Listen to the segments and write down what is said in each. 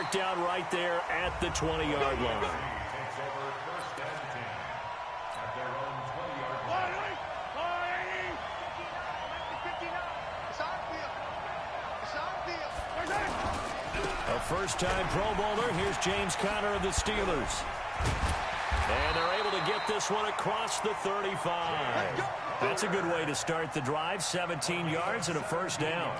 marked out right there at the 20-yard line. A first-time Pro Bowler. Here's James Conner of the Steelers. And they're able to get this one across the 35. That's a good way to start the drive. 17 yards and a first down.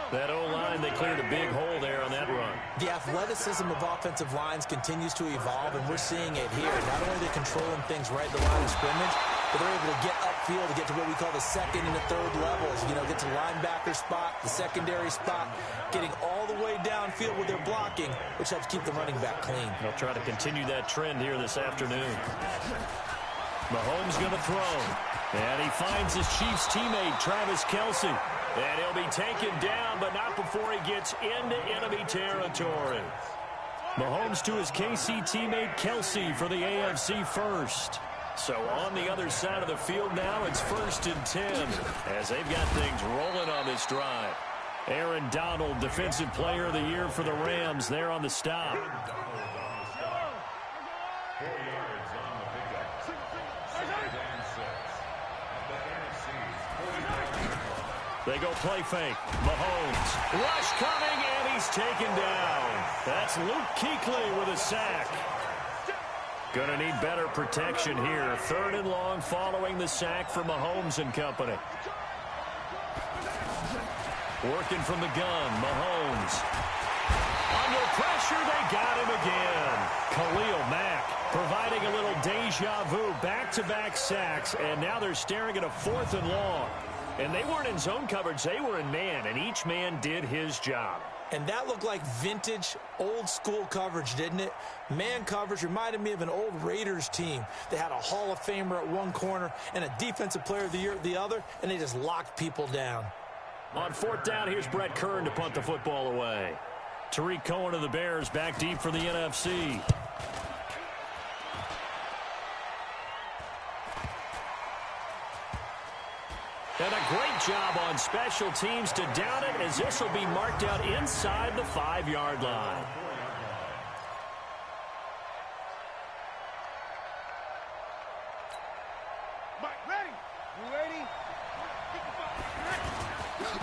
That O-line, they cleared a big hole there on that run. The athleticism of offensive lines continues to evolve, and we're seeing it here. Not only are they controlling things right at the line of scrimmage, but they're able to get upfield to get to what we call the second and the third levels. You know, get to the linebacker spot, the secondary spot, getting all the way downfield with their blocking, which helps keep the running back clean. They'll try to continue that trend here this afternoon. Mahomes going to throw. And he finds his Chiefs teammate, Travis Kelce. And he'll be taken down, but not before he gets into enemy territory. Mahomes to his KC teammate Kelce for the AFC first. So on the other side of the field now, it's 1st and 10 as they've got things rolling on this drive. Aaron Donald, Defensive Player of the Year for the Rams, there on the stop. They go play fake. Mahomes. Rush coming, and he's taken down. That's Luke Kuechly with a sack. Going to need better protection here. 3rd and long following the sack for Mahomes and company. Working from the gun, Mahomes. Under pressure, they got him again. Khalil Mack providing a little deja vu. Back-to-back sacks, and now they're staring at a 4th and long. And they weren't in zone coverage. They were in man, and each man did his job. And that looked like vintage, old-school coverage, didn't it? Man coverage reminded me of an old Raiders team. They had a Hall of Famer at one corner and a Defensive Player of the Year at the other, and they just locked people down. On 4th down, here's Brett Kern to punt the football away. Tariq Cohen of the Bears back deep for the NFC. And a great job on special teams to down it, as this will be marked out inside the 5-yard line.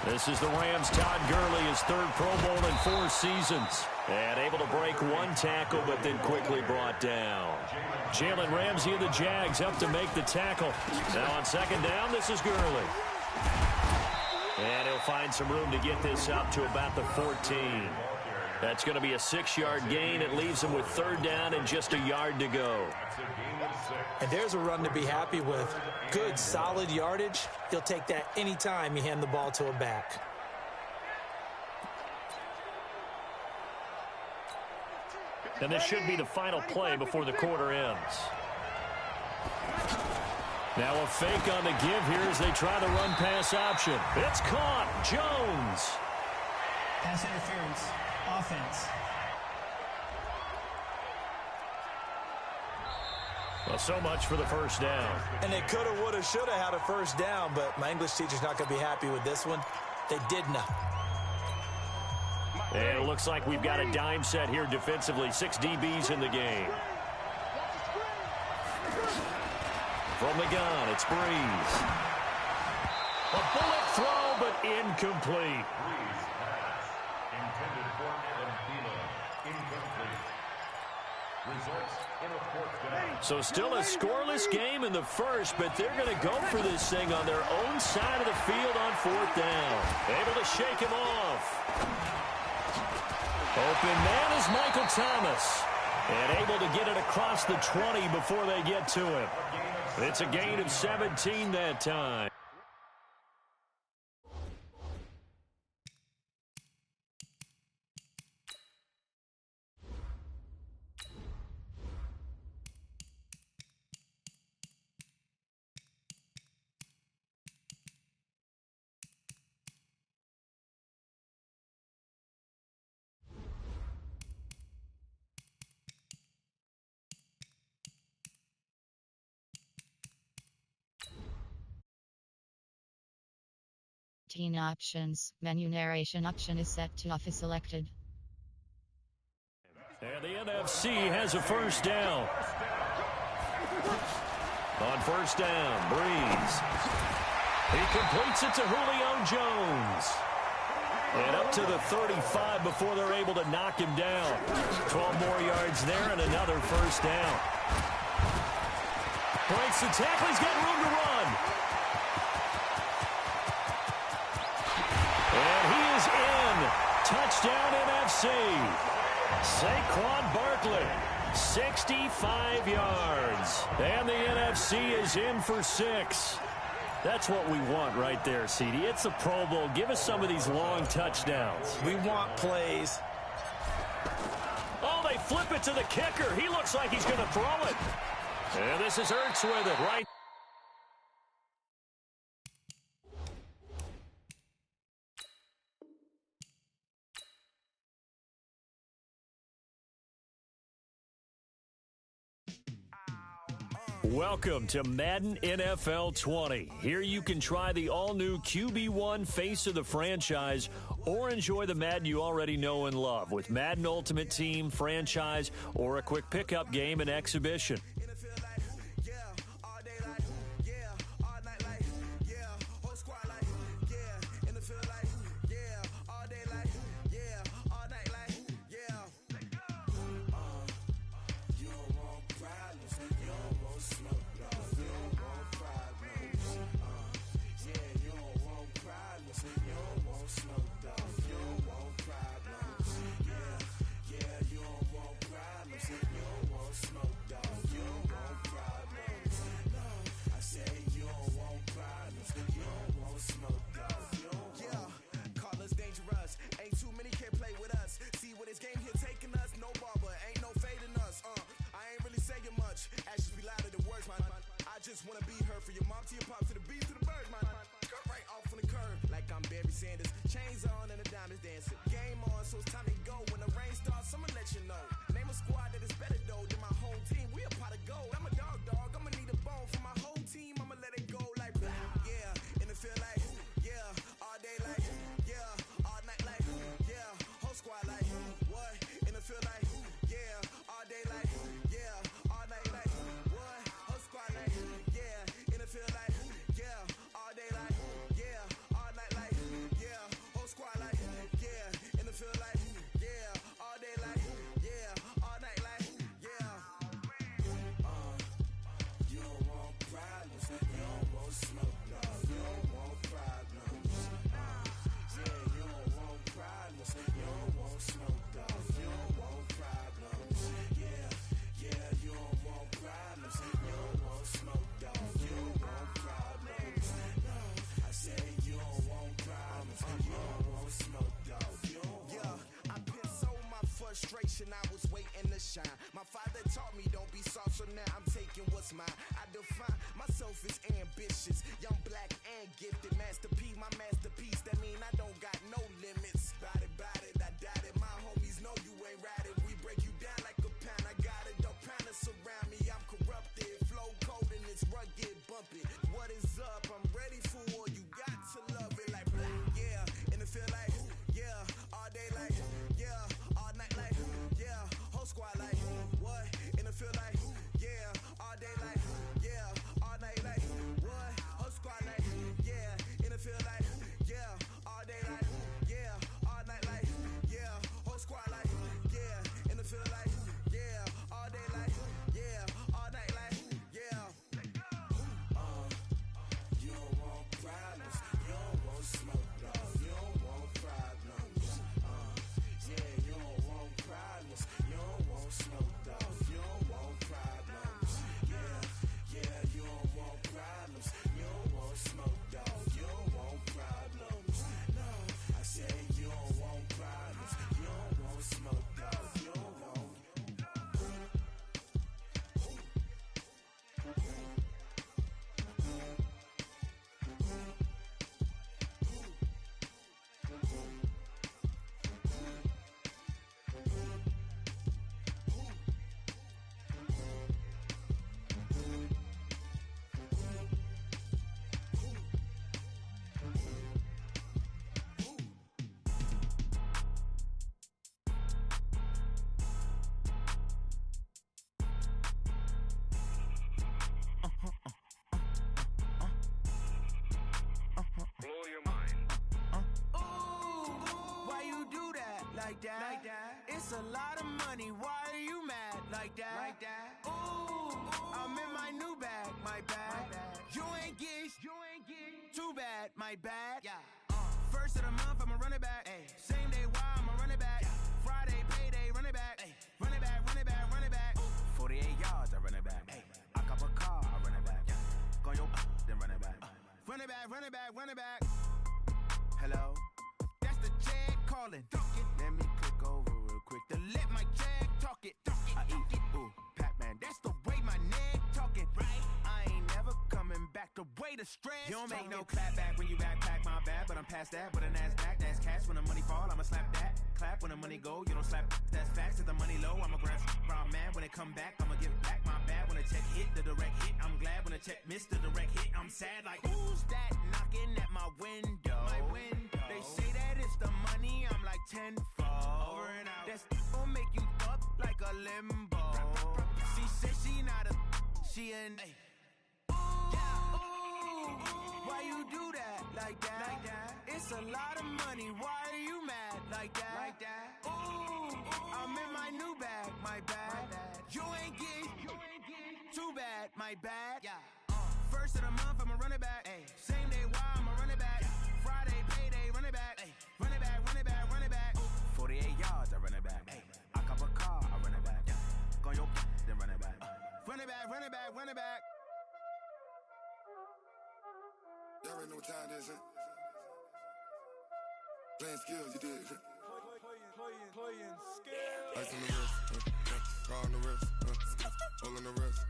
This is the Rams' Todd Gurley, his 3rd Pro Bowl in 4 seasons. And able to break 1 tackle, but then quickly brought down. Jalen Ramsey of the Jags up to make the tackle. Now on 2nd down, this is Gurley. And he'll find some room to get this up to about the 14. That's going to be a 6-yard gain. It leaves him with 3rd down and just a yard to go. And there's a run to be happy with. Good, solid yardage. He'll take that anytime you hand the ball to a back. And this should be the final play before the quarter ends. Now a fake on the give here as they try the run-pass option. It's caught. Jones. Pass interference. Offense. Well, so much for the 1st down. And they could have, would have, should have had a 1st down, but my English teacher's not going to be happy with this one. They did not. And it looks like we've got a dime set here defensively. 6 DBs in the game. From the gun, it's Breeze. A bullet throw, but incomplete. So still a scoreless game in the 1st, but they're going to go for this thing on their own side of the field on 4th down. Able to shake him off. Open man is Michael Thomas. And able to get it across the 20 before they get to him. It's a gain of 17 that time. Options. Menu narration option is set to off is selected. And the NFC has a first down. On first down, Breeze. He completes it to Julio Jones. And up to the 35 before they're able to knock him down. 12 more yards there and another first down. Breaks the tackle. He's got room to run. And he is in. Touchdown NFC. Saquon Barkley, 65 yards. And the NFC is in for 6. That's what we want right there, CD. It's a Pro Bowl. Give us some of these long touchdowns. We want plays. Oh, they flip it to the kicker. He looks like he's going to throw it. And this is Ertz with it, right? Welcome to Madden NFL 20. Here you can try the all-new QB1 face of the franchise or enjoy the Madden you already know and love with Madden Ultimate Team, franchise, or a quick pickup game and exhibition. I was waiting to shine. My father taught me don't be soft, so now I'm taking what's mine. I define myself as ambitious, young, black, and gifted. Masterpiece, my masterpiece. That mean I don't got no limits. Bout it, I doubt it. My homies know you ain't ride it. We break you down like a pound. I got it, don't pound us around me. I'm corrupted, flow cold and it's rugged, bumpy. What is up? I'm ready for war. You got to love it like black, yeah. And it feel like, yeah, all day like, yeah, all night like, yeah, whole squad like, what? And it feel like, yeah, all day like, yeah, all night like, what? Whole squad like, yeah, and it feel like, that. It's a lot of money, why are you mad like that? Ooh, I'm in my new bag, my bad. You ain't get too bad, my bad. First of the month, I'ma run it back. Same day, why I'ma run it back. Friday, payday, run it back. Run it back, run it back, run it back. 48 yards, I run it back. I cop a car, I run it back. Go your then run it back. Run it back, run it back, run it back. Hello? That's the jag calling. Let me click over real quick to let my jag talk it. I eat it, ooh, Pac-Man. That's the way my neck talking. I ain't never coming back the way the stress. You don't make no clap back when you backpack, my bad. But I'm past that with a NASDAQ. That's cash when the money fall, I'ma slap that. Clap when the money go, you don't slap. That's facts. If the money low, I'ma grab brown man. When it come back, I'ma give back my bad. When the check hit, the direct hit, I'm glad. When the check missed the direct hit, I'm sad. Like, who's that knocking at my window? My window. They say that it's the money, I'm like tenfold. Over and out. That's gon' make you up like a limbo. She said she not a, she an. Why you do that like that? It's a lot of money, why are you mad like that? Ooh, I'm in my new bag, my bad. You ain't get too bad, my bad. First of the month, I'ma run it back. Same day, why I'ma run it back. Friday, payday, run it back. Run it back, run it back, run it back. 48 yards, I run it back. I cop a car, I run it back. Go your then run it back. Run it back, run it back, run it back. Y'all already know what time it is, huh? Playing skills, you did. Playing skills. Ice on the wrist, car on the wrist, hole in the wrist,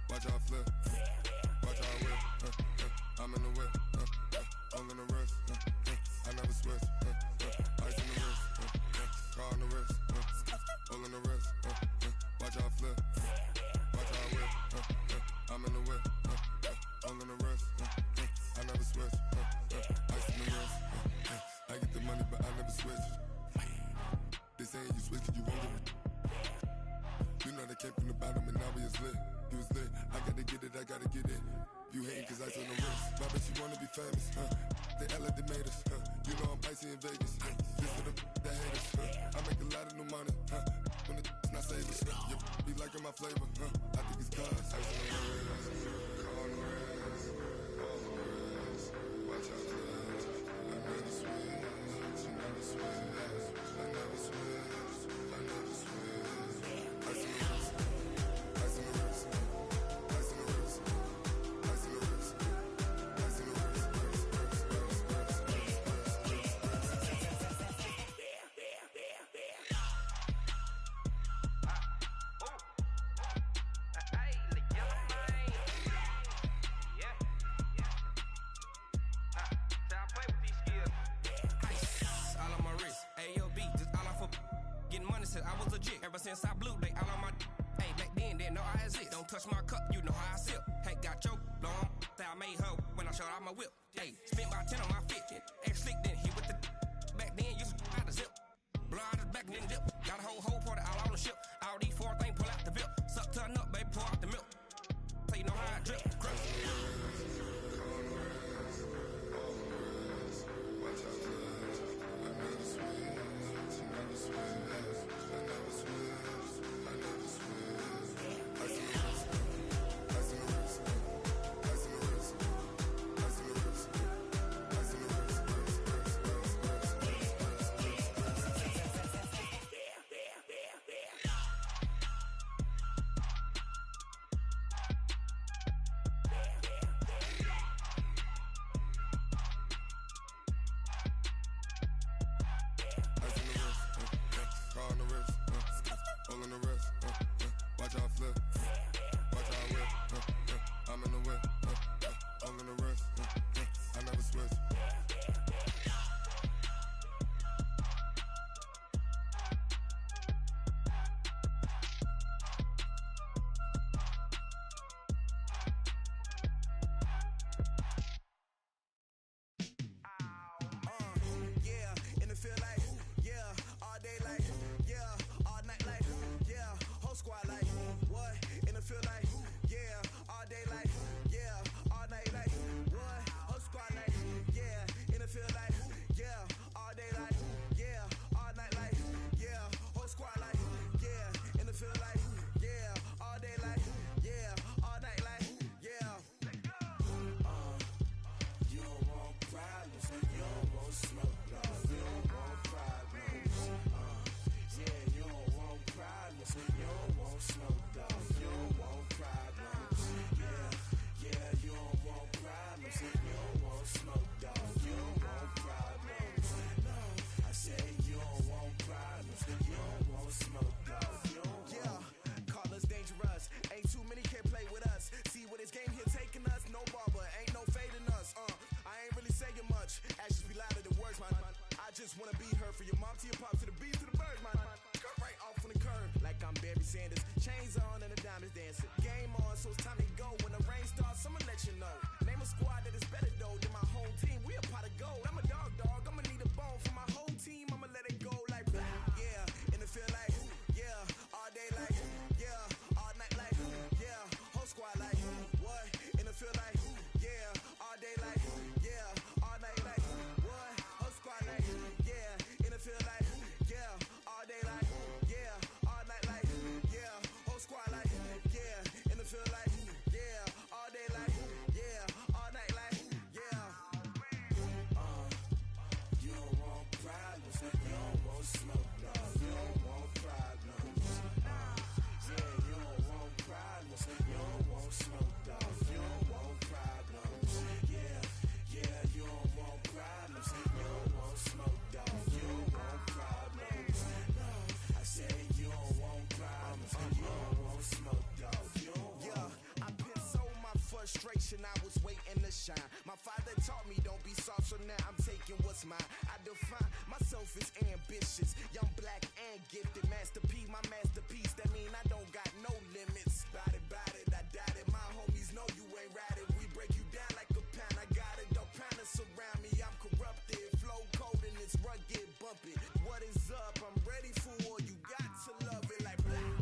watch how I flip, watch how I whip, I'm in the whip, hole in the wrist, I never switch, ice on the wrist, car on the wrist, hole in the wrist, watch how I flip, watch how I whip, I'm in the whip, hole in the wrist, I never switch, ice on the wrist, I get the money but I never switch. They saying you switch cause you won't get it. You know they came from the bottom and now we is lit. You was lit, I gotta get it, I gotta get it. You hating cause ice on the wrist. My bitch, you wanna be famous, They act like they made us, You know I'm icy in Vegas, This for the that hate us, I make a lot of new money, When the not savers, You be liking my flavor, I think it's cause ice on the wrist, car on the wrist, all the wrist, watch out for this. I never switch, you never switch. I never switch, I never switch. Ice on the wrist, ice on the wrist, ice on the wrist, ice on the wrist, ice on the wrist, Since I was legit, ever since I blew, they all on my. Hey, back then, didn't know I exist. Don't touch my cup, you know how I sip. Hey, got your long, that I made her when I showed out my whip. Hey, spent about 10 on my fit. Ex slick, then hit with the. Back then, used to out the zip. Blow out the back, then dip. Got a whole party all on the ship. All these four things, pull out the VIP. Suck to a nut, baby, pour out the milk. So you know how I drip. so now I'm taking what's mine. I define myself as ambitious, young, black, and gifted. Master P, my masterpiece. That mean I don't got no limits. Bout it, I doubt it. My homies know you ain't ratted. We break you down like a pound. I got it, don't pound to surround me. I'm corrupted, flow cold and it's rugged, bumpy. What is up? I'm ready for war. You got to love it like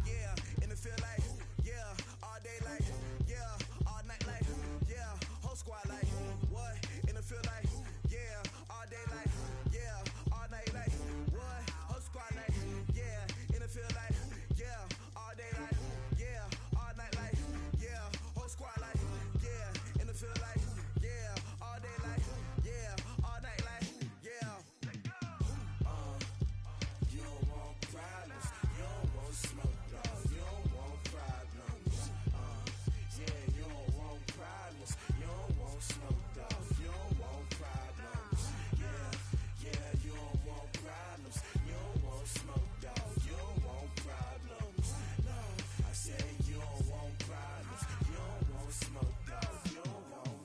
yeah, and it feel like yeah, all day like yeah, all night like yeah, whole squad like what? And it feel like yeah, all day like yeah, all night like what? Whole squad like yeah, and it feel like yeah, all day like yeah, all night like yeah, whole squad like yeah, and it feel like yeah, all day like yeah, all night like yeah. You don't want problems, you don't want smoke, dog. You don't want problems. Yeah, you don't want problems, you don't want smoke, dog. You don't want problems. Yeah, you don't want problems, you don't want smoke, dog. You don't want problems. No, I said you don't want problems, you don't want smoke, dog. You don't want.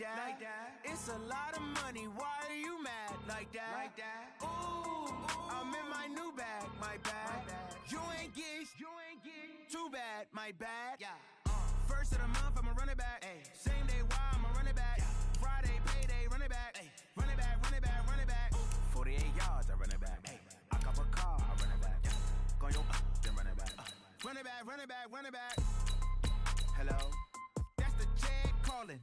Like that. It's a lot of money. Why are you mad like that? Like that. Ooh, I'm in my new bag. My bad. You ain't get too bad. My bad. Yeah. First of the month, I'ma run it back. Ay. Same day, why I'ma run it back. Yeah. Friday, payday, run it back. Ay. Run it back, run it back, run it back. 48 yards, I run it back. Ay. I cop a car, I run it back. Yeah. Go yo, then run it back. Run it back, run it back, run it back. Hello, that's the check calling.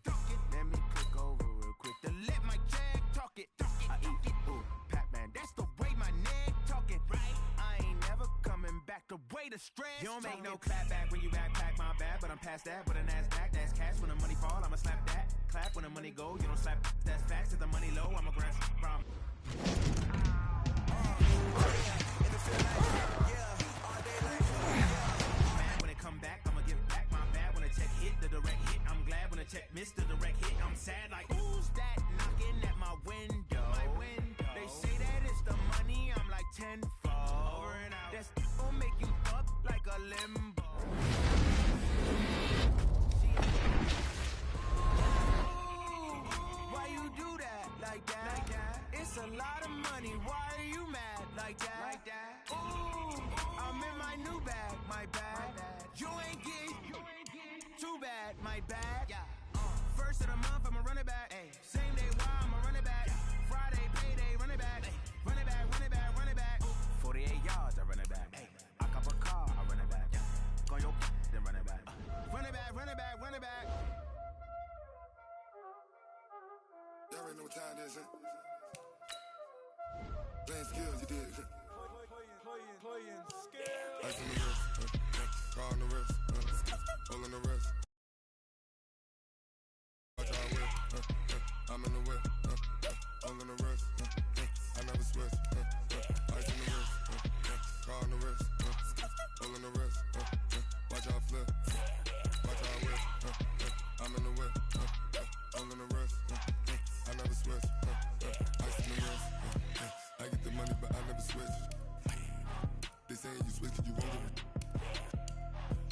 Let me click over real quick to let my check talk it. I eat it, ooh, Pac-Man, that's the way my neck talking. Right, I ain't never coming back the way the stress. You don't make no clap back when you backpack, my bad, but I'm past that. With a NASDAQ, that's cash. When the money fall, I'ma slap that. Clap when the money go, you don't slap. That's facts. If the money low, I'ma grab from. When it come back, I'ma give back my bad. When the check hit, the direct hit, I'm glad. When the check missed the direct hit, I'm sad like who's that knocking at my window? They say that it's the money, I'm like tenfold. Over and out. That's gon' make you up like a limbo. Why you do that like that? Like that? It's a lot of money. Why are you mad like that? Like that? Ooh, I'm in my new bag. My bad. You ain't get too bad. My bad. Yeah. First of the month, I'ma run it back. Ay. Same day, why I'ma run it back. Yeah. Friday, payday, run it back. Ay. Run it back, run it back, run it back. 48 yards, I run it back. Ay. I cop a car, I run it back. Yeah. Go yo, then run it back. Run it back, run it back, run it back. Y'all already know what time it is, huh? Playing skills, you did. Playing skills. Ice on the wrist, car on the wrist, all on the wrist. Watch how I whip, I'm in the whip, all on the wrist, I never switch. Ice on the wrist, car on the wrist, all on the wrist. Watch how I flip, watch how I whip, I'm in the whip, all on the wrist. I never switch. Ice in the wrist. I get the money, but I never switch. They saying you switch 'cause you want it.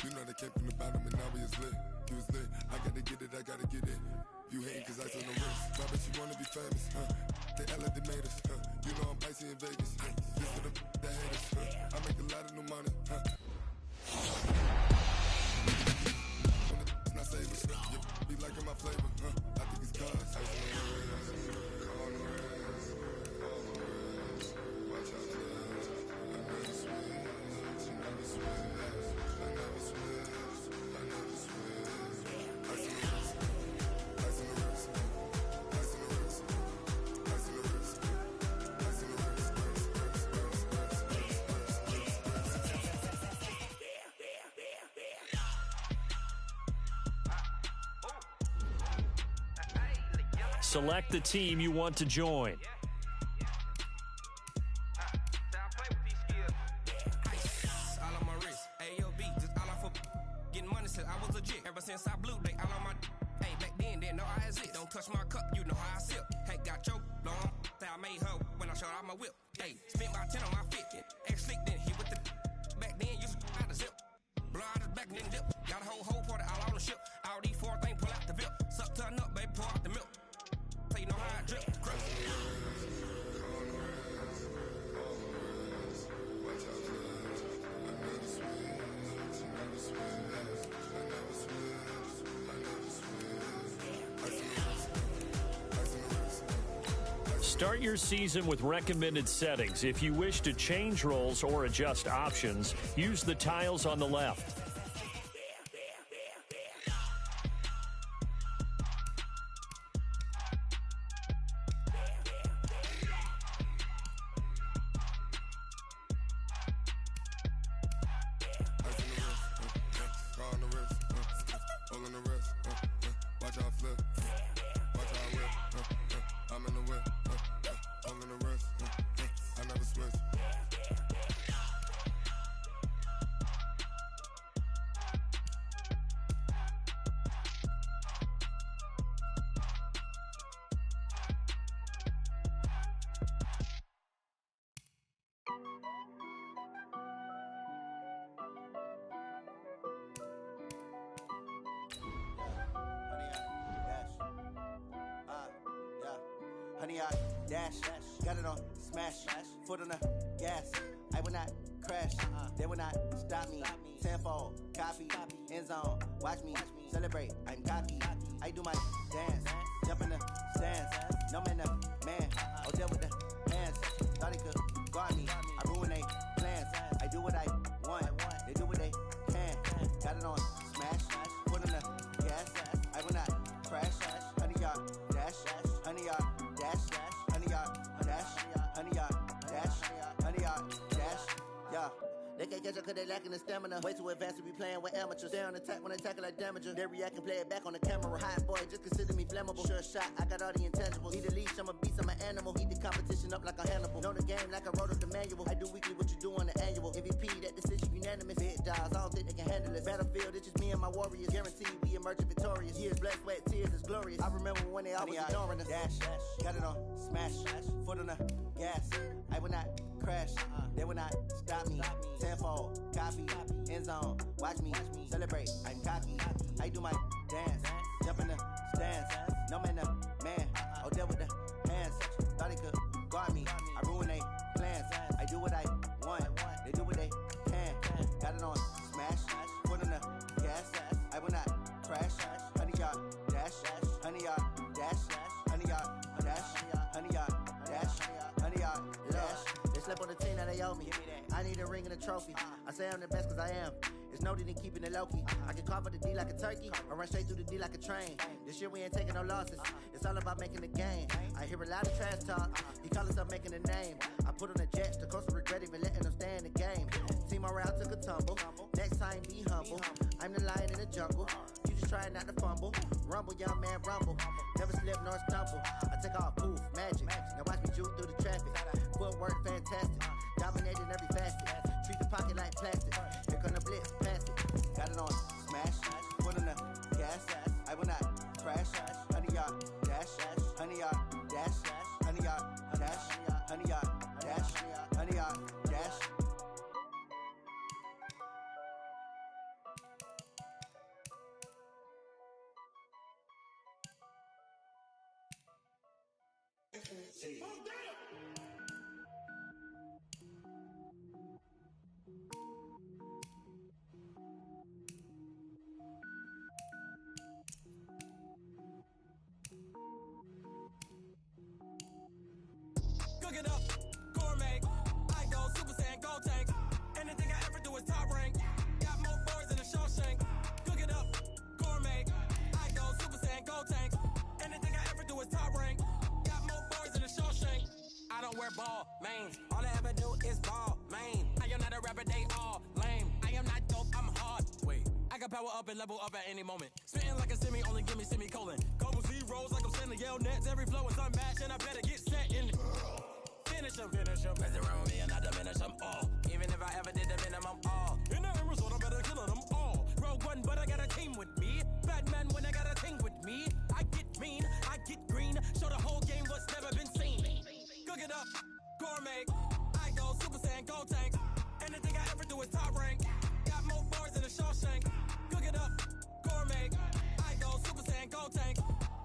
You know they came from the bottom and now we is lit. You was lit. I gotta get it, I gotta get it. You hating 'cause ice on the wrist. Why bet you wanna be famous? They Ella, they made us. You know I'm icy in Vegas. This for the that hate us. I make a lot of new money. When not savers. You be liking my flavor. I think it's cause ice on the wrist. On the wrist. On the wrist. Watch out, I never switch. I never switch. I never switch. I never switch. Ice on the wrist. Ice on the wrist. Ice on the wrist. Ice on the wrist. Ice on the wrist. select the team you want to join. All on my wrist, AOB, just all off of getting money since I was legit. Ever since I blew, they all on my. Hey, back then, didn't know I exist. Don't touch my cup, you know how I sip. Hey, got your long. Say I made her when I showed out my whip. Hey, spent my 10 on my fit. Ex-slick, then hit with the. Back then, used to out the zip. Blow out his back and then dip. Got a whole party all on the ship. All these four things pull out the VIP. Suck, turn up, baby, pour out the milk. So you know how I drip. Grip. Start your season with recommended settings. If you wish to change roles or adjust options, use the tiles on the left. Honey, I dash, got it on smash, foot on the gas. I will not crash, they will not stop me. Tenfold, copy, end zone, watch me celebrate. I'm cocky, I do my dance, jump in the stands. No man, man, oh deal with the hands. Thought he could guard me, I ruin they plans. I do what I want, they do what they can. Got it on smash, foot on the gas. I will not crash, honey, y'all dash, honey, y'all. Honey yard, dash, honey yard, dash, honey yard, dash, yeah. They can't catch up cause they lacking the stamina. Way too advanced to be playing with amateurs. They on attack when they tackle like damager. They react and play it back on the camera. Hot boy, just consider me flammable. Sure shot, I got all the intangibles. Need a leash, I'm a beast, I'm an animal. Heat the competition up like a Hannibal. Know the game like I wrote up the manual. I do weekly what you do on the annual. MVP, that decision unanimous. Big dogs, I don't think they can handle it. Battlefield, it's just me and my warriors. Guaranteed we emerge victorious. Years, blood, sweat, tears, it's glorious. I remember when they always ignoring us. Dash, got it on smash, foot on the gas. I will not crash, they will not stop me. Tenfold, copy, end zone, watch me celebrate. I'm cocky, I do my dance, jump in the stands. No man, man, oh deal with the hands. Thought he could guard me, I ruin they plans. I do what I want, they do what they can. Got it on smash, foot on the gas. I will not crash, honey yard, dash, honey yard, dash, honey yard, dash, honey yard, dash, honey yard, dash. They slept on the team that they owe me. I need a ring and a trophy. I say I'm the best cause I am. It's no need in keeping it low-key. I can carve up the D like a turkey, or run straight through the D like a train. This year we ain't taking no losses. It's all about making the game. I hear a lot of trash talk. He call us up making a name. I put on the jets, the coach regret even letting them stay in the game. Team around took a tumble. Next time be humble. I'm the lion in the jungle. You just trying not to fumble. Rumble, young man, rumble. Never slip nor stumble. I take off, poof, magic. Now watch me juke through the traffic. Footwork fantastic. Dominating every facet. Treat the pocket like plastic. Here come the blitz, pass it. Got it on smash, foot on the gas. I will not crash. Honey yard, dash, honey yard, dash, honey yard, dash, honey yard, dash, honey yard, dash. Cook it up, gourmet. I go Super Saiyan, gold tank. Anything I ever do is top rank. Got more boys than a Shawshank. Cook it up, gourmet. I go Super Saiyan, gold tank. Anything I ever do is top rank. Got more boys than a Shawshank. I don't wear ball, mains. All I ever do is ball, main. I am not a rapper, they all lame. I am not dope, I'm hard. Wait, I can power up and level up at any moment. Spitting like a semi, only give me semicolon. Global 0, rolls like I'm sending yell nets. Every flow is unmatched, and I better get set in. Finish him. Mess around with me and I diminish them all. Even if I ever did the minimum, all. In the end result, I better kill them all. Rogue One, but I got a team with me. Batman when I got a team with me. I get mean, I get green. Show the whole game what's never been seen. Cook it up, gourmet. I go Super Saiyan, Gold Tank. Anything I ever do is top rank. Got more bars than a Shawshank. Cook it up, gourmet. I go Super Saiyan, Gold Tank.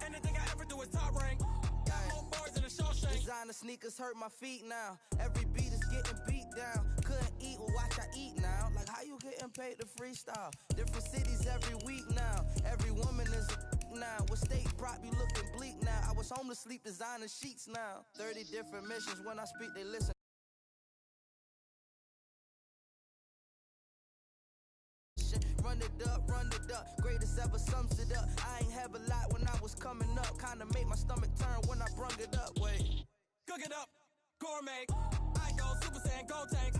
Anything I ever do is top rank. Got more bars than a Shawshank. Designer sneakers hurt my feet now. Every beat is getting beat down. Couldn't eat, well watch I eat now. Like how you getting paid to freestyle? Different cities every week now. Every woman is a now. With state prop you looking bleak now. I was homeless, sleep designer sheets now. 30 different missions. When I speak they listen. Run it up, greatest ever sums it up. I ain't have a lot when I was coming up. Kinda made my stomach turn when I brung it up. Wait. Cook it up, gourmet. I go Super Saiyan, Gold Tank.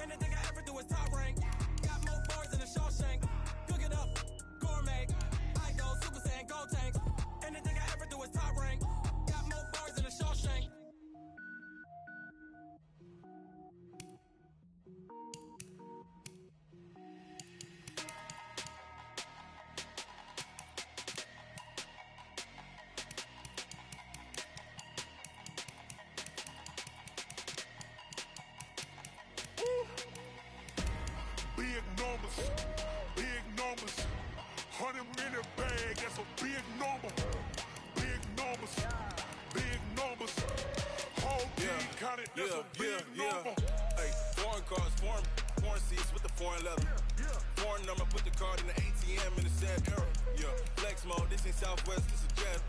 Anything I ever do is top rank. Got more bars than a Shawshank. Cook it up, gourmet. I go Super Saiyan, Gold Tank. Anything I ever do is top rank. Got more bars than a Shawshank. Big numbers, 100 minute bag, that's a big number. Big numbers, whole team counted, that's a big number. Hey, foreign cars, foreign seats with the foreign leather. Foreign number, put the card in the ATM in the sad era. Yeah, flex mode, this ain't Southwest, this is jet.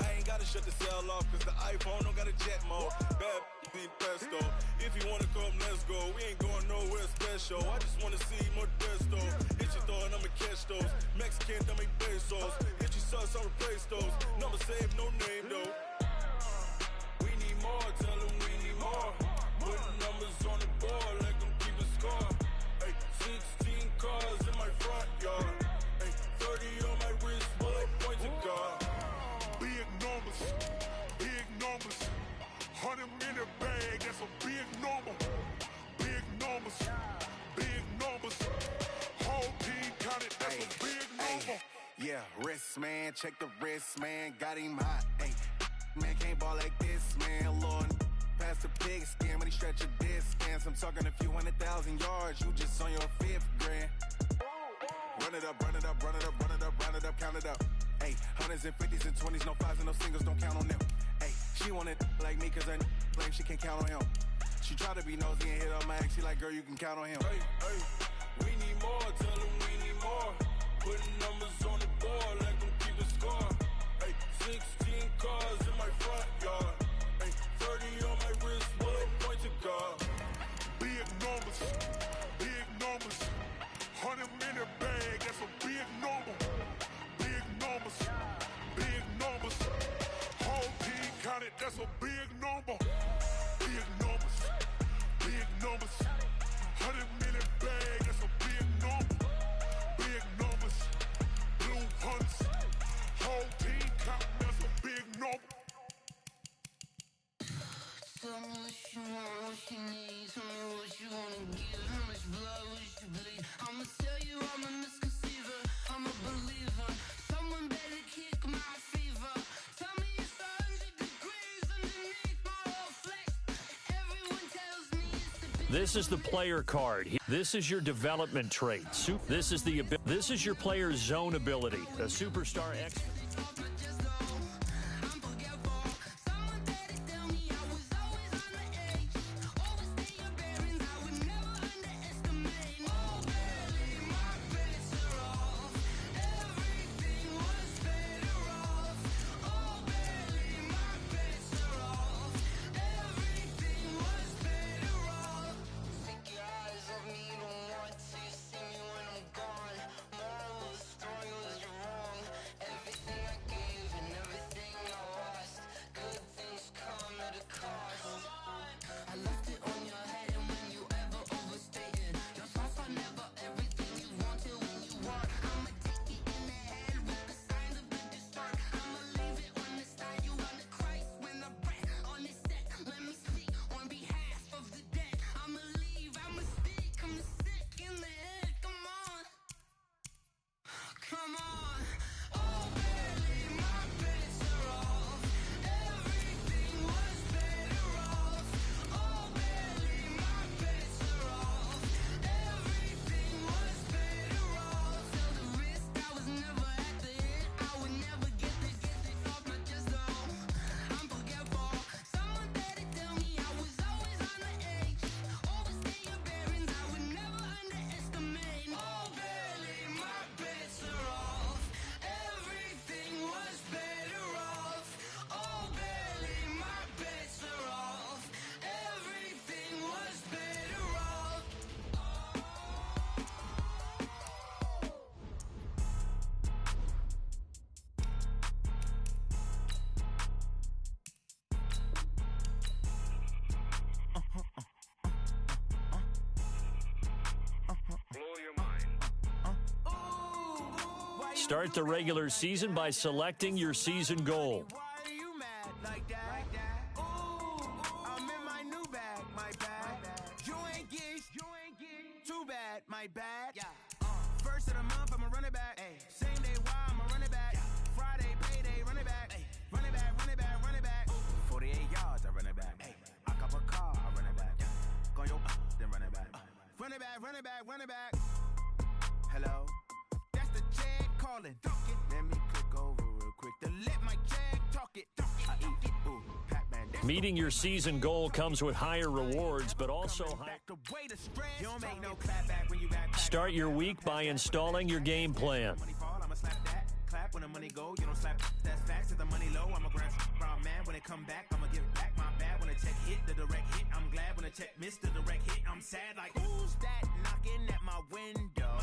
I ain't gotta shut the cell off, cause the iPhone don't got a jet mode. Bad need pesto. If you wanna come, let's go. We ain't going nowhere special. I just wanna see more desto. Hit your throw and I'ma catch those. Mexican, dummy pesos. Hit your sauce, I'll replace those. Number saved, no name though. We need more, tell them we need more. Putting numbers on the board, like them keep a score. Hey, 16 cars in my front yard. Hey, 30 on my wrist, bullet points of God. Big numbers, 100 minute bag, that's a big number. Big numbers, whole team counted, that's a big number. Yeah, wrist man, check the wrist man, got him hot. Ay, man can't ball like this, man. Lord, past the pig skin when he stretch a distance. I'm talking a few 100,000 yards, you just on your 5th grand. Run it up, count it up. Ay, hundreds and 50s and 20s, no 5s and no singles, don't count on them. Ay, she wanted like me cause her blame, she can't count on him. She tried to be nosy and hit on my ex, she like, girl, you can count on him. Hey, we need more, tell them we need more. Putting numbers on the board, like them keep a score. Hey, 16 cars in my front yard. Hey, 30 on my wrist, bullet points of God. Big numbers, 100 minute bag, that's a big number. Big numbers, whole team counted, that's a big number. Big numbers, 100 minute bag, that's a big number. Big numbers, blue hunts, whole team counting, that's a big number. Tell me what you want, what you need. Tell me what you wanna give. How much blood would you bleed? I'ma tell you I'm a misconceiver. I'm a believer. Someone better kick my fever. Tell me it's 100 degrees underneath my whole flesh. Everyone tells me it's the This is the player card. This is your development trait. This is your player's zone ability. A superstar X. Everything I gave Start the regular season by selecting your season goal. Why are you mad like that? Ooh, I'm in my new bag, my bad. You ain't geek, too bad, my bad. First of the month, I'ma run it back. Same day, why I'ma run it back. Friday, payday, run it back. Run it back, run it back, run it back. 48 yards, I run it back. I cop a car, I run it back. Go yo, then run it back. Run it back, run it back, run it back. Hello, that's the Jag calling. Let me click over real quick to let my Jag talk it. I eat it, ooh, Pac-Man. Meeting your season goal comes with higher rewards, but also high. You don't make no clap back when you back. Start your week by installing your game plan. Money fall, I'ma slap that. Clap when the money go, you don't slap. That's facts. If the money low, I'ma grab brown man. When it come back, I'ma give back my bad. When the check hit, the direct hit. I'm glad when the check missed the direct hit. I'm sad like who's that knocking at my window?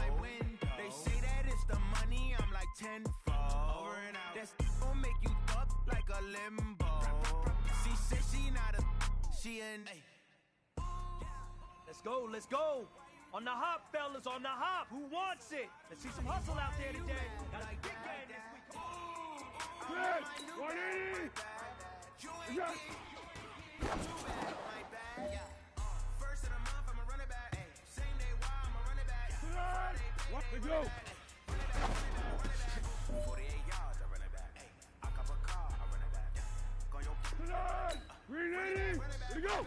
They say that it's the money. I'm like tenfold. Over and out. That's gon' make you up like a limbo. She said she not a. She in. Let's go, let's go. On the hop, fellas, on the hop. Who wants it? Let's see some hustle out there today. Got a big game this week. Yes, 180. Yes. First of the month, I'ma run it back. Same day, why I'ma run it back. Let's go. 48 yards, I run it back. I cop a car, I run it back. Go yo. 380. Here we go.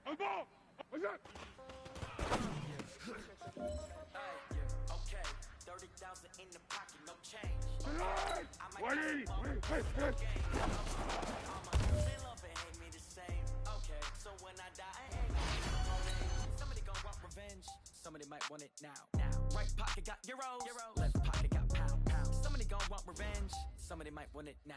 I'm ball. What's up? Okay, 30,000 in the pocket, no change. 180. So when I die, somebody gon' want revenge. Somebody might want it now. Right pocket got euros. Left pocket got pound. Somebody gon' want revenge. Somebody might want it now.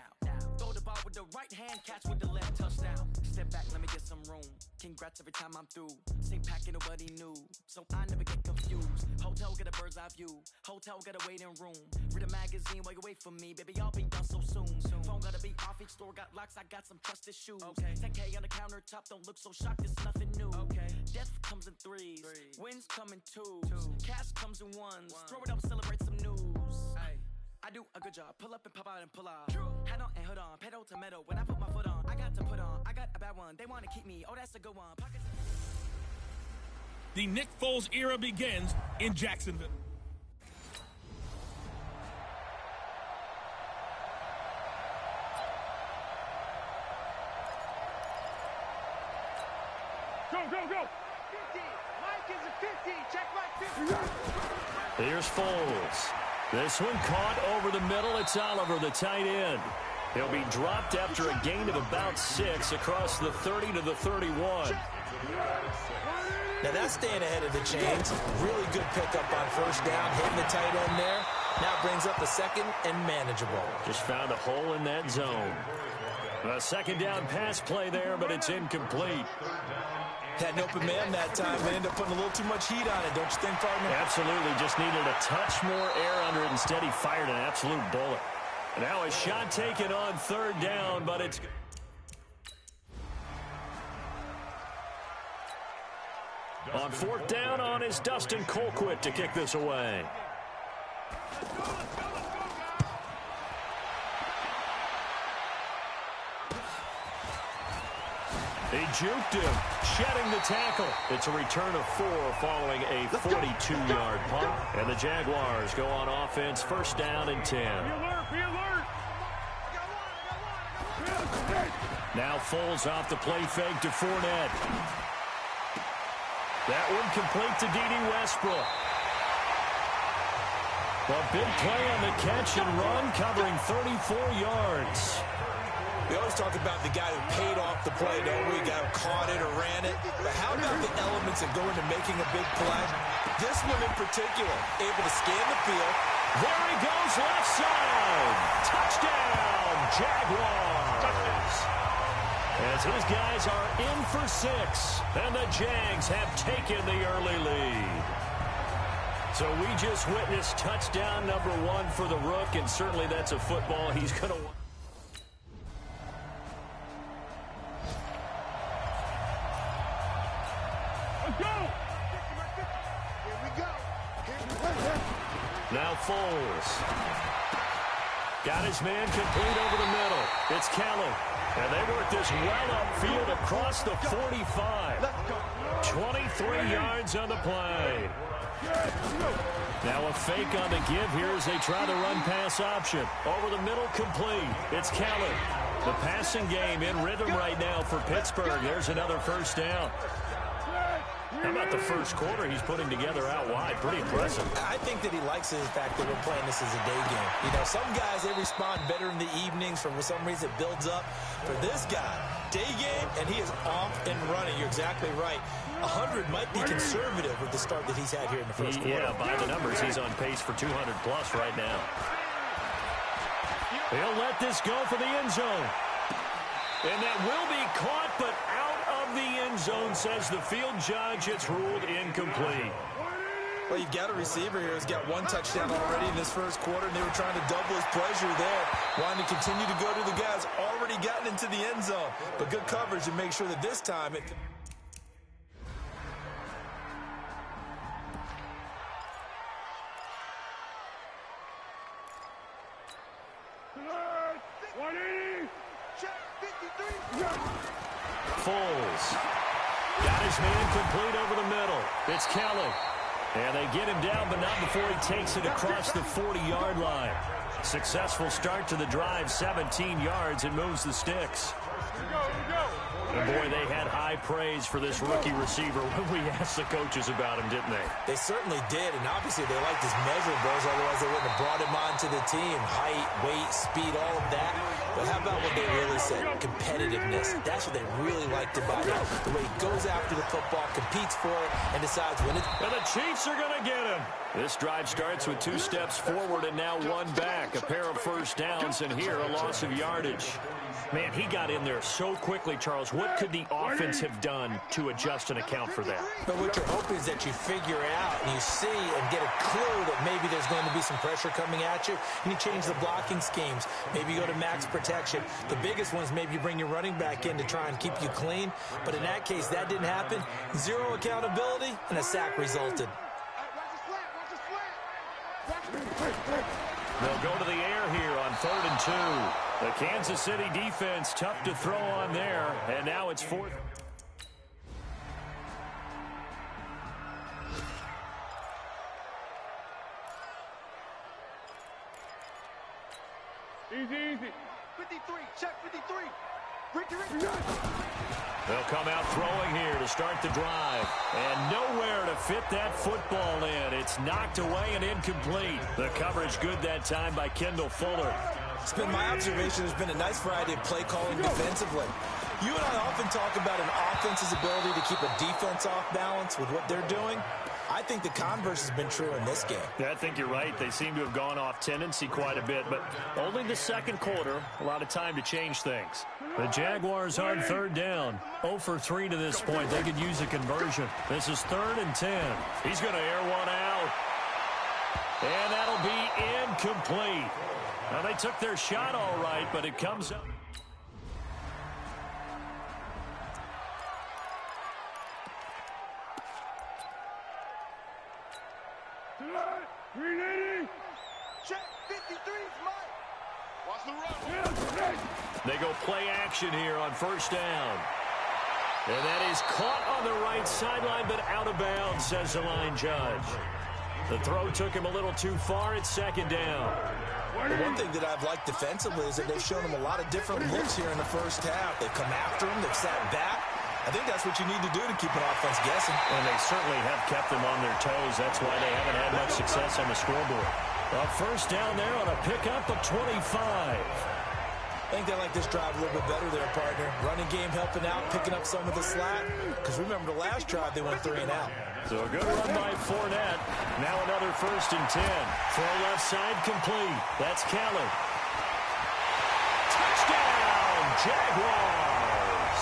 Throw the ball with the right hand, catch with the left, touchdown. Step back, let me get some room. Congrats every time I'm through. Same packing, nobody new, so I never get confused. Hotel get a bird's eye view. Hotel got a waiting room. Read a magazine while you wait for me, baby. I'll be done so soon. Phone gotta be off, each store got locks. I got some trusted shoes. 10K on the countertop, don't look so shocked. It's nothing new. Death comes in threes. Wins come in twos. Cash comes in ones. Throw it up, celebrate some news. I do a good job. Pull up and pop out and pull out. Head on and hood on. Pedal to metal. When I put my foot on, I got to put on. I got a bad one. They want to keep me. Oh, that's a good one. Pockets. The Nick Foles era begins in Jacksonville. Go. 50. Mike is a 50. Check Mike 50. Here's Foles. This one caught over the middle. It's Oliver, the tight end. He'll be dropped after a gain of about 6 across the 30 to the 31. Now that's staying ahead of the chains. Really good pickup on first down, hitting the tight end there. Now brings up the second and manageable. Just found a hole in that zone. A second down pass play there, but it's incomplete. Had an open man that time. They ended up putting a little too much heat on it, don't you think, partner? Absolutely. Just needed a touch more air under it. Instead, he fired an absolute bullet. Now a shot taken on third down, but it's... On fourth down on is Dustin Colquitt to kick this away. He juked him, shedding the tackle. It's a return of 4 following a 42-yard punt. And the Jaguars go on offense, first down and 10. Be alert. Now Foles off the play fake to Fournette. That one complete to D.D. Westbrook. A big play on the catch and run, covering 34 yards. We always talk about the guy who paid off the play, don't we? The guy who caught it or ran it. But how about the elements that go into making a big play? This one in particular, able to scan the field. There he goes, left side. Touchdown, Jaguars. As his guys are in for 6, and the Jags have taken the early lead. So we just witnessed touchdown number 1 for the Rook, and certainly that's a football he's going to want. Let's go. Now Foles. Got his man complete over the middle. It's Kelly. And they work this well upfield across the 45. 23 yards on the play. Now a fake on the give here as they try the run-pass option. Over the middle, complete. It's Kelly. The passing game in rhythm right now for Pittsburgh. There's another first down. How about the first quarter he's putting together out wide? Pretty impressive. I think that he likes the fact that we're playing this as a day game. You know, some guys, they respond better in the evenings. For some reason, it builds up. For this guy, day game, and he is off and running. You're exactly right. 100 might be conservative with the start that he's had here in the first quarter. Yeah, by the numbers, he's on pace for 200-plus right now. He'll let this go for the end zone. And that will be caught, but out of the end zone, says the field judge. It's ruled incomplete. Well, you've got a receiver here who's got one touchdown already in this first quarter, and they were trying to double his pleasure there, wanting to continue to go to the guys already gotten into the end zone. But good coverage to make sure that this time it... Foles. Got his man complete over the middle. It's Kelly. And they get him down, but not before he takes it across the 40-yard line. Successful start to the drive, 17 yards, and moves the sticks. And boy, they had high praise for this rookie receiver when we asked the coaches about him, didn't they? They certainly did, and obviously they liked his measurables, otherwise they wouldn't have brought him onto the team. Height, weight, speed, all of that. But how about what they really said? Competitiveness. That's what they really liked about him. The way he goes after the football, competes for it, and decides when it's... And the Chiefs are going to get him. This drive starts with 2 steps forward and now 1 back. A pair of first downs, and here a loss of yardage. Man, he got in there so quickly, Charles. What could the offense have done to adjust and account for that? But what you're hoping is that you figure out and you see and get a clue that maybe there's going to be some pressure coming at you, and you change the blocking schemes. Maybe you go to max protection. The biggest one is maybe you bring your running back in to try and keep you clean. But in that case, that didn't happen. 0 accountability, and a sack resulted. They'll go to the air here on 3rd and 2. The Kansas City defense tough to throw on there, and now it's 4th. Easy. 53, check 53. Ricky. They'll come out throwing here to start the drive. And nowhere to fit that football in. It's knocked away and incomplete. The coverage good that time by Kendall Fuller. It's been my observation. There's been a nice variety of play calling defensively. You and I often talk about an offense's ability to keep a defense off balance with what they're doing. I think the converse has been true in this game. Yeah, I think you're right. They seem to have gone off tendency quite a bit, but only the second quarter, a lot of time to change things. The Jaguars on 3rd down. 0 for 3 to this point. They could use a conversion. This is 3rd and 10. He's going to air one out. And that'll be incomplete. Now, they took their shot all right, but it comes up. Check 53's Mike. Watch the run. They go play action here on 1st down. And that is caught on the right sideline, but out of bounds, says the line judge. The throw took him a little too far. It's 2nd down. The one thing that I've liked defensively is that they've shown him a lot of different looks here in the first half. They've come after him. They've sat back. I think that's what you need to do to keep an offense guessing. And they certainly have kept them on their toes. That's why they haven't had much success on the scoreboard. A 1st down there on a pickup of 25. I think they like this drive a little bit better there, partner. Running game helping out, picking up some of the slack. Because remember the last drive, they went 3 and out. So a good run by Fournette. Now another 1st and 10. Throw left side complete. That's Kelly. Touchdown, Jaguars.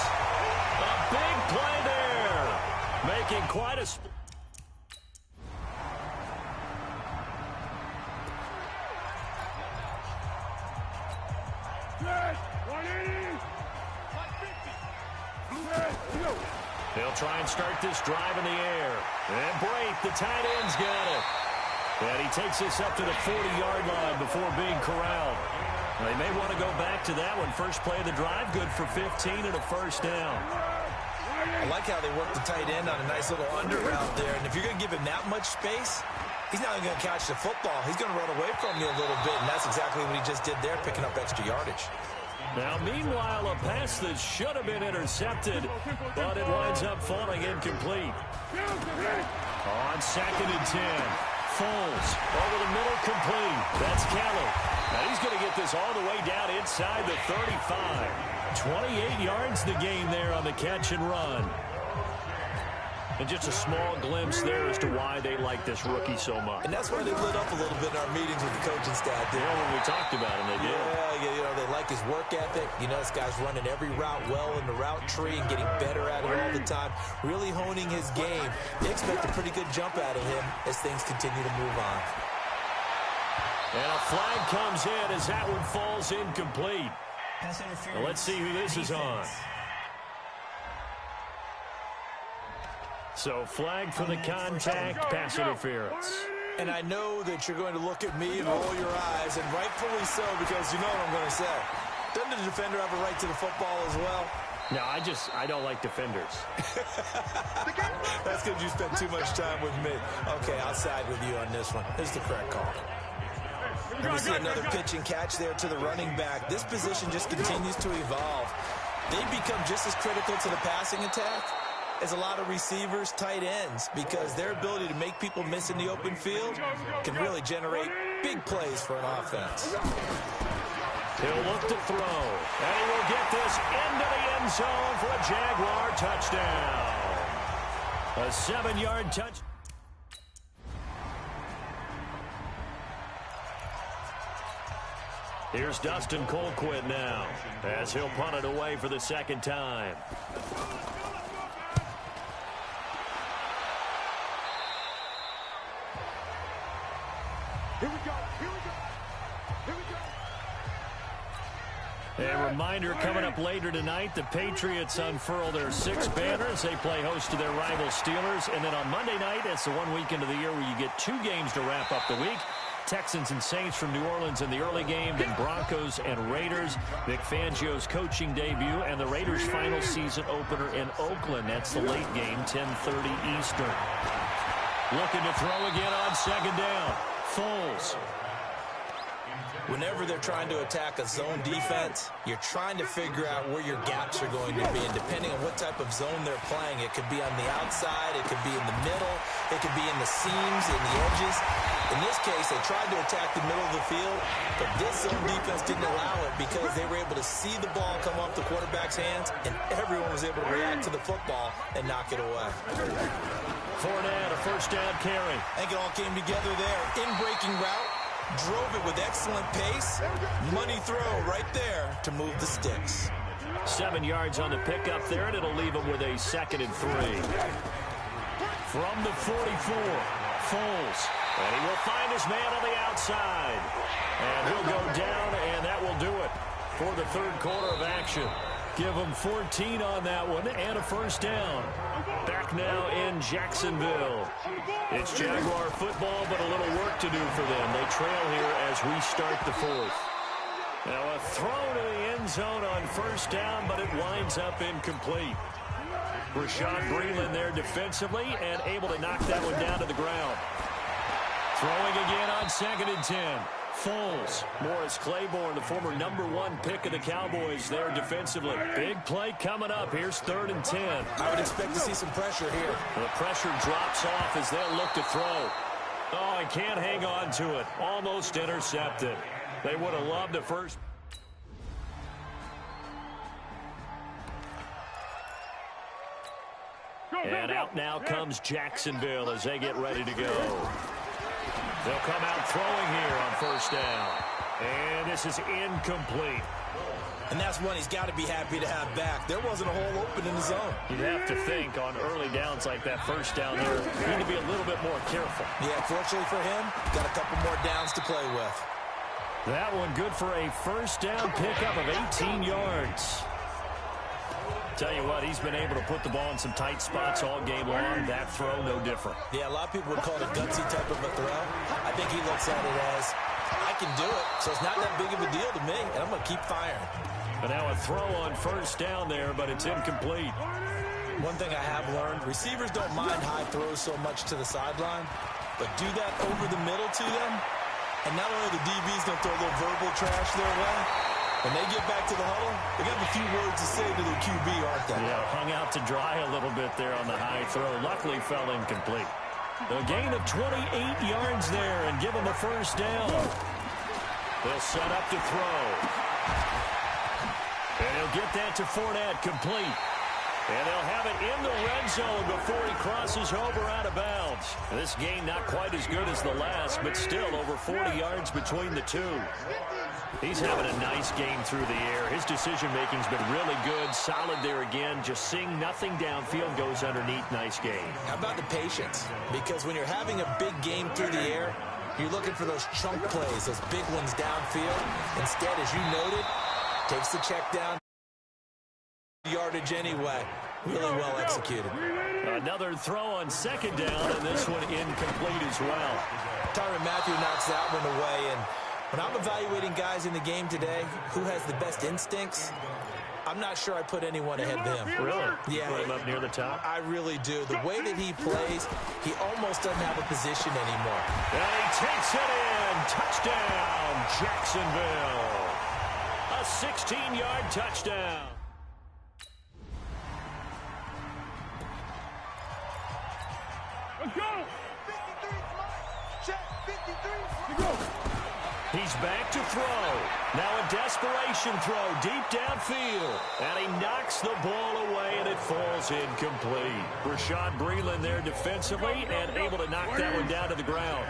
A big play there. Making quite a... They'll try and start this drive in the air. And break. The tight end's got it. And he takes this up to the 40-yard line before being corralled. They may want to go back to that one. First play of the drive, good for 15 and a first down. I like how they work the tight end on a nice little under route there. And if you're going to give him that much space, he's not even going to catch the football. He's going to run away from you a little bit, and that's exactly what he just did there, picking up extra yardage. Now, meanwhile, a pass that should have been intercepted, but it winds up falling incomplete. On 2nd and 10, Foles over the middle, complete. That's Kelly. Now he's going to get this all the way down inside the 35. 28 yards the gain there on the catch and run. And just a small glimpse there as to why they like this rookie so much. And that's why they lit up a little bit in our meetings with the coaching staff. Yeah, when we talked about him, they did. Yeah, you know, they like his work ethic. You know, this guy's running every route well in the route tree and getting better at it all the time, really honing his game. They expect a pretty good jump out of him as things continue to move on. And a flag comes in as that one falls incomplete. Now let's see who this is on. So flag for the contact, pass interference. And I know that you're going to look at me and roll your eyes, and rightfully so, because you know what I'm going to say. Doesn't the defender have a right to the football as well? No, I don't like defenders. That's because you spent too much time with me. Okay, I'll side with you on this one. This is the correct call. And we see another pitch and catch there to the running back. This position just continues to evolve. They become just as critical to the passing attack as a lot of receivers, tight ends, because their ability to make people miss in the open field can really generate big plays for an offense. He'll look to throw, and he will get this into the end zone for a Jaguar touchdown. A 7-yard touch. Here's Dustin Colquitt now, as he'll punt it away for the second time. Here we go. Here we go. Here we go. A reminder coming up later tonight, the Patriots unfurl their 6 banners. They play host to their rival Steelers. And then on Monday night, it's the one weekend of the year where you get 2 games to wrap up the week. Texans and Saints from New Orleans in the early game, then Broncos and Raiders. Vic Fangio's coaching debut and the Raiders' final season opener in Oakland. That's the late game, 10:30 Eastern. Looking to throw again on second down. Foles. Whenever they're trying to attack a zone defense, you're trying to figure out where your gaps are going to be. And depending on what type of zone they're playing, it could be on the outside, it could be in the middle, it could be in the seams, in the edges. In this case, they tried to attack the middle of the field, but this zone defense didn't allow it because they were able to see the ball come off the quarterback's hands, and everyone was able to react to the football and knock it away. Fournette, a first down carry. I think it all came together there. In-breaking route. Drove it with excellent pace. Money throw right there to move the sticks. 7 yards on the pickup there, and it'll leave him with a 2nd and 3. From the 44, Foles. And he will find his man on the outside. And he'll go down, and that will do it for the third quarter of action. Give him 14 on that one and a first down. Back now in Jacksonville. It's Jaguar football, but a little work to do for them. They trail here as we start the 4th. Now a throw to the end zone on first down, but it winds up incomplete. Rashad Breeland there defensively and able to knock that one down to the ground. Throwing again on 2nd and 10. Foles. Morris Claiborne, the former #1 pick of the Cowboys there defensively. Big play coming up. Here's 3rd and 10. I would expect to see some pressure here. The pressure drops off as they'll look to throw. Oh, and can't hang on to it. Almost intercepted. They would have loved it first. And out now comes Jacksonville as they get ready to go. They'll come out throwing here on first down. And this is incomplete. And that's one he's got to be happy to have back. There wasn't a hole open in the zone. You'd have to think on early downs like that first down there, you need to be a little bit more careful. Yeah, fortunately for him, got a couple more downs to play with. That one good for a first down pickup of 18 yards. Tell you what, he's been able to put the ball in some tight spots all game long. That throw, no different. Yeah, a lot of people would call it a gutsy type of a throw. I think he looks at it as, I can do it, so it's not that big of a deal to me, and I'm going to keep firing. But now a throw on first down there, but it's incomplete. One thing I have learned, receivers don't mind high throws so much to the sideline, but do that over the middle to them, and not only the DB's going to throw a little verbal trash their way, when they get back to the huddle, they got a few words to say to their QB, aren't they? Yeah, hung out to dry a little bit there on the high throw. Luckily fell incomplete. A gain of 28 yards there and give them a first down. They'll set up to throw. And he'll get that to Fournette, complete. And they'll have it in the red zone before he crosses over out of bounds. This gain not quite as good as the last, but still over 40 yards between the two. He's having a nice game through the air. His decision-making's been really good. Solid there again. Just seeing nothing downfield, goes underneath. Nice game. How about the patience? Because when you're having a big game through the air, you're looking for those chunk plays, those big ones downfield. Instead, as you noted, takes the check down. Yardage anyway. Really well executed. Another throw on second down, and this one incomplete as well. Tyrann Mathieu knocks that one away, and when I'm evaluating guys in the game today, who has the best instincts, I'm not sure I put anyone ahead of him. Really? Yeah. Put him up near the top? I really do. The way that he plays, he almost doesn't have a position anymore. And he takes it in. Touchdown, Jacksonville. A 16-yard touchdown. Let's go! 53, check, 53. Let's go! He's back to throw. Now a desperation throw deep downfield. And he knocks the ball away, and it falls incomplete. Rashad Breeland there defensively and able to knock that one down to the ground.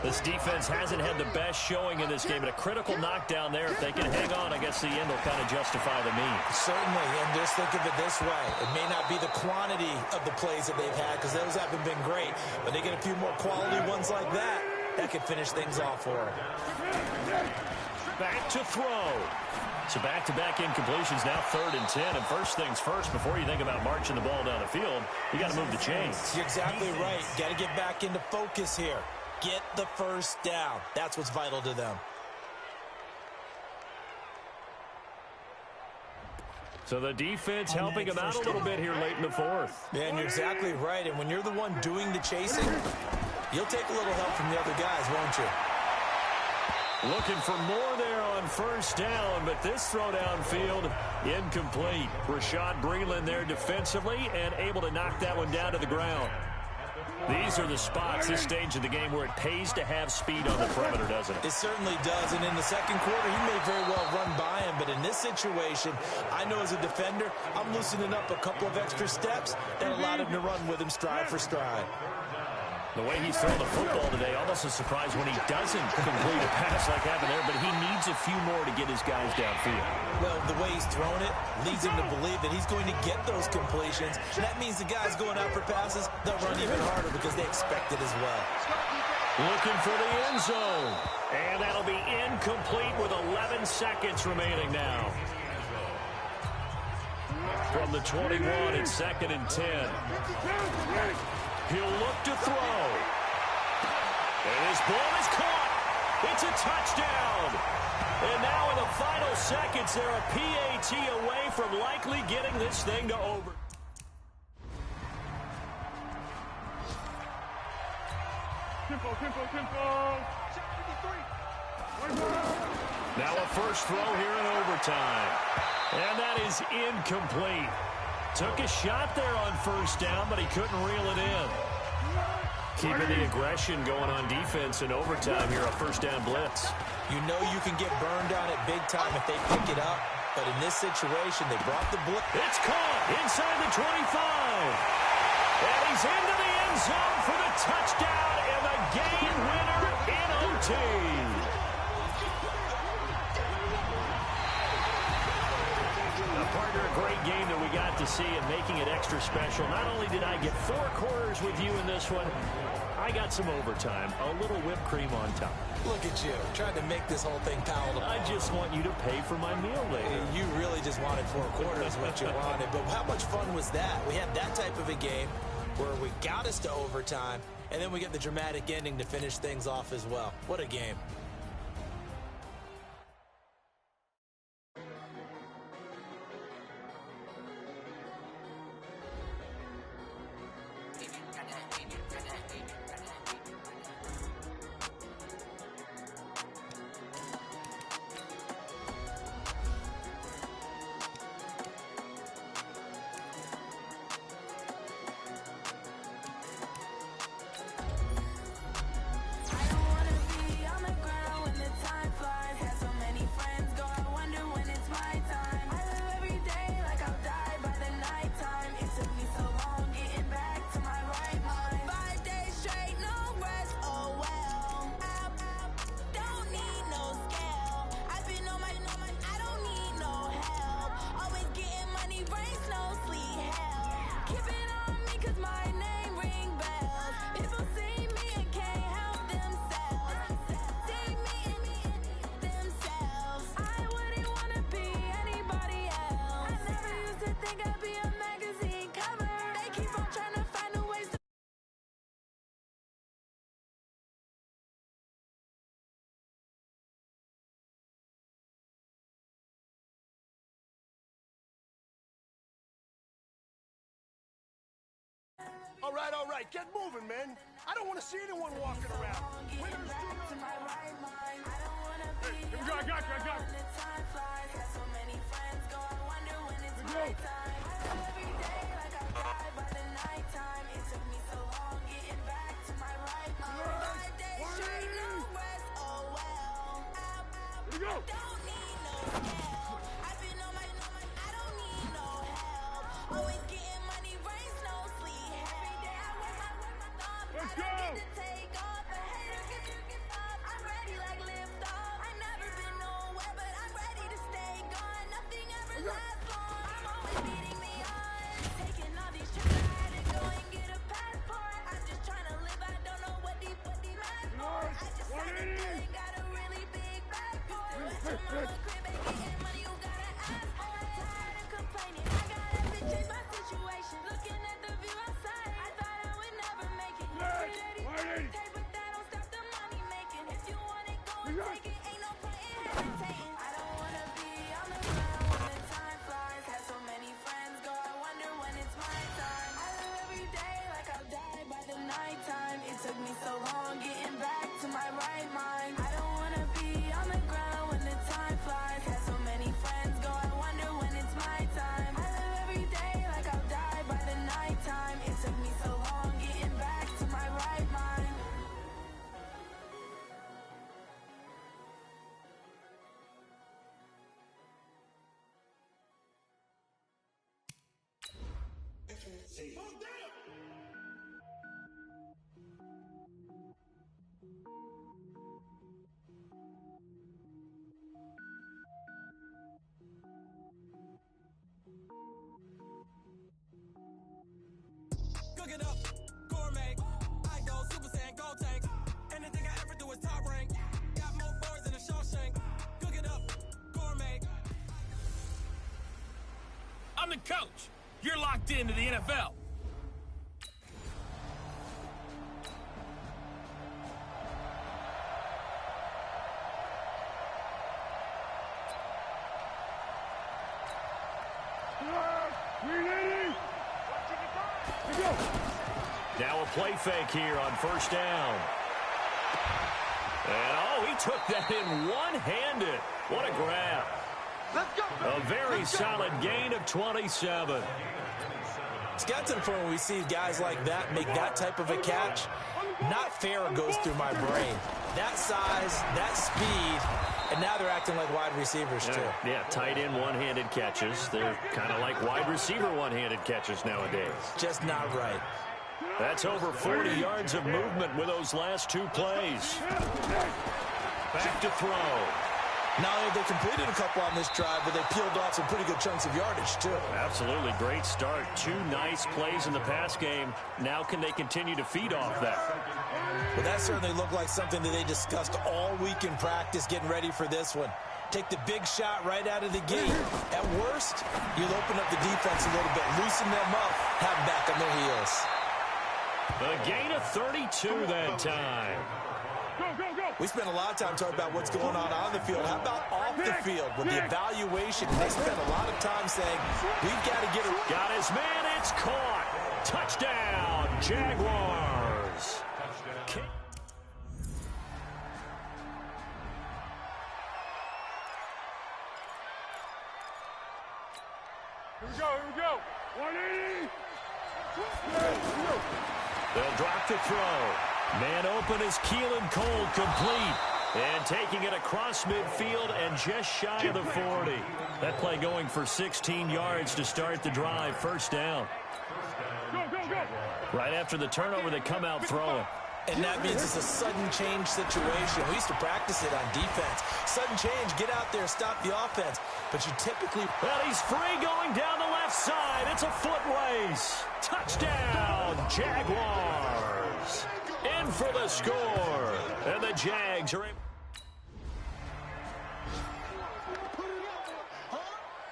This defense hasn't had the best showing in this game, but a critical knockdown there. If they can hang on, I guess the end will kind of justify the means. Certainly, and just think of it this way. It may not be the quantity of the plays that they've had, because those haven't been great, but they get a few more quality ones like that. That could finish things off for him. Back to throw. So back-to-back incompletions, now 3rd and 10. And first things first, before you think about marching the ball down the field, you got to move the chains. You're exactly right. Got to get back into focus here. Get the first down. That's what's vital to them. So the defense helping him out a little bit here late in the 4th. Yeah, and you're exactly right. And when you're the one doing the chasing, you'll take a little help from the other guys, won't you? Looking for more there on first down, but this throw downfield, incomplete. Rashad Breeland there defensively and able to knock that one down to the ground. These are the spots, this stage of the game, where it pays to have speed on the perimeter, doesn't it? It certainly does, and in the second quarter, he may very well run by him, but in this situation, I know as a defender, I'm loosening up a couple of extra steps that allowed him to run with him stride for stride. The way he's thrown the football today, almost a surprise when he doesn't complete a pass like happened there, but he needs a few more to get his guys downfield. Well, the way he's thrown it leads him to believe that he's going to get those completions. And that means the guys going out for passes, they'll run even harder because they expect it as well. Looking for the end zone. And that'll be incomplete with 11 seconds remaining now. From the 21, it's 2nd and 10. He'll look to throw. And his ball is caught. It's a touchdown. And now in the final seconds, they're a PAT away from likely getting this thing to over. Tempo. Now a first throw here in overtime. And that is incomplete. Took a shot there on first down, but he couldn't reel it in. Keeping the aggression going on defense in overtime here, a first down blitz. You know you can get burned on it big time if they pick it up, but in this situation, they brought the blitz. It's caught inside the 25. And he's into the end zone for the touchdown and the game winner in OT. A partner, a great great game that we got to see and making it extra special. Not only did I get 4 quarters with you in this one, I got some overtime, a little whipped cream on top. Look at you, trying to make this whole thing palatable. I just want you to pay for my meal later. You really just wanted 4 quarters what you wanted, but how much fun was that? We had that type of a game where we got us to overtime, and then we get the dramatic ending to finish things off as well. What a game. All right, get moving, man. I don't want to see anyone walking around. Winners do not... Hey, here we go, I got you. Here we go. Here we go. Let's go! Cook it up, gourmet. I go Super Saiyan, gold tank. Anything I ever do is top rank. Got more boys than a Shawshank. Cook it up, gourmet. I'm the coach. You're locked into the NFL. Now a play fake here on first down. And, oh, he took that in one-handed. What a grab. A very solid gain of 27. It's got to the point where we see guys like that make that type of a catch. Not fair goes through my brain. That size, that speed, and now they're acting like wide receivers too. Yeah, tight end one-handed catches. They're kind of like wide receiver one-handed catches nowadays. Just not right. That's over 40 yards of movement with those last two plays. Back to throw. Not only have they completed a couple on this drive, but they peeled off some pretty good chunks of yardage, too. Absolutely. Great start. 2 nice plays in the pass game. Now can they continue to feed off that? Well, that certainly looked like something that they discussed all week in practice, getting ready for this one. Take the big shot right out of the gate. At worst, you'll open up the defense a little bit, loosen them up, have them back on their heels. A gain of 32 that time. We spent a lot of time talking about what's going on the field. How about off the field with the evaluation? They spent a lot of time saying, we've got to get it. Got his man. It's caught. Touchdown, Jaguars. Here we go. 180. They'll drop the throw. Man open is Keelan Cole, complete. And taking it across midfield and just shy of the 40. That play going for 16 yards to start the drive. First down. Go. Right after the turnover, they come out throwing. And that means it's a sudden change situation. We used to practice it on defense. Sudden change, get out there, stop the offense. But you typically... Well, he's free going down the left side. It's a foot race. Touchdown, Jaguars. In for the score. And the Jags are in.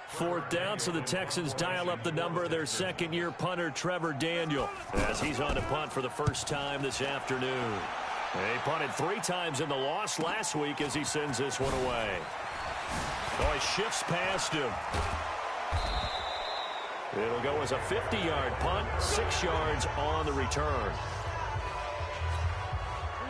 Fourth down, so the Texans dial up the number of their second-year punter, Trevor Daniel, as he's on to punt for the first time this afternoon. He punted 3 times in the loss last week as he sends this one away. Oh, he shifts past him. It'll go as a 50-yard punt, 6 yards on the return.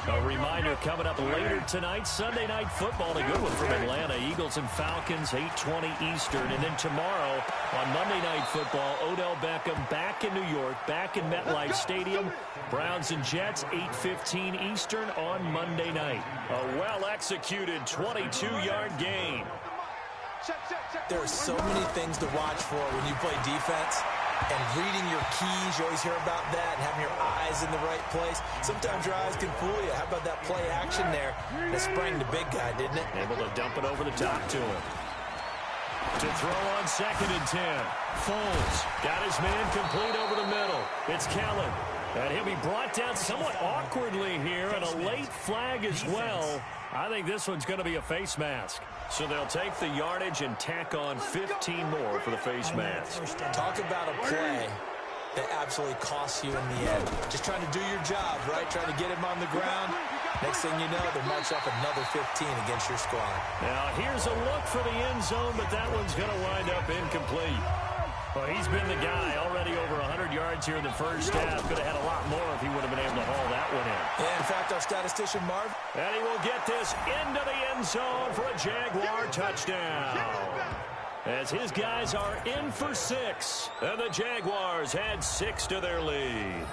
A reminder coming up later tonight, Sunday Night Football, a good one from Atlanta. Eagles and Falcons, 8:20 Eastern. And then tomorrow on Monday Night Football, Odell Beckham back in New York, back in MetLife Stadium. Browns and Jets, 8:15 Eastern on Monday night. A well-executed 22-yard gain. There are so many things to watch for when you play defense. And reading your keys, you always hear about that, and having your eyes in the right place. Sometimes your eyes can fool you. How about that play action there? That sprang the big guy, didn't it? Able to dump it over the top to him. To throw on 2nd and 10. Foles got his man complete over the middle. It's Kellen. And he'll be brought down somewhat awkwardly here, and a late flag as well. I think this one's going to be a face mask. So they'll take the yardage and tack on 15 more for the face mask. Talk about a play that absolutely costs you in the end. Just trying to do your job, right? Trying to get him on the ground. Next thing you know, they march off another 15 against your squad. Now, here's a look for the end zone, but that one's going to wind up incomplete. Well, he's been the guy already over 100 yards here in the first half. Could have had a lot more if he would have been able to haul that one in. Yeah, in fact, our statistician, Marv. And he will get this into the end zone for a Jaguar touchdown. As his guys are in for 6. And the Jaguars add 6 to their lead.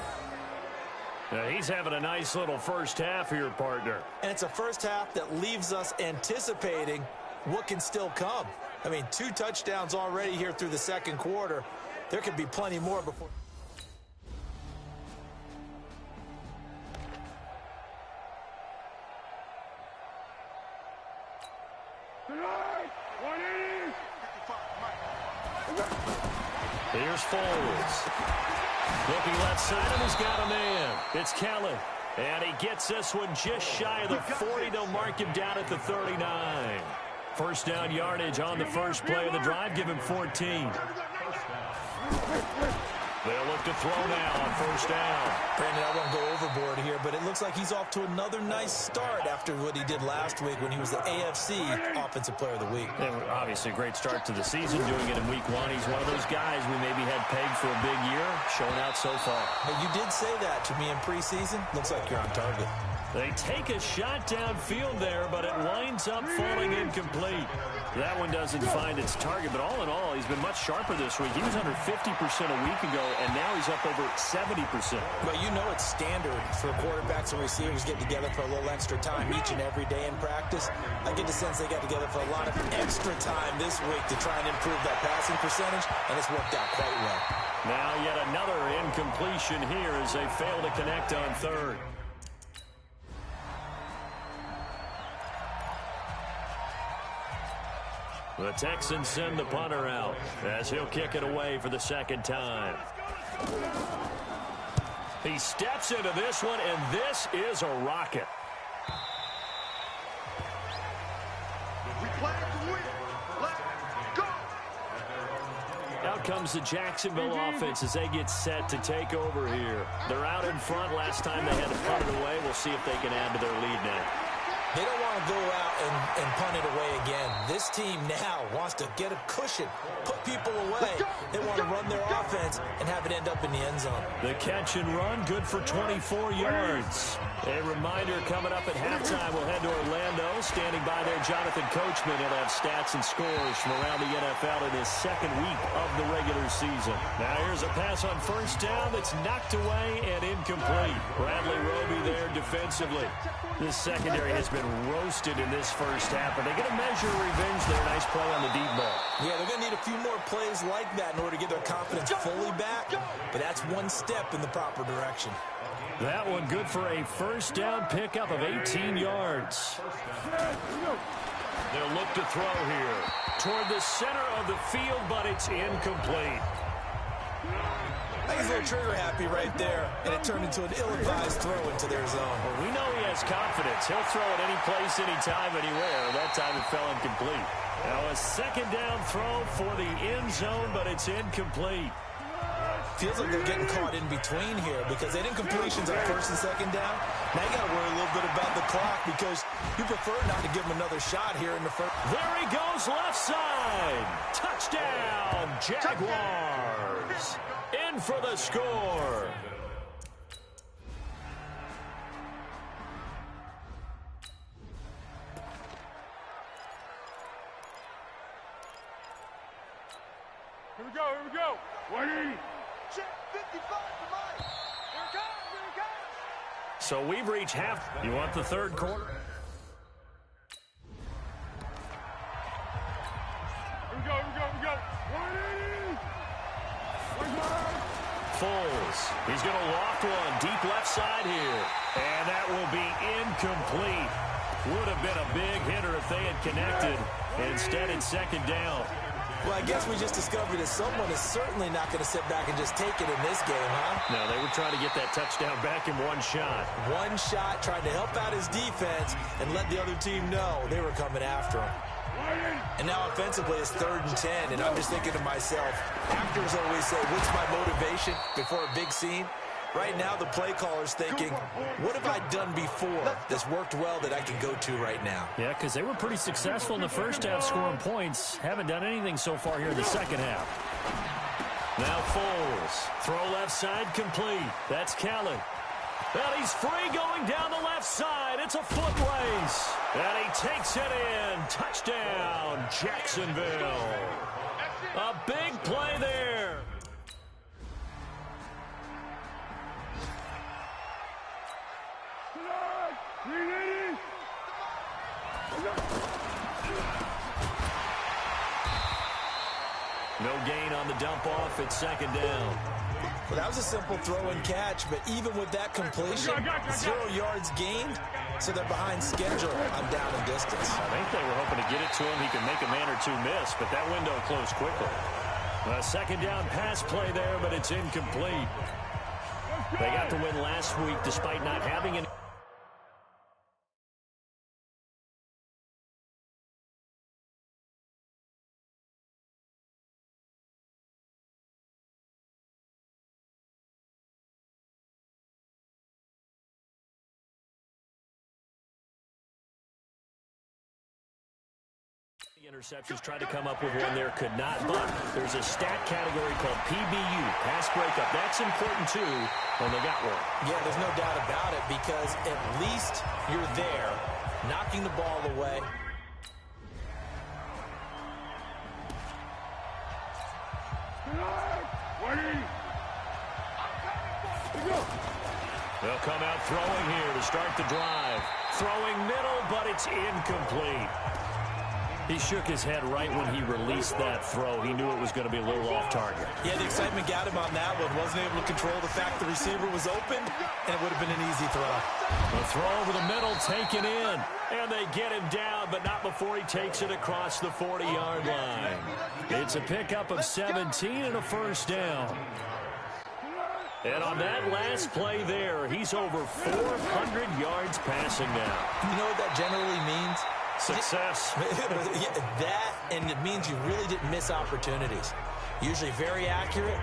Now, he's having a nice little first half here, partner. And it's a first half that leaves us anticipating what can still come. I mean, 2 touchdowns already here through the second quarter. There could be plenty more before. Here's Foles. Looking left side, and he's got a man. It's Kellen. And he gets this one just shy of the 40. They'll mark him down at the 39. First down yardage on the first play of the drive. Give him 14. They'll look to throw now on first down. Brandon, I won't go overboard here, but it looks like he's off to another nice start after what he did last week when he was the AFC Offensive Player of the Week. And obviously a great start to the season, doing it in week 1. He's one of those guys we maybe had pegged for a big year, showing out so far. But you did say that to me in preseason. Looks like you're on target. They take a shot downfield there, but it winds up falling incomplete. That one doesn't find its target, but all in all, he's been much sharper this week. He was under 50% a week ago, and now he's up over 70%. Well, you know it's standard for quarterbacks and receivers get together for a little extra time each and every day in practice. I get the sense they got together for a lot of extra time this week to try and improve that passing percentage, and it's worked out quite well. Now yet another incompletion here as they fail to connect on third. The Texans send the punter out as he'll kick it away for the second time. He steps into this one, and this is a rocket. We play to win. Let's go. Out comes the Jacksonville offense as they get set to take over here. They're out in front. Last time they had to punt it away. We'll see if they can add to their lead now. They don't want to go out and punt it away again. This team now wants to get a cushion, put people away. They want to run their offense and have it end up in the end zone. The catch and run, good for 24 yards. A reminder, coming up at halftime, we'll head to Orlando. Standing by there, Jonathan Coachman. He'll have stats and scores from around the NFL in his second week of the regular season. Now here's a pass on first down that's knocked away and incomplete. Bradley Roby there defensively. This secondary has been roasted in this first half, but they get a measure of revenge there. Nice play on the deep ball. Yeah, they're going to need a few more plays like that in order to get their confidence fully back, but that's one step in the proper direction. That one good for a first down pickup of 18 yards. They'll look to throw here toward the center of the field, but it's incomplete. I think he's a little trigger happy right there, and it turned into an ill-advised throw into their zone. Well, we know he has confidence. He'll throw it any place, anytime, anywhere. That time it fell incomplete. Now a second down throw for the end zone, but it's incomplete. Feels like they're getting caught in between here because they didn't completions on first and second down. Now you got to worry a little bit about the clock because you prefer not to give them another shot here in the first. There he goes, left side. Touchdown, Jaguars. In for the score. Here we go. 180. Check 55 for Mike. Here it comes. So we've reached half. You want the third quarter? Here we go. 180. Foles. He's going to loft one deep left side here. And that will be incomplete. Would have been a big hitter if they had connected. Instead, it's second down. Well, I guess we just discovered that someone is certainly not going to sit back and just take it in this game, huh? No, they were trying to get that touchdown back in one shot. One shot, trying to help out his defense and let the other team know they were coming after him. And now offensively it's 3rd and 10, and I'm just thinking to myself, actors always say, what's my motivation before a big scene? Right now the play caller's thinking, what have I done before that's worked well that I can go to right now? Yeah, because they were pretty successful in the first half scoring points. Haven't done anything so far here in the second half. Now Foles. Throw left side complete. That's Kelly. And he's free going down the left side. It's a foot race. And he takes it in. Touchdown, Jacksonville. A big play there. No gain on the dump off. It's second down. Well, that was a simple throw and catch, but even with that completion, 0 yards gained, so they're behind schedule on down and distance. I think they were hoping to get it to him. He could make a man or two miss, but that window closed quickly. A second down pass play there, but it's incomplete. They got the win last week despite not having an... Interceptions tried to come up with one there, could not, but there's a stat category called PBU, pass breakup. That's important too, and they got one. Yeah, there's no doubt about it because at least you're there, knocking the ball away. They'll come out throwing here to start the drive. Throwing middle, but it's incomplete. He shook his head right when he released that throw. He knew it was going to be a little off target. Yeah, the excitement got him on that one. Wasn't able to control the fact the receiver was open, and it would have been an easy throw. The throw over the middle taken in, and they get him down, but not before he takes it across the 40-yard line. It's a pickup of 17 and a first down. And on that last play there, he's over 400 yards passing now. You know what that generally means? Success. That, and it means you really didn't miss opportunities. Usually very accurate.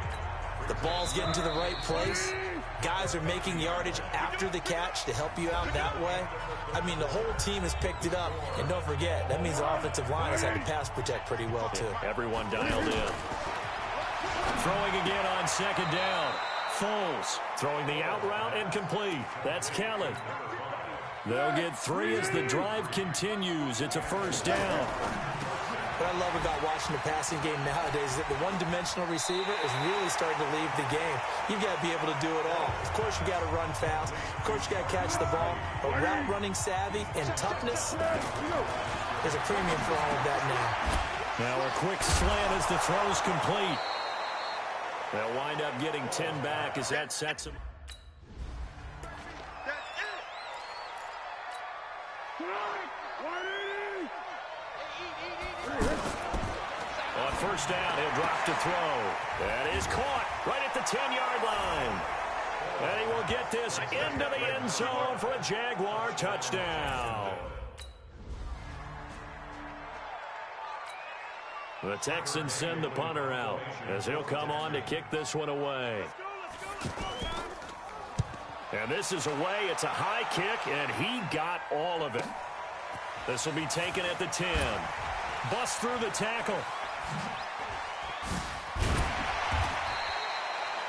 The ball's getting to the right place. Guys are making yardage after the catch to help you out that way. I mean, the whole team has picked it up. And don't forget, that means the offensive line has had to pass protect pretty well, too. Everyone dialed in. Throwing again on second down. Foles throwing the out route incomplete. That's Kelly. They'll get 3 as the drive continues. It's a first down. What I love about watching the passing game nowadays is that the one-dimensional receiver is really starting to leave the game. You've got to be able to do it all. Of course, you got to run fast. Of course, you got to catch the ball. But route running savvy and toughness, there's a premium for all of that now. Now a quick slant as the throw's complete. They'll wind up getting 10 back as that sets them. On first down, he'll drop to throw. That is caught right at the 10-yard line. And he will get this into the end zone for a Jaguar touchdown. The Texans send the punter out as he'll come on to kick this one away. And this is away. It's a high kick, and he got all of it. This will be taken at the 10. Bust through the tackle.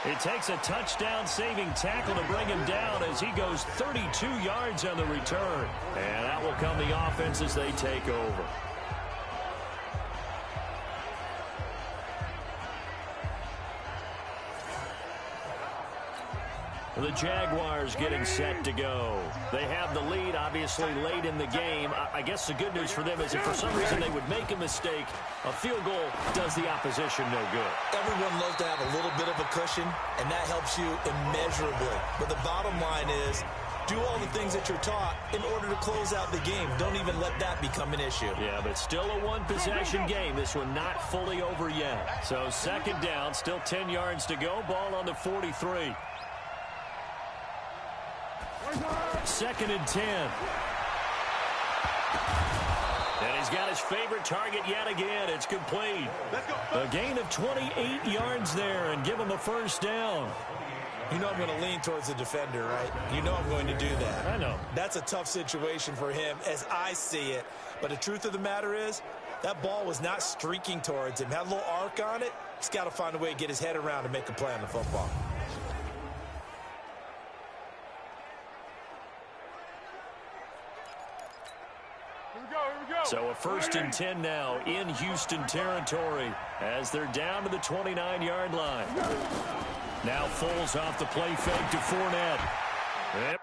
It takes a touchdown-saving tackle to bring him down as he goes 32 yards on the return. And that will come the offense as they take over. The Jaguars getting set to go. They have the lead, obviously, late in the game. I guess the good news for them is if for some reason they would make a mistake, a field goal does the opposition no good. Everyone loves to have a little bit of a cushion, and that helps you immeasurably. But the bottom line is, do all the things that you're taught in order to close out the game. Don't even let that become an issue. Yeah, but still a one-possession game. This one not fully over yet. So second down, still 10 yards to go. Ball on the 43. Second and 10. And he's got his favorite target yet again. It's complete. A gain of 28 yards there and give him a first down. You know I'm going to lean towards the defender, right? You know I'm going to do that. I know. That's a tough situation for him as I see it. But the truth of the matter is, that ball was not streaking towards him. Had a little arc on it. He's got to find a way to get his head around and make a play on the football. So a first and 10 now in Houston territory as they're down to the 29-yard line. Now Foles off the play fake to Fournette. Yep.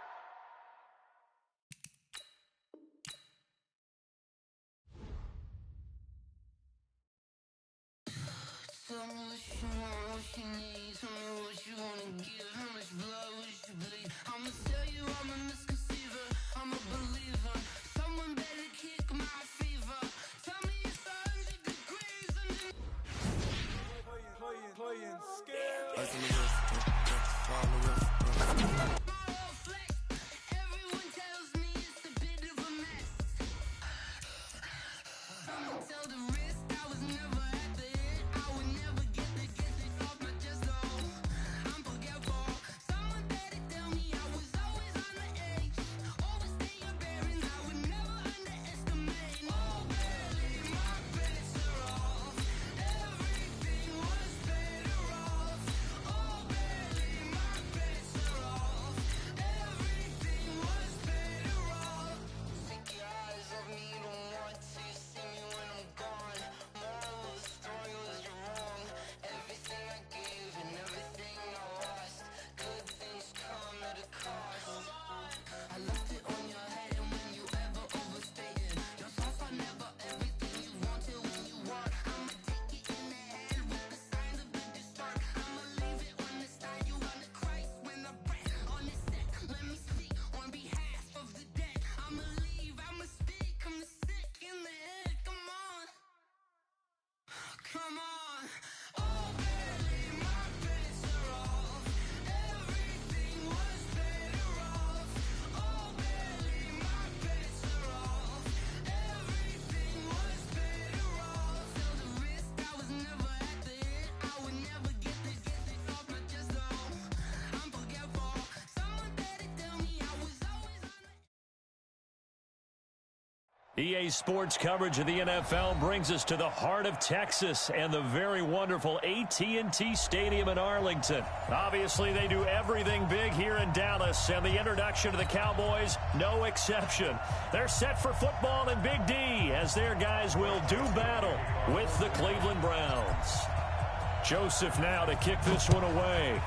EA Sports coverage of the NFL brings us to the heart of Texas and the very wonderful AT&T Stadium in Arlington. Obviously, they do everything big here in Dallas, and the introduction to the Cowboys, no exception. They're set for football in Big D as their guys will do battle with the Cleveland Browns. Joseph now to kick this one away.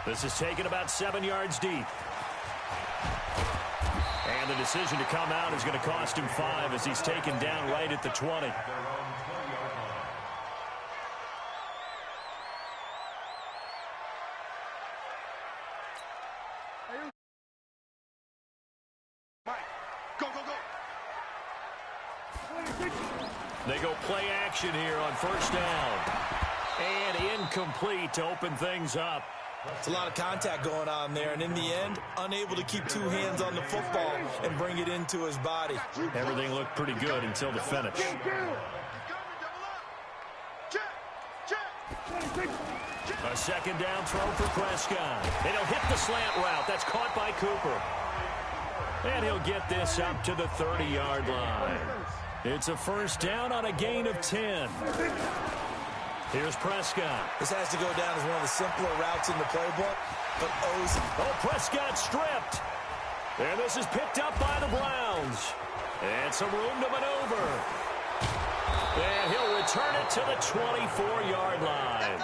This is taken about 7 yards deep. And the decision to come out is going to cost him 5 as he's taken down right at the 20. Mike, go, go, go. They go play action here on first down. And incomplete to open things up. It's a lot of contact going on there, and in the end, unable to keep 2 hands on the football and bring it into his body. Everything looked pretty good until the finish. A second down throw for Prescott. And he'll hit the slant route. That's caught by Cooper. And he'll get this up to the 30-yard line. It's a first down on a gain of 10. Here's Prescott. This has to go down as one of the simpler routes in the playbook, but Prescott stripped. And this is picked up by the Browns. And some room to maneuver. And he'll return it to the 24-yard line.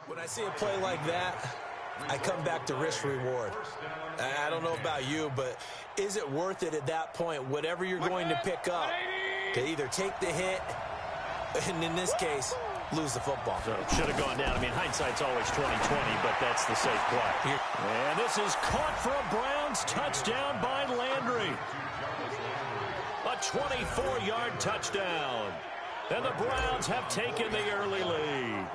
When I see a play like that, I come back to risk reward. I don't know about you, but is it worth it at that point, whatever you're going to pick up, to either take the hit, and in this case, lose the football? So should have gone down. I mean, hindsight's always 20/20, but that's the safe play. And this is caught for a Browns touchdown by Landry. A 24-yard touchdown. And the Browns have taken the early lead.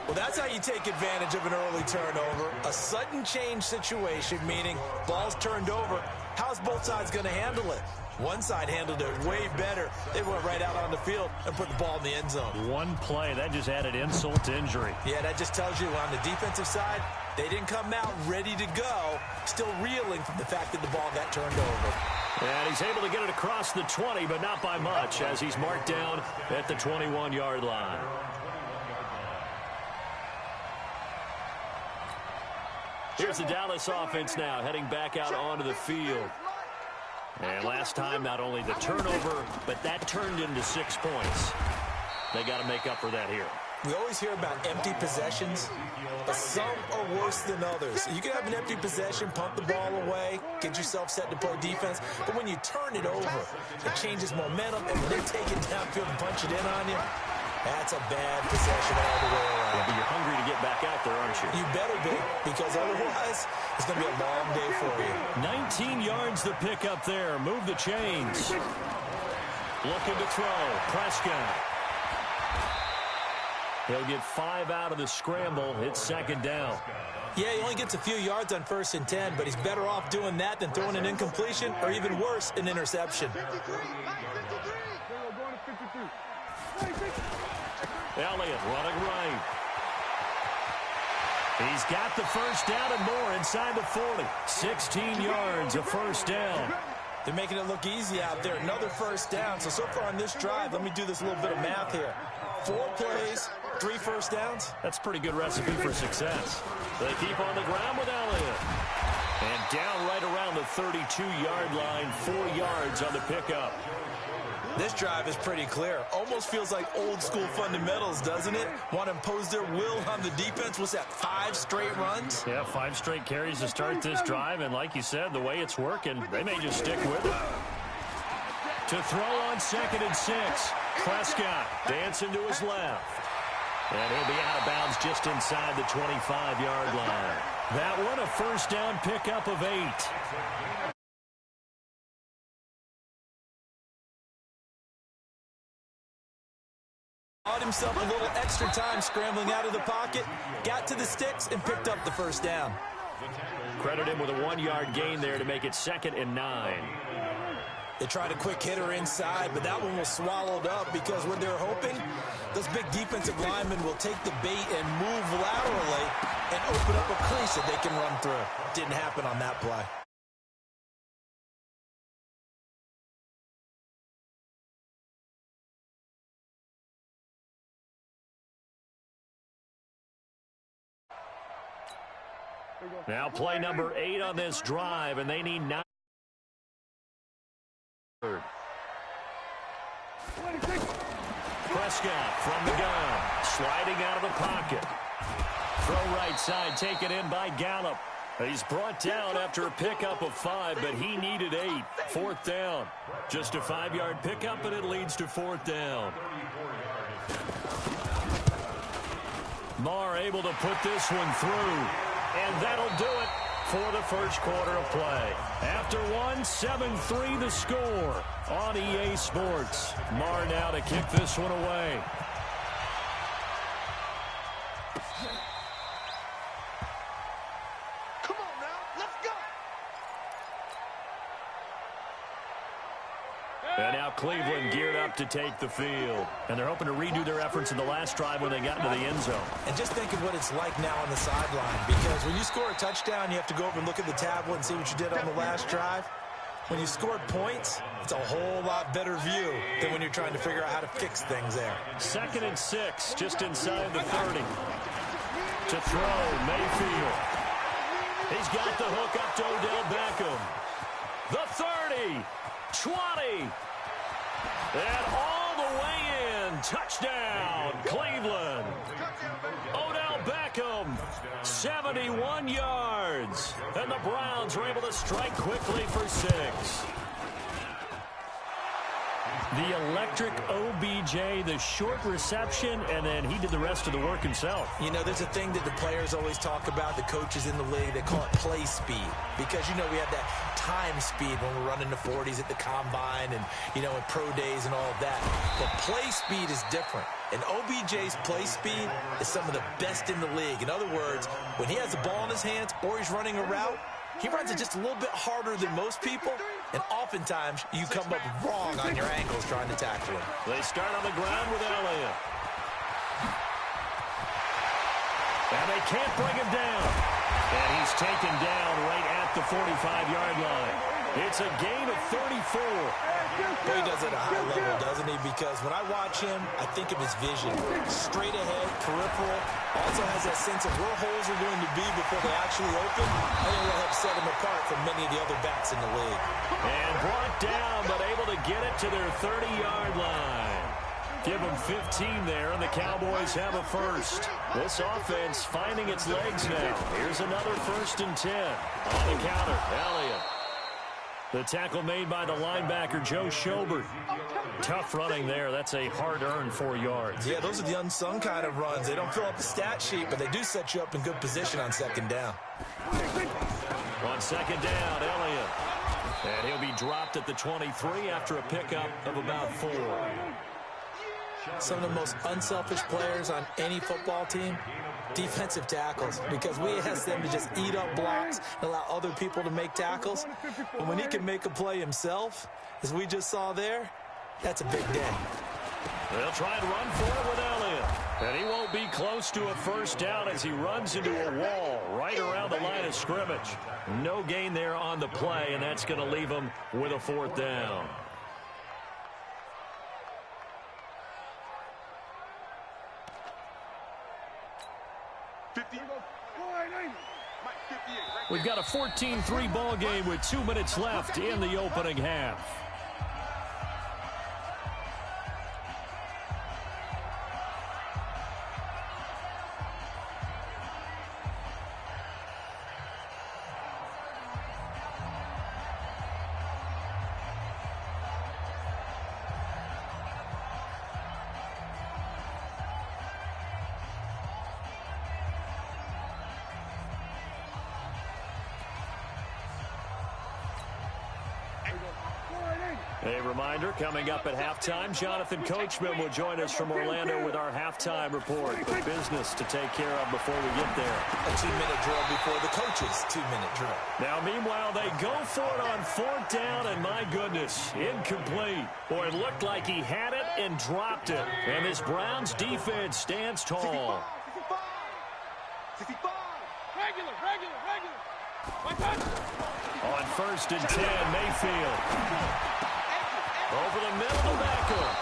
Well, that's how you take advantage of an early turnover. A sudden change situation, meaning ball's turned over. How's both sides going to handle it? One side handled it way better. They went right out on the field and put the ball in the end zone. One play, that just added insult to injury. Yeah, that just tells you on the defensive side, they didn't come out ready to go, still reeling from the fact that the ball got turned over. And he's able to get it across the 20, but not by much, as he's marked down at the 21-yard line. Here's the Dallas offense now, heading back out onto the field. And last time, not only the turnover, but that turned into 6 points. They got to make up for that here. We always hear about empty possessions, but some are worse than others. You can have an empty possession, pump the ball away, get yourself set to play defense, but when you turn it over, it changes momentum, and when they take it downfield and punch it in on you, that's a bad possession all the way around. Yeah, but you're hungry to get back out there, aren't you? You better be, because otherwise, it's going to be a long day for you. 19 yards the pick up there. Move the chains. Looking to throw. Prescott. He'll get 5 out of the scramble. It's second down. Yeah, he only gets a few yards on 1st and 10, but he's better off doing that than throwing an incompletion or even worse, an interception. Elliott running right. He's got the first down and more inside the 40. 16 yards, a first down. They're making it look easy out there. Another first down. So far on this drive, let me do this little bit of math here. 4 plays, 3 first downs. That's a pretty good recipe for success. They keep on the ground with Elliott. And down right around the 32-yard line, 4 yards on the pickup. This drive is pretty clear. Almost feels like old school fundamentals, doesn't it? Want to impose their will on the defense. What's that, 5 straight runs? Yeah, 5 straight carries to start this drive. And like you said, the way it's working, they may just stick with it. To throw on 2nd and 6. Prescott dancing to his left. And he'll be out of bounds just inside the 25-yard line. That one a first down pickup of 8. Bought himself a little extra time scrambling out of the pocket, got to the sticks, and picked up the first down. Credit him with a 1-yard gain there to make it 2nd and 9. They tried a quick hitter inside, but that one was swallowed up because what they're hoping, those big defensive linemen will take the bait and move laterally and open up a crease that they can run through. Didn't happen on that play. Now play number 8 on this drive, and they need 9. Prescott from the gun, sliding out of the pocket. Throw right side, taken in by Gallup. He's brought down after a pickup of 5, but he needed 8. 4th down. Just a 5-yard pickup, and it leads to 4th down. Marr able to put this one through, and that'll do it for the first quarter of play. After 1, 7-3 the score on EA Sports. Marr now to kick this one away. Come on now, let's go. And now Cleveland geared up to take the field. And they're hoping to redo their efforts in the last drive when they got into the end zone. And just think of what it's like now on the sideline, because when you score a touchdown, you have to go over and look at the tablet and see what you did on the last drive. When you scored points, it's a whole lot better view than when you're trying to figure out how to fix things there. 2nd and 6, just inside the 30. To throw, Mayfield. He's got the hook up to Odell Beckham. The 30, 20, and all the way in. Touchdown, Cleveland. Odell Beckham, 71 yards. And the Browns were able to strike quickly for 6. The electric OBJ, the short reception, and then he did the rest of the work himself. You know, there's a thing that the players always talk about, the coaches in the league, they call it play speed. Because, you know, we have that time speed when we're running the 40s at the combine and, you know, in pro days and all of that. But play speed is different. And OBJ's play speed is some of the best in the league. In other words, when he has the ball in his hands or he's running a route, he runs it just a little bit harder than most people, and oftentimes you come up wrong on your ankles trying to tackle him. They start on the ground with Elliott. And they can't bring him down. And he's taken down right at the 45-yard line. It's a gain of 34. Well, he does it at a high level, doesn't he? Because when I watch him, I think of his vision. Straight ahead, peripheral. Also has that sense of where holes are going to be before they actually open. I think that'll help set him apart from many of the other backs in the league. And brought down, but able to get it to their 30-yard line. Give them 15 there, and the Cowboys have a first. This offense finding its legs now. Here's another 1st and 10. On the counter, Elliott. The tackle made by the linebacker, Joe Schobert. Tough running there. That's a hard-earned 4 yards. Yeah, those are the unsung kind of runs. They don't fill up the stat sheet, but they do set you up in good position on 2nd down. On 2nd down, Elliott. And he'll be dropped at the 23 after a pickup of about 4. Some of the most unselfish players on any football team, defensive tackles, because we ask them to just eat up blocks and allow other people to make tackles. And when he can make a play himself, as we just saw there, that's a big day. They'll try and run for it with Elliott. And he won't be close to a first down as he runs into a wall right around the line of scrimmage. No gain there on the play, and that's going to leave him with a 4th down. We've got a 14-3 ball game with 2 minutes left in the opening half. A reminder, coming up at halftime, Jonathan Coachman will join us from Orlando with our halftime report. But business to take care of before we get there. A 2-minute drill before the coach's 2-minute drill. Now, meanwhile, they go for it on 4th down, and my goodness, incomplete. Boy, it looked like he had it and dropped it. And this Browns defense stands tall. 65. Regular. On 1st and 10, Mayfield. Over the middle to Beckham.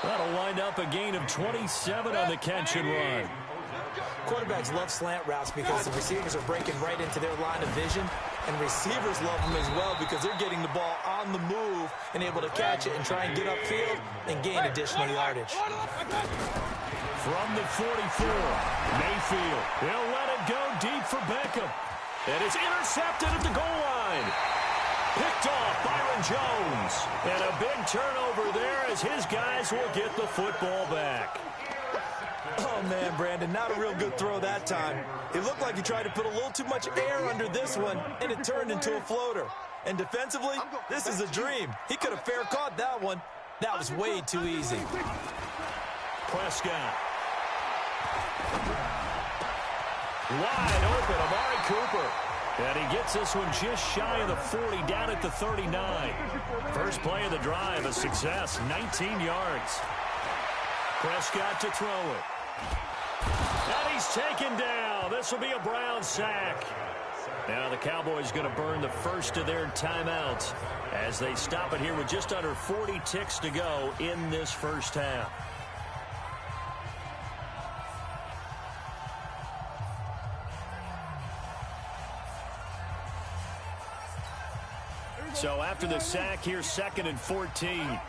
That'll wind up a gain of 27 on the catch and run. Quarterbacks love slant routes because the receivers are breaking right into their line of vision, and receivers love them as well because they're getting the ball on the move and able to catch it and try and get upfield and gain additional yardage. From the 44, Mayfield. He'll let it go deep for Beckham. And it's intercepted at the goal line. Picked off Byron Jones. And a big turnover there as his guys will get the football back. Oh, man, Brandon, not a real good throw that time. It looked like he tried to put a little too much air under this one, and it turned into a floater. And defensively, this is a dream. He could have fair caught that one. That was way too easy. Prescott. Wide open, Amari Cooper. And he gets this one just shy of the 40, down at the 39. First play of the drive, a success, 19 yards. Prescott to throw it. And he's taken down. This will be a Brown sack. Now the Cowboys going to burn the first of their timeouts as they stop it here with just under 40 ticks to go in this first half. So after the sack, here's 2nd and 14.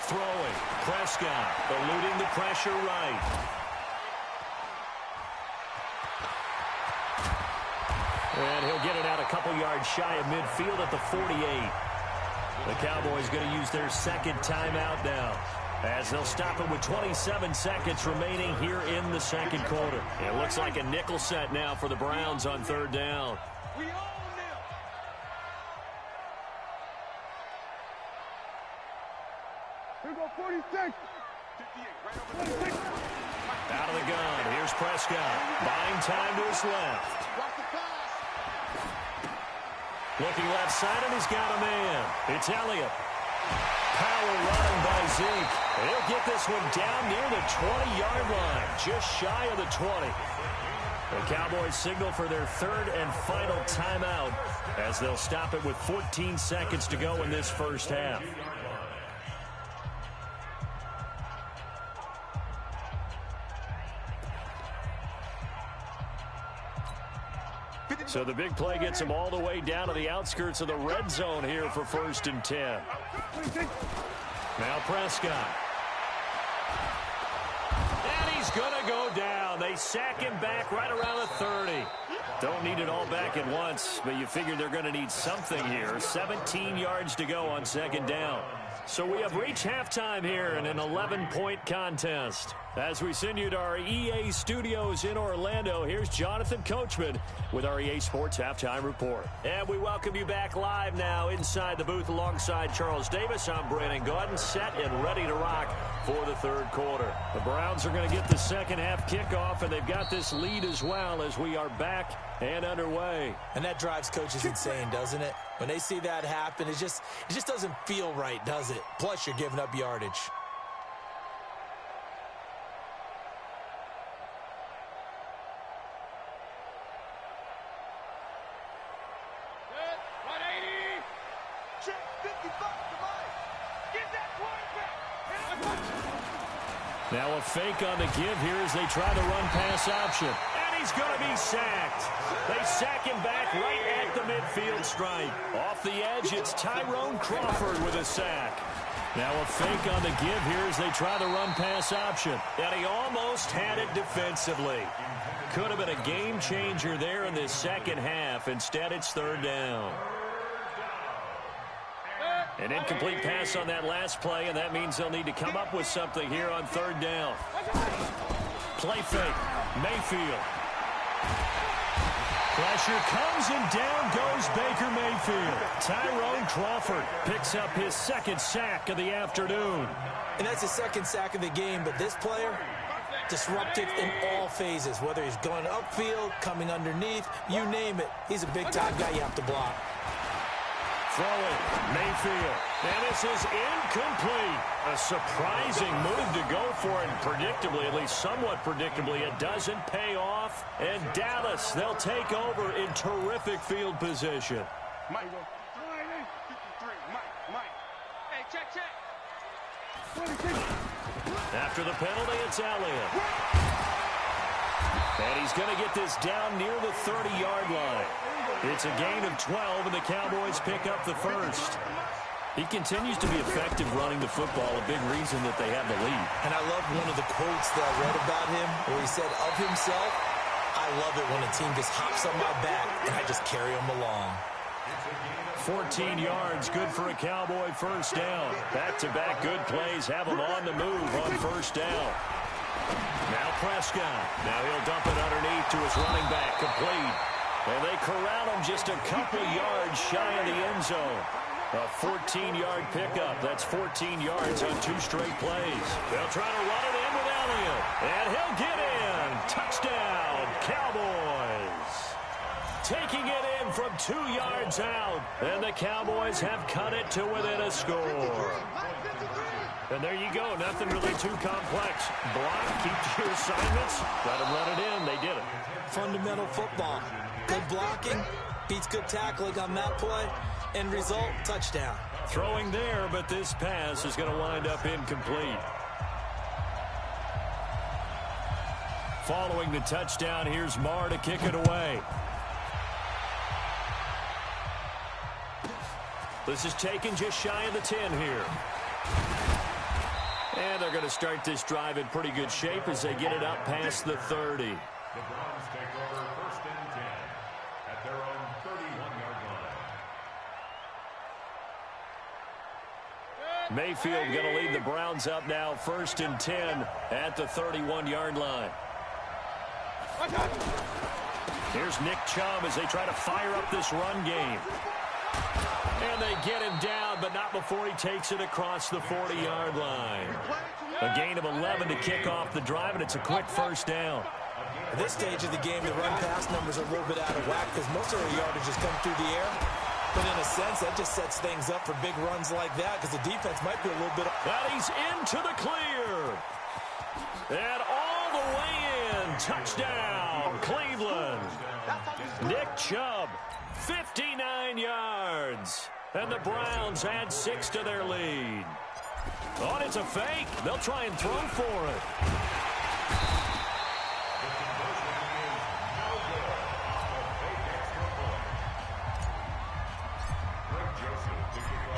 Throwing. Prescott eluding the pressure right. And he'll get it out a couple yards shy of midfield at the 48. The Cowboys going to use their 2nd timeout now, as they'll stop it with 27 seconds remaining here in the 2nd quarter. It looks like a nickel set now for the Browns on 3rd down. We own them. Here go 46. 58, Out of the gun. Here's Prescott. Buying time to his left. Looking left side, and he's got a man. It's Elliott. Power running by Zeke. He'll get this one down near the 20-yard line, just shy of the 20. The Cowboys signal for their 3rd and final timeout as they'll stop it with 14 seconds to go in this first half. So the big play gets him all the way down to the outskirts of the red zone here for 1st and 10. Now Prescott. And he's going to go down. They sack him back right around the 30. Don't need it all back at once, but you figure they're going to need something here. 17 yards to go on 2nd down. So we have reached halftime here in an 11-point contest. As we send you to our EA studios in Orlando, here's Jonathan Coachman with our EA Sports Halftime Report. And we welcome you back live now inside the booth alongside Charles Davis. I'm Brandon Gordon, set and ready to rock for the 3rd quarter. The Browns are going to get the 2nd half kickoff, and they've got this lead as well as we are back and underway. And that drives coaches insane, doesn't it? When they see that happen, it just doesn't feel right, does it? Plus, you're giving up yardage. Now a fake on the give here as they try the run-pass option. And he's going to be sacked. They sack him back right at the midfield stripe. Off the edge, it's Tyrone Crawford with a sack. Now a fake on the give here as they try the run-pass option. And he almost had it defensively. Could have been a game changer there in this 2nd half. Instead, it's 3rd down. An incomplete pass on that last play, and that means they'll need to come up with something here on 3rd down. Play fake. Mayfield. Pressure comes, and down goes Baker Mayfield. Tyrone Crawford picks up his second sack of the afternoon. And that's his second sack of the game, but this player, disruptive in all phases, whether he's going upfield, coming underneath, you name it. He's a big-time guy you have to block. Throwing, Mayfield, and this is incomplete. A surprising move to go for it, and predictably, at least somewhat predictably, it doesn't pay off. And Dallas, they'll take over in terrific field position. Mike. 53. Mike. Hey, check. After the penalty, it's Elliott. And he's going to get this down near the 30-yard line. It's a gain of 12, and the Cowboys pick up the first. He continues to be effective running the football, a big reason that they have the lead. And I love one of the quotes that I read about him where he said of himself, I love it when a team just hops on my back and I just carry them along. 14 yards, good for a Cowboy first down. Back-to-back good plays have him on the move on first down. Now Prescott. Now he'll dump it underneath to his running back, complete. And they corral him just a couple yards shy of the end zone. A 14-yard pickup. That's 14 yards on 2 straight plays. They'll try to run it in with Elliott. And he'll get in. Touchdown, Cowboys. Taking it in from 2 yards out. And the Cowboys have cut it to within a score. And there you go. Nothing really too complex. Block, keep to your assignments. Let them run it in. They did it. Fundamental football. Good blocking, beats good tackling on that play. End result, touchdown. Throwing there, but this pass is going to wind up incomplete. Following the touchdown, here's Marr to kick it away. This is taken just shy of the 10 here. And they're going to start this drive in pretty good shape as they get it up past the 30. The Browns take over first and 10 at their own 31-yard line. Mayfield going to lead the Browns up now first and 10 at the 31-yard line. Here's Nick Chubb as they try to fire up this run game. And they get him down, but not before he takes it across the 40-yard line. A gain of 11 to kick off the drive, and it's a quick first down. At this stage of the game, the run-pass numbers are a little bit out of whack because most of their yardage has come through the air. But in a sense, that just sets things up for big runs like that because the defense might be a little bit... But he's into the clear. And all the way in. Touchdown, Cleveland. Nick Chubb, 59 yards. And the Browns add 6 to their lead. Oh, and it's a fake. They'll try and throw for it.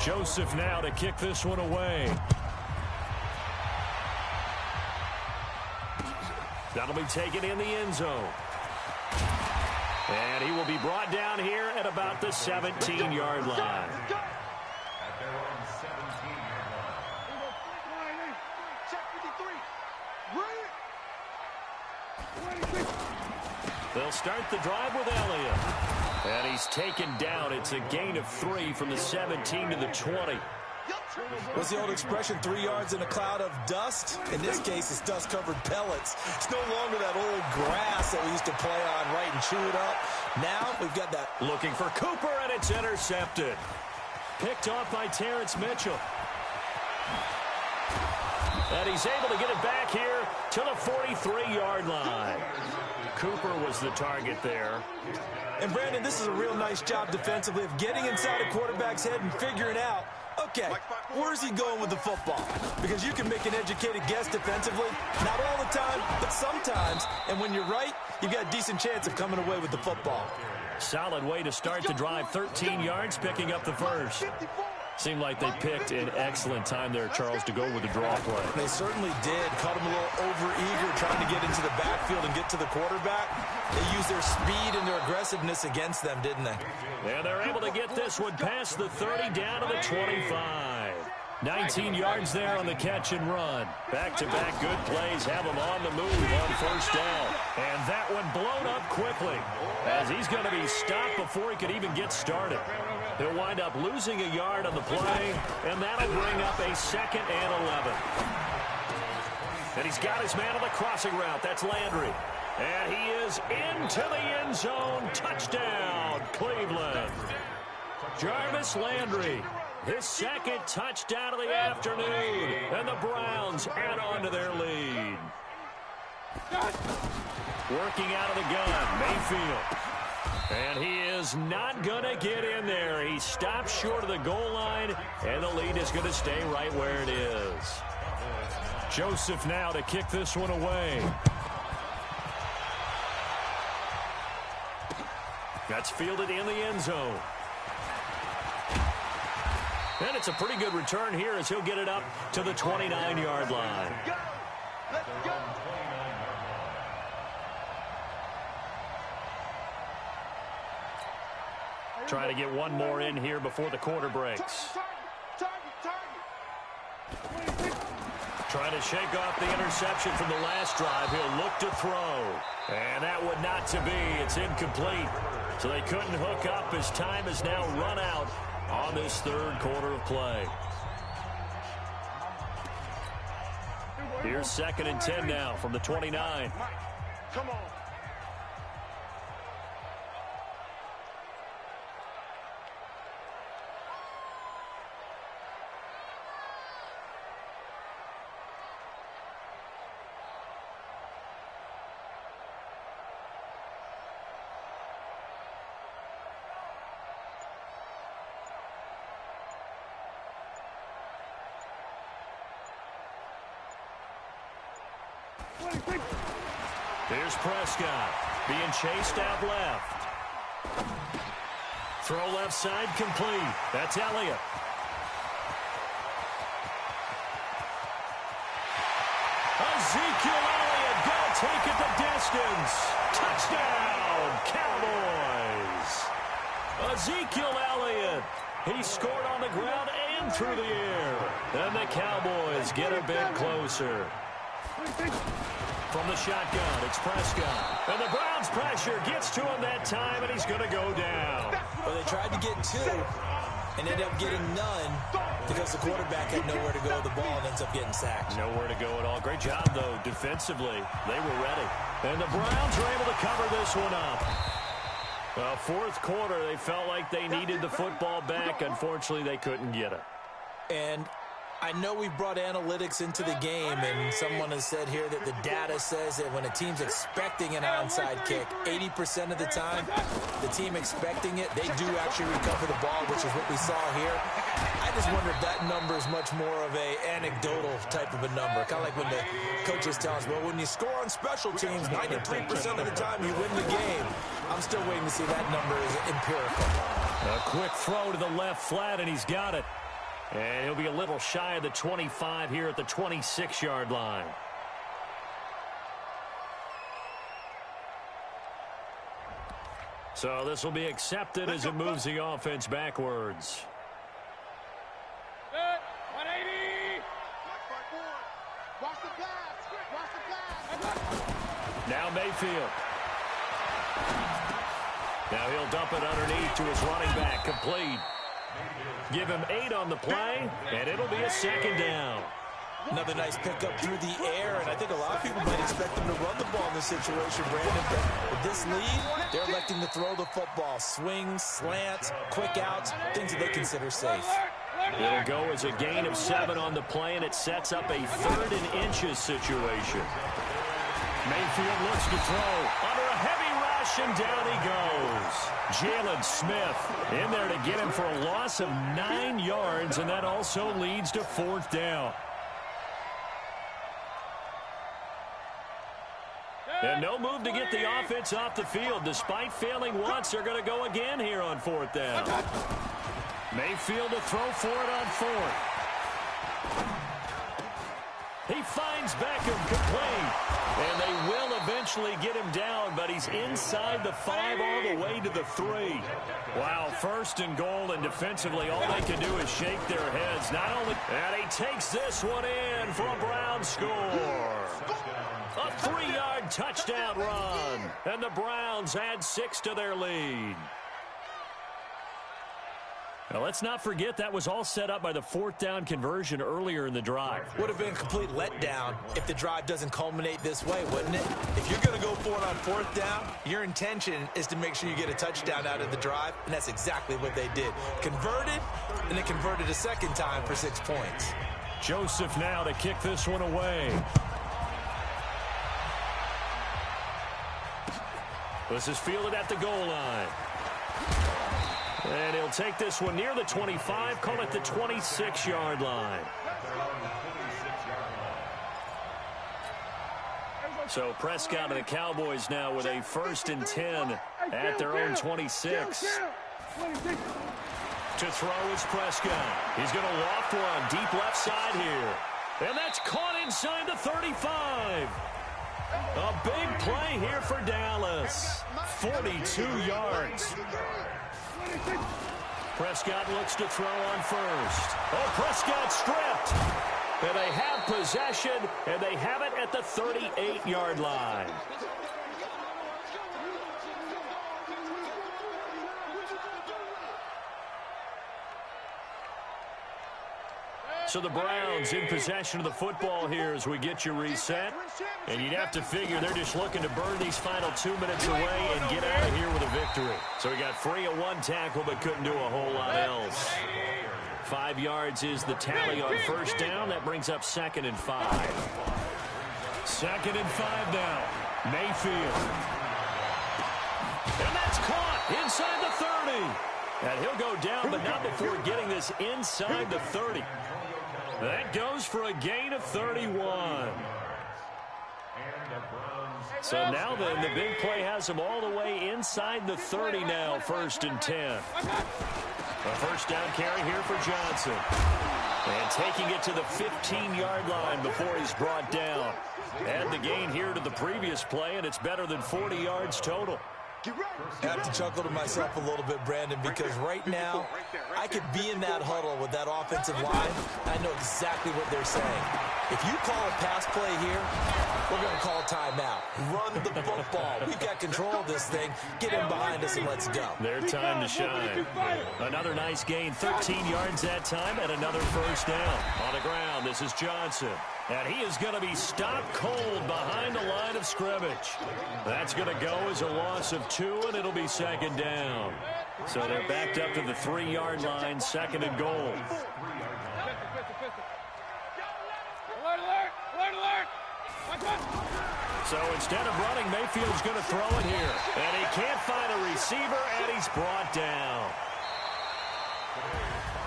Joseph now to kick this one away. That'll be taken in the end zone. And he will be brought down here at about the 17-yard line. They'll start the drive with Elliott. And he's taken down. It's a gain of 3 from the 17 to the 20. What's the old expression, 3 yards in a cloud of dust? In this case, it's dust-covered pellets. It's no longer that old grass that we used to play on, right, and chew it up. Now we've got that. Looking for Cooper, and it's intercepted. Picked off by Terrence Mitchell. And he's able to get it back here to the 43-yard line. Cooper was the target there. And, Brandon, this is a real nice job defensively of getting inside a quarterback's head and figuring out, okay, where's he going with the football? Because you can make an educated guess defensively, not all the time, but sometimes. And when you're right, you've got a decent chance of coming away with the football. Solid way to start the drive. 13 yards, picking up the first. Seemed like they picked an excellent time there, Charles, to go with the draw play. They certainly did. Caught him a little over-eager trying to get into the backfield and get to the quarterback. They used their speed and their aggressiveness against them, didn't they? And they're able to get this one past the 30 down to the 25. 19 yards there on the catch and run. Back-to-back good plays have them on the move on first down. And that one blown up quickly, as he's going to be stopped before he could even get started. He'll wind up losing a yard on the play, and that'll bring up a 2nd and 11. And he's got his man on the crossing route. That's Landry. And he is into the end zone. Touchdown, Cleveland. Jarvis Landry, his 2nd touchdown of the afternoon. And the Browns add on to their lead. Working out of the gun, Mayfield. And he is not going to get in there. He stops short of the goal line, and the lead is going to stay right where it is. Joseph now to kick this one away. That's fielded in the end zone. And it's a pretty good return here as he'll get it up to the 29-yard line. Let's go. Trying to get one more in here before the quarter breaks. Trying to shake off the interception from the last drive. He'll look to throw. And that would not to be. It's incomplete. So they couldn't hook up as time has now run out on this 3rd quarter of play. Here's 2nd and 10 now from the 29. Come on. Here's Prescott being chased out left. Throw left side complete. That's Elliott. Ezekiel Elliott going to take it the distance. Touchdown, Cowboys. Ezekiel Elliott. He scored on the ground and through the air. And the Cowboys get a bit closer. From the shotgun, it's Prescott. And the Browns pressure gets to him that time, and he's going to go down. Well, they tried to get 2 and ended up getting none because the quarterback had nowhere to go with the ball and ends up getting sacked. Nowhere to go at all. Great job, though, defensively. They were ready. And the Browns were able to cover this one up. 4th quarter, they felt like they needed the football back. Unfortunately, they couldn't get it. And I know we brought analytics into the game, and someone has said here that the data says that when a team's expecting an onside kick, 80% of the time, the team expecting it, they do actually recover the ball, which is what we saw here. I just wonder if that number is much more of a anecdotal type of a number. Kind of like when the coaches tell us, well, when you score on special teams, 93% of the time you win the game. I'm still waiting to see that number is empirical. A quick throw to the left flat, and he's got it. And he'll be a little shy of the 25 here at the 26-yard line. So this will be accepted as it moves the offense backwards. 180. Watch the pass. Watch the pass. Now Mayfield. Now he'll dump it underneath to his running back. Complete. Give him 8 on the play, and it'll be a 2nd down. Another nice pickup through the air, and I think a lot of people might expect them to run the ball in this situation, Brandon. But with this lead, they're electing to throw the football. Swings, slants, quick outs, things that they consider safe. It'll go as a gain of 7 on the play, and it sets up a 3rd and inches situation. Mayfield looks to throw under a heavy rush, and down he goes. Jalen Smith in there to get him for a loss of 9 yards, and that also leads to 4th down. And no move to get the offense off the field. Despite failing once, they're going to go again here on 4th down. Mayfield to throw for it on 4th. He finds Beckham complete. And they will eventually get him down, but he's inside the 5 all the way to the 3. Wow, 1st and goal, and defensively all they can do is shake their heads. Not only, and he takes this one in for a Brown score. A 3-yard touchdown run, and the Browns add 6 to their lead. Now, let's not forget that was all set up by the 4th down conversion earlier in the drive. Would have been a complete letdown if the drive doesn't culminate this way, wouldn't it? If you're going to go for it on 4th down, your intention is to make sure you get a touchdown out of the drive, and that's exactly what they did. Converted, and then converted a second time for 6 points. Joseph now to kick this one away. This is fielded at the goal line. And he'll take this one near the 25, call it the 26-yard line. So Prescott and the Cowboys now with a 1st and 10 at their own 26. To throw is Prescott. He's going to loft one deep left side here. And that's caught inside the 35. A big play here for Dallas. 42 yards. Prescott looks to throw on 1st. Oh, Prescott stripped. And they have possession, and they have it at the 38-yard line. So the Browns in possession of the football here as we get you reset. And you'd have to figure they're just looking to burn these final 2 minutes away and get out of here with a victory. So he got free of 1 tackle but couldn't do a whole lot else. 5 yards is the tally on 1st down. That brings up 2nd and 5. 2nd and 5 now. Mayfield. And that's caught inside the 30. And he'll go down, but not before getting this inside the 30. That goes for a gain of 31. So now then, the big play has him all the way inside the 30 now, 1st and 10. A 1st down carry here for Johnson. And taking it to the 15-yard line before he's brought down. Add the gain here to the previous play, and it's better than 40 yards total. I have to chuckle to myself a little bit, Brandon, because right now I could be in that huddle with that offensive line. I know exactly what they're saying. If you call a pass play here, we're going to call timeout. Run the football. We've got control of this thing. Get in behind us and let's go. Their time to shine. Another nice gain, 13 yards that time, and another 1st down. On the ground, this is Johnson. And he is going to be stopped cold behind the line of scrimmage. That's going to go as a loss of 2, and it'll be 2nd down. So they're backed up to the 3-yard line, 2nd and goal. So instead of running, Mayfield's going to throw it here. And he can't find a receiver, and he's brought down.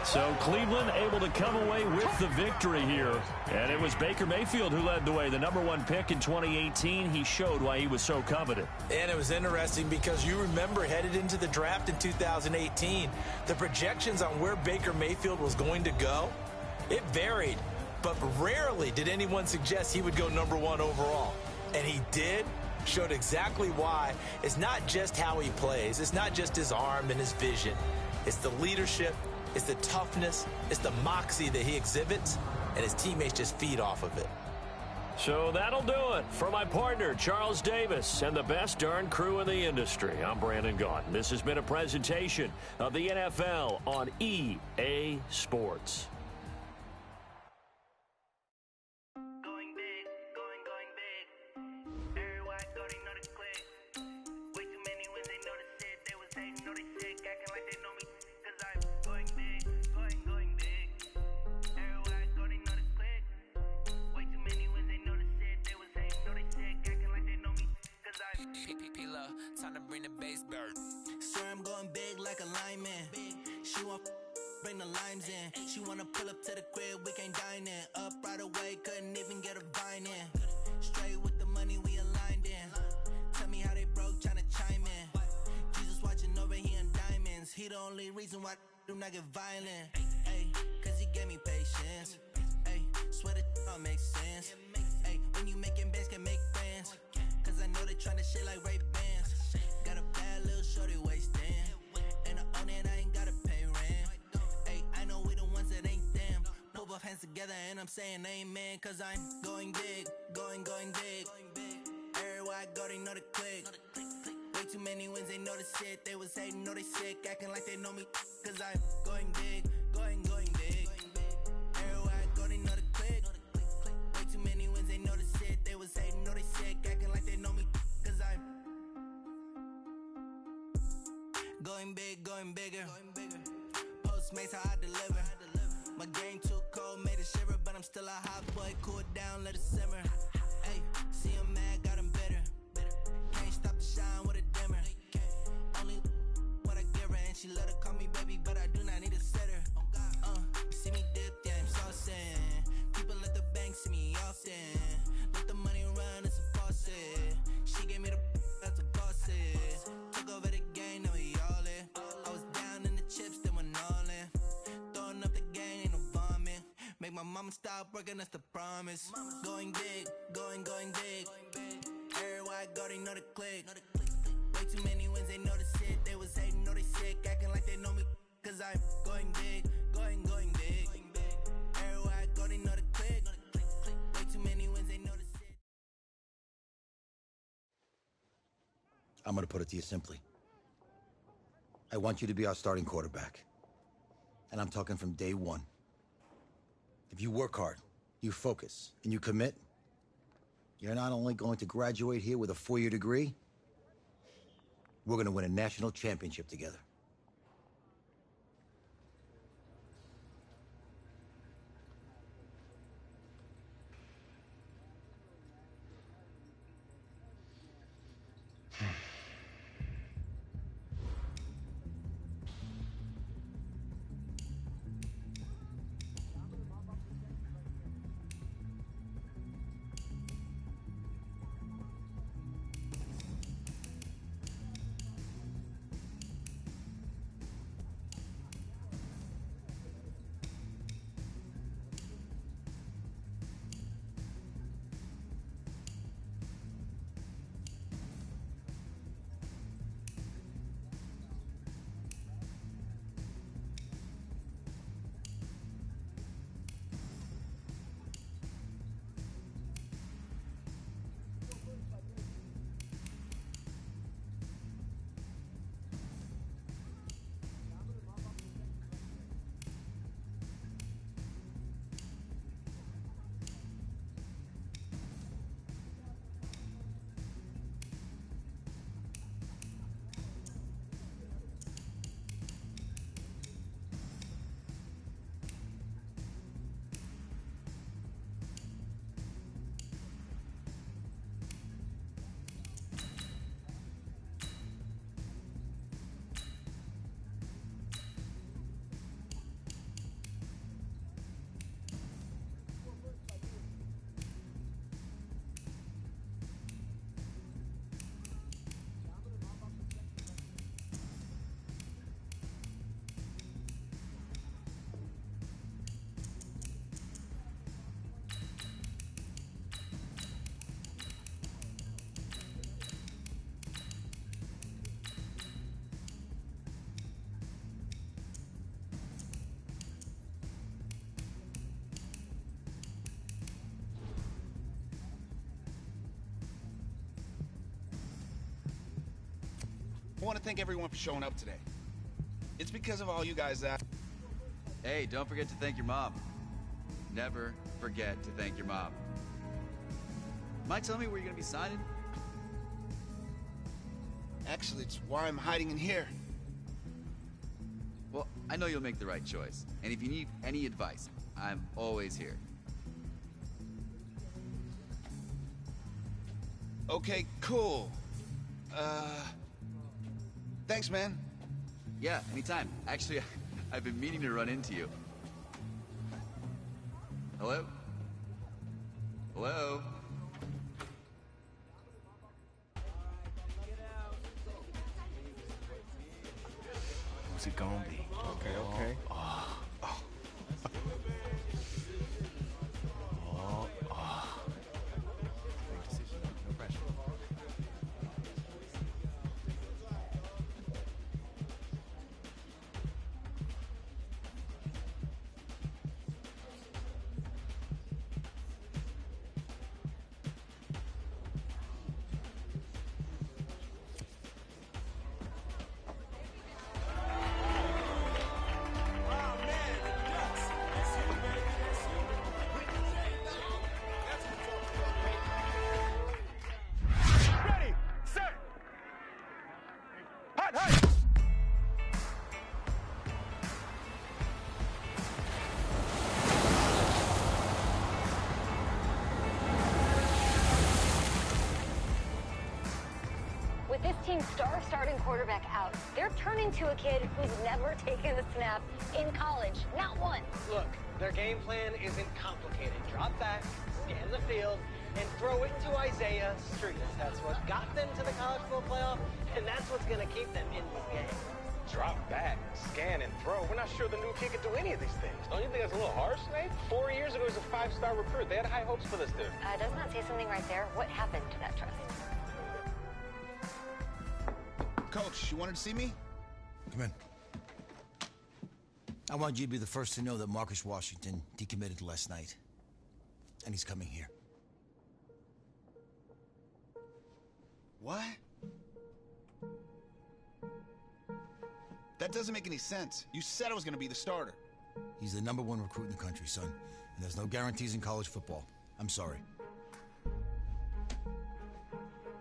So Cleveland able to come away with the victory here. And it was Baker Mayfield who led the way. The #1 pick in 2018. He showed why he was so coveted. And it was interesting because you remember headed into the draft in 2018, the projections on where Baker Mayfield was going to go, it varied. But rarely did anyone suggest he would go #1 overall. And he did. Showed exactly why. It's not just how he plays. It's not just his arm and his vision. It's the leadership. It's the toughness, it's the moxie that he exhibits, and his teammates just feed off of it. So that'll do it for my partner, Charles Davis, and the best darn crew in the industry. I'm Brandon Gaudin. This has been a presentation of the NFL on EA Sports. Time to bring the bass bird. Swear I'm going big like a lineman. She want bring the limes in. She wanna pull up to the crib, we can't dine in. Up right away, couldn't even get a vine in. Straight with the money we aligned in. Tell me how they broke, tryna chime in. Jesus watching over here in diamonds. He the only reason why do not get violent. Ay, cause he gave me patience. Ay, swear to don't make sense. Hey, when you making bands, can make friends. Cause I know they tryna shit like Ray Bans. Got a bad little shorty wasting. And I own it, I ain't gotta pay rent. Hey, I know we the ones that ain't them. Put both hands together and I'm saying amen. Cause I'm going big, going big. Everywhere I go, they know the click. Way too many wins, they know the shit. They was hating, know they sick, acting like they know me. Cause I'm going big, going big. Everywhere I go, they know the click. Way too many wins, they know the shit. They was hating, know they sick, acting like they know me. Cause I'm going big, going bigger. Postmates, how I deliver. My game too cold, made it shiver. But I'm still a hot boy, cool it down, let it simmer. Hey, see him mad, got him bitter. Can't stop the shine with a dimmer. Only what I give her, and she let her call me baby, but I do not need a sitter. See me dip, yeah, I'm saucing. People at the bank see me often. Let the money run, it's a faucet. She gave me the that's a boss it. Took over the game, now we all in. I was down in the chips, then went all in. Throwing up the gang, ain't no vomit. Make my mama stop working, that's the promise. Going big, going big. Everywhere I go, they know the click. Way too many wins, they know the shit. They was hating, know they sick, acting like they know me. Cause I'm going big, going big. Everywhere I go, they know the click. Way too many wins, they know the shit. I'm gonna put it to you simply. I want you to be our starting quarterback. And I'm talking from day one. If you work hard, you focus, and you commit, you're not only going to graduate here with a 4-year degree, we're going to win a national championship together. I want to thank everyone for showing up today. It's because of all you guys that... Hey, don't forget to thank your mom. Never forget to thank your mom. Mind telling me where you're going to be signing? Actually, it's why I'm hiding in here. Well, I know you'll make the right choice. And if you need any advice, I'm always here. Okay, cool. Thanks, man. Yeah, anytime. Actually, I've been meaning to run into you. Hello? Hello? Who's it gonna be? Okay. Oh. team's star starting quarterback out. They're turning to a kid who's never taken a snap in college. Not one. Look, their game plan isn't complicated. Drop back, scan the field, and throw it to Isaiah Street. That's what got them to the college football playoff, and that's what's going to keep them in the game. Drop back, scan, and throw. We're not sure the new kid can do any of these things. Don't you think that's a little harsh, Nate? 4 years ago, he was a 5-star recruit. They had high hopes for this dude. Does not say something right there. What happened to that trust? Coach, you wanted to see me? Come in. I want you to be the first to know that Marcus Washington decommitted last night. And he's coming here. What? That doesn't make any sense. You said I was going to be the starter. He's the #1 recruit in the country, son. And there's no guarantees in college football. I'm sorry.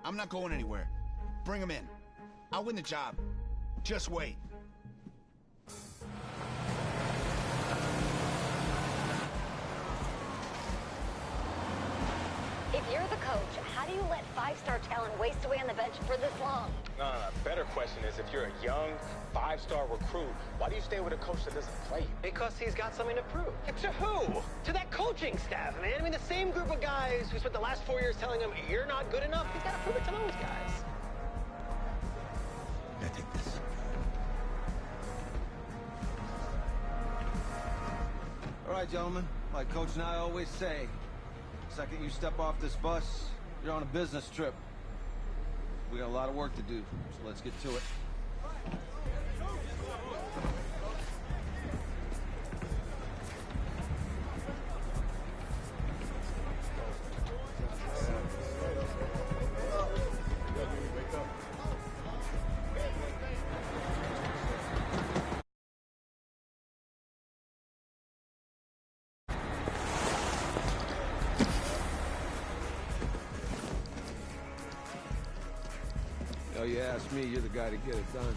I'm not going anywhere. Bring him in. I'll win the job. Just wait. If you're the coach, how do you let 5-star talent waste away on the bench for this long? No. Better question is, if you're a young 5-star recruit, why do you stay with a coach that doesn't play you? Because he's got something to prove. To who? To that coaching staff, man. I mean, the same group of guys who spent the last 4 years telling him, you're not good enough, he's got to prove it to those guys. Yeah, take this. All right, gentlemen. Like Coach and I always say, the second you step off this bus, you're on a business trip. We got a lot of work to do, so let's get to it. Oh, you ask me, you're the guy to get it done.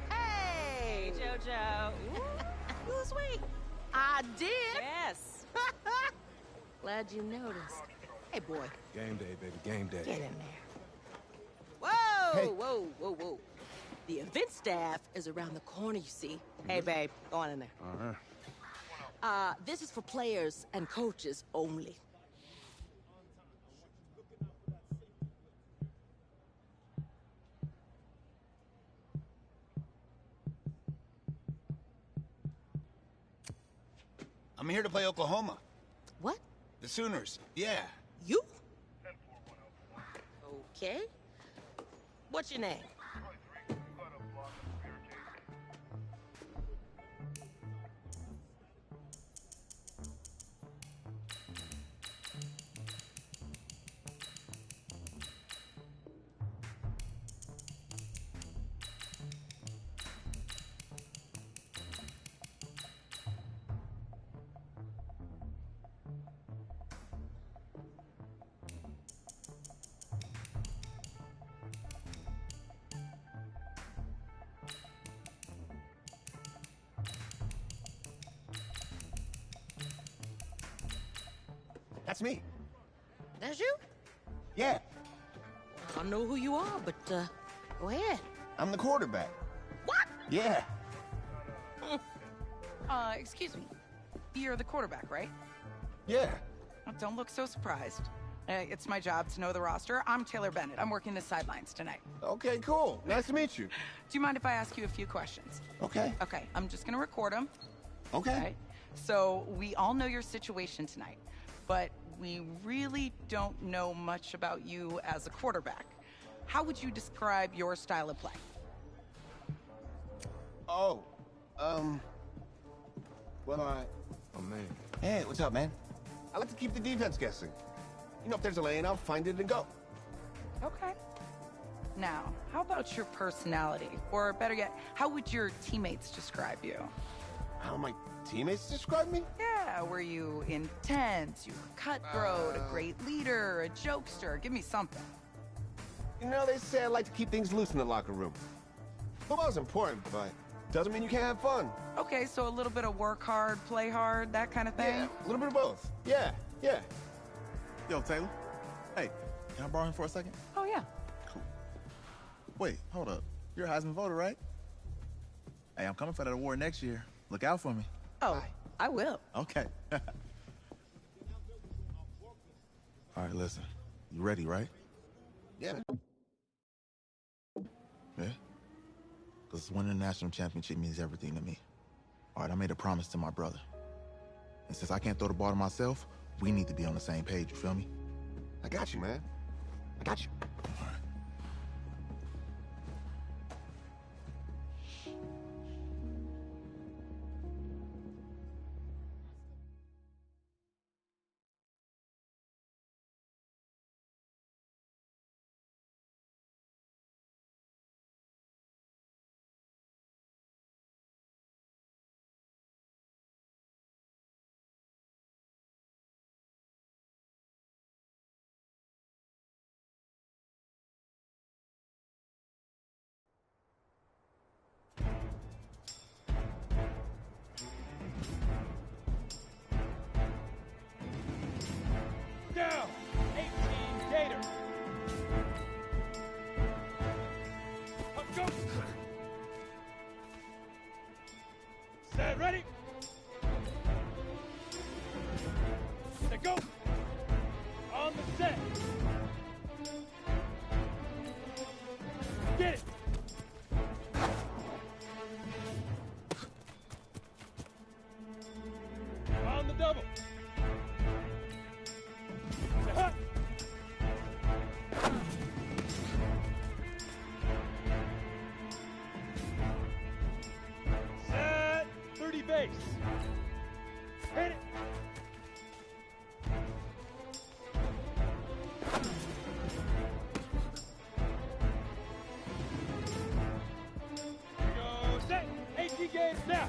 Hey, JoJo. Lose weight. I did. Yes. Glad you noticed. Hey, boy. Game day, baby, game day. Get in there. Whoa, Hey. whoa. The event staff is around the corner, you see. Hey, babe, go on in there. This is for players and coaches only. I'm here to play Oklahoma. What? The Sooners. Yeah. You? Okay. What's your name? That's me. That's you? Yeah. I don't know who you are, but go ahead. I'm the quarterback. What? Yeah. Excuse me. You're the quarterback, right? Yeah. Don't look so surprised. It's my job to know the roster. I'm Taylor Bennett. I'm working the sidelines tonight. Okay, cool. Nice to meet you. Do you mind if I ask you a few questions? Okay. Okay, I'm just going to record them. Okay. Right? So we all know your situation tonight, but we really don't know much about you as a quarterback. How would you describe your style of play? Oh, Oh, man. Hey, what's up, man? I like to keep the defense guessing. You know, if there's a lane, I'll find it and go. Okay. Now, how about your personality? Or better yet, how would your teammates describe you? How my teammates describe me? Yeah, were you intense? You were cutthroat, a great leader, a jokester? Give me something. You know, they say I like to keep things loose in the locker room. Football's important, but doesn't mean you can't have fun. Okay, so a little bit of work hard, play hard, that kind of thing? Yeah, a little bit of both. Yeah. Yo, Taylor. Hey, can I borrow him for a second? Oh, yeah. Cool. Wait, hold up. You're a Heisman voter, right? Hey, I'm coming for that award next year. Look out for me. Oh, I will. Okay. All right, listen. You ready, right? Yeah. Yeah? Because winning the national championship means everything to me. All right, I made a promise to my brother. And since I can't throw the ball to myself, we need to be on the same page, you feel me? I got you, man. I got you. All right. Down! 18 Gator! Up, go! Set, ready? Set, go! On the set! Get it! On the double! Set, Set 30 base. Hit it. Here we go. Set. 18 games now.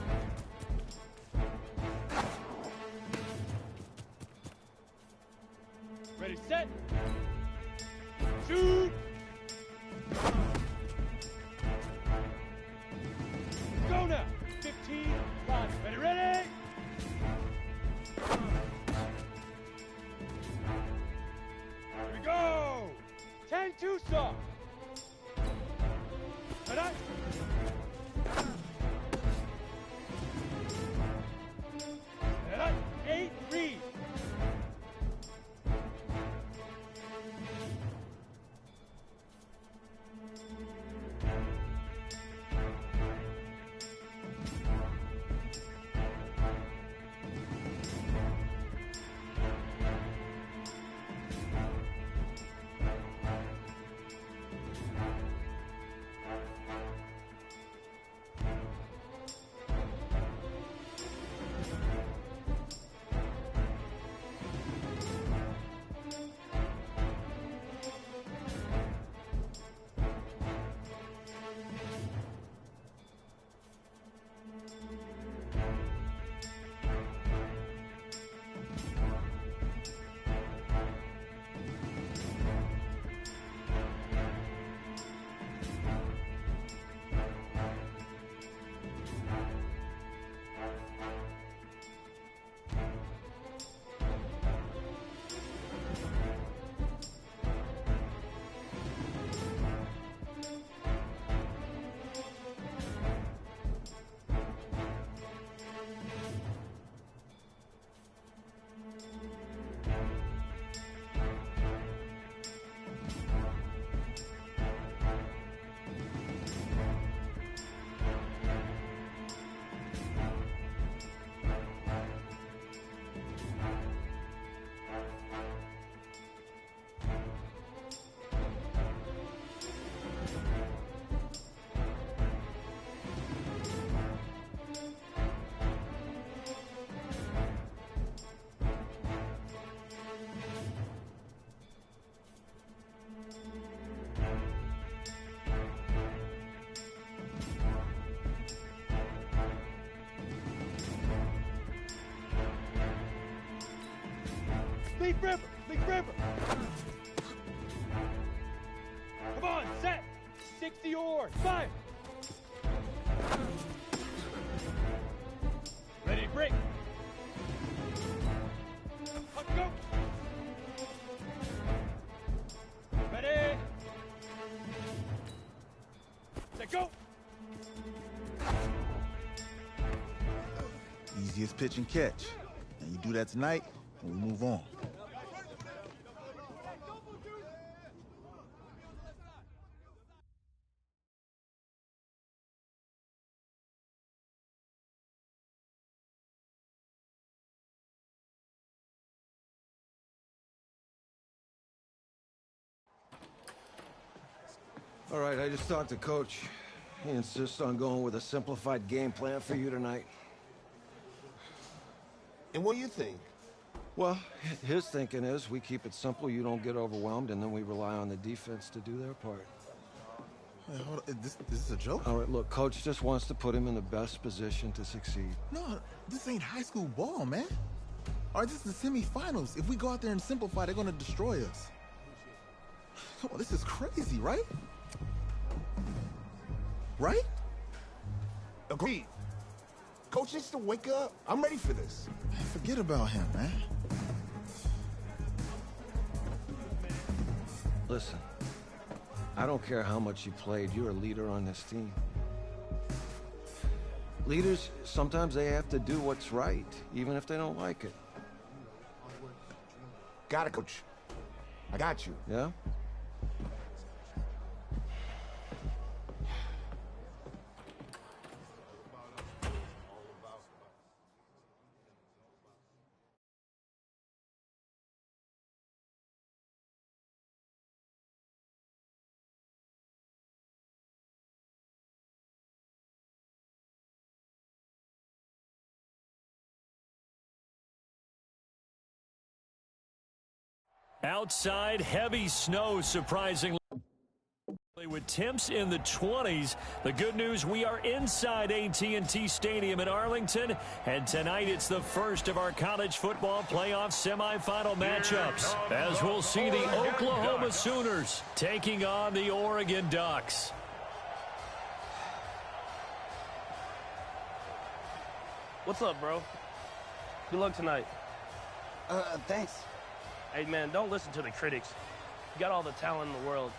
Ready, set. Shoot. Go now. 15, 5. Ready, ready. Here we go. 10, 2 soft. Ready? 8, read. Leaf River! Leaf River! Come on, set! 60 oars! Fire! Easiest pitch and catch. And you do that tonight, and we move on. All right, I just talked to Coach. He insists on going with a simplified game plan for you tonight. And what do you think? Well, his thinking is we keep it simple, you don't get overwhelmed, and then we rely on the defense to do their part. Hey, hold on. This is a joke? All right, look, Coach just wants to put him in the best position to succeed. No, this ain't high school ball, man. All right, this is the semifinals. If we go out there and simplify, they're going to destroy us. Come on, this is crazy, right? Right? Agreed. Coach needs to wake up. I'm ready for this. Man, forget about him, man. Listen, I don't care how much you played, you're a leader on this team. Leaders, sometimes they have to do what's right, even if they don't like it. Got it, Coach. I got you. Yeah? Outside, heavy snow, surprisingly, with temps in the 20s. The good news, we are inside AT&T Stadium in Arlington, and tonight it's the first of our college football playoff semifinal matchups, as we'll see the Oklahoma Sooners taking on the Oregon Ducks. What's up, bro? Good luck tonight. Thanks. Hey, man, don't listen to the critics. You got all the talent in the world.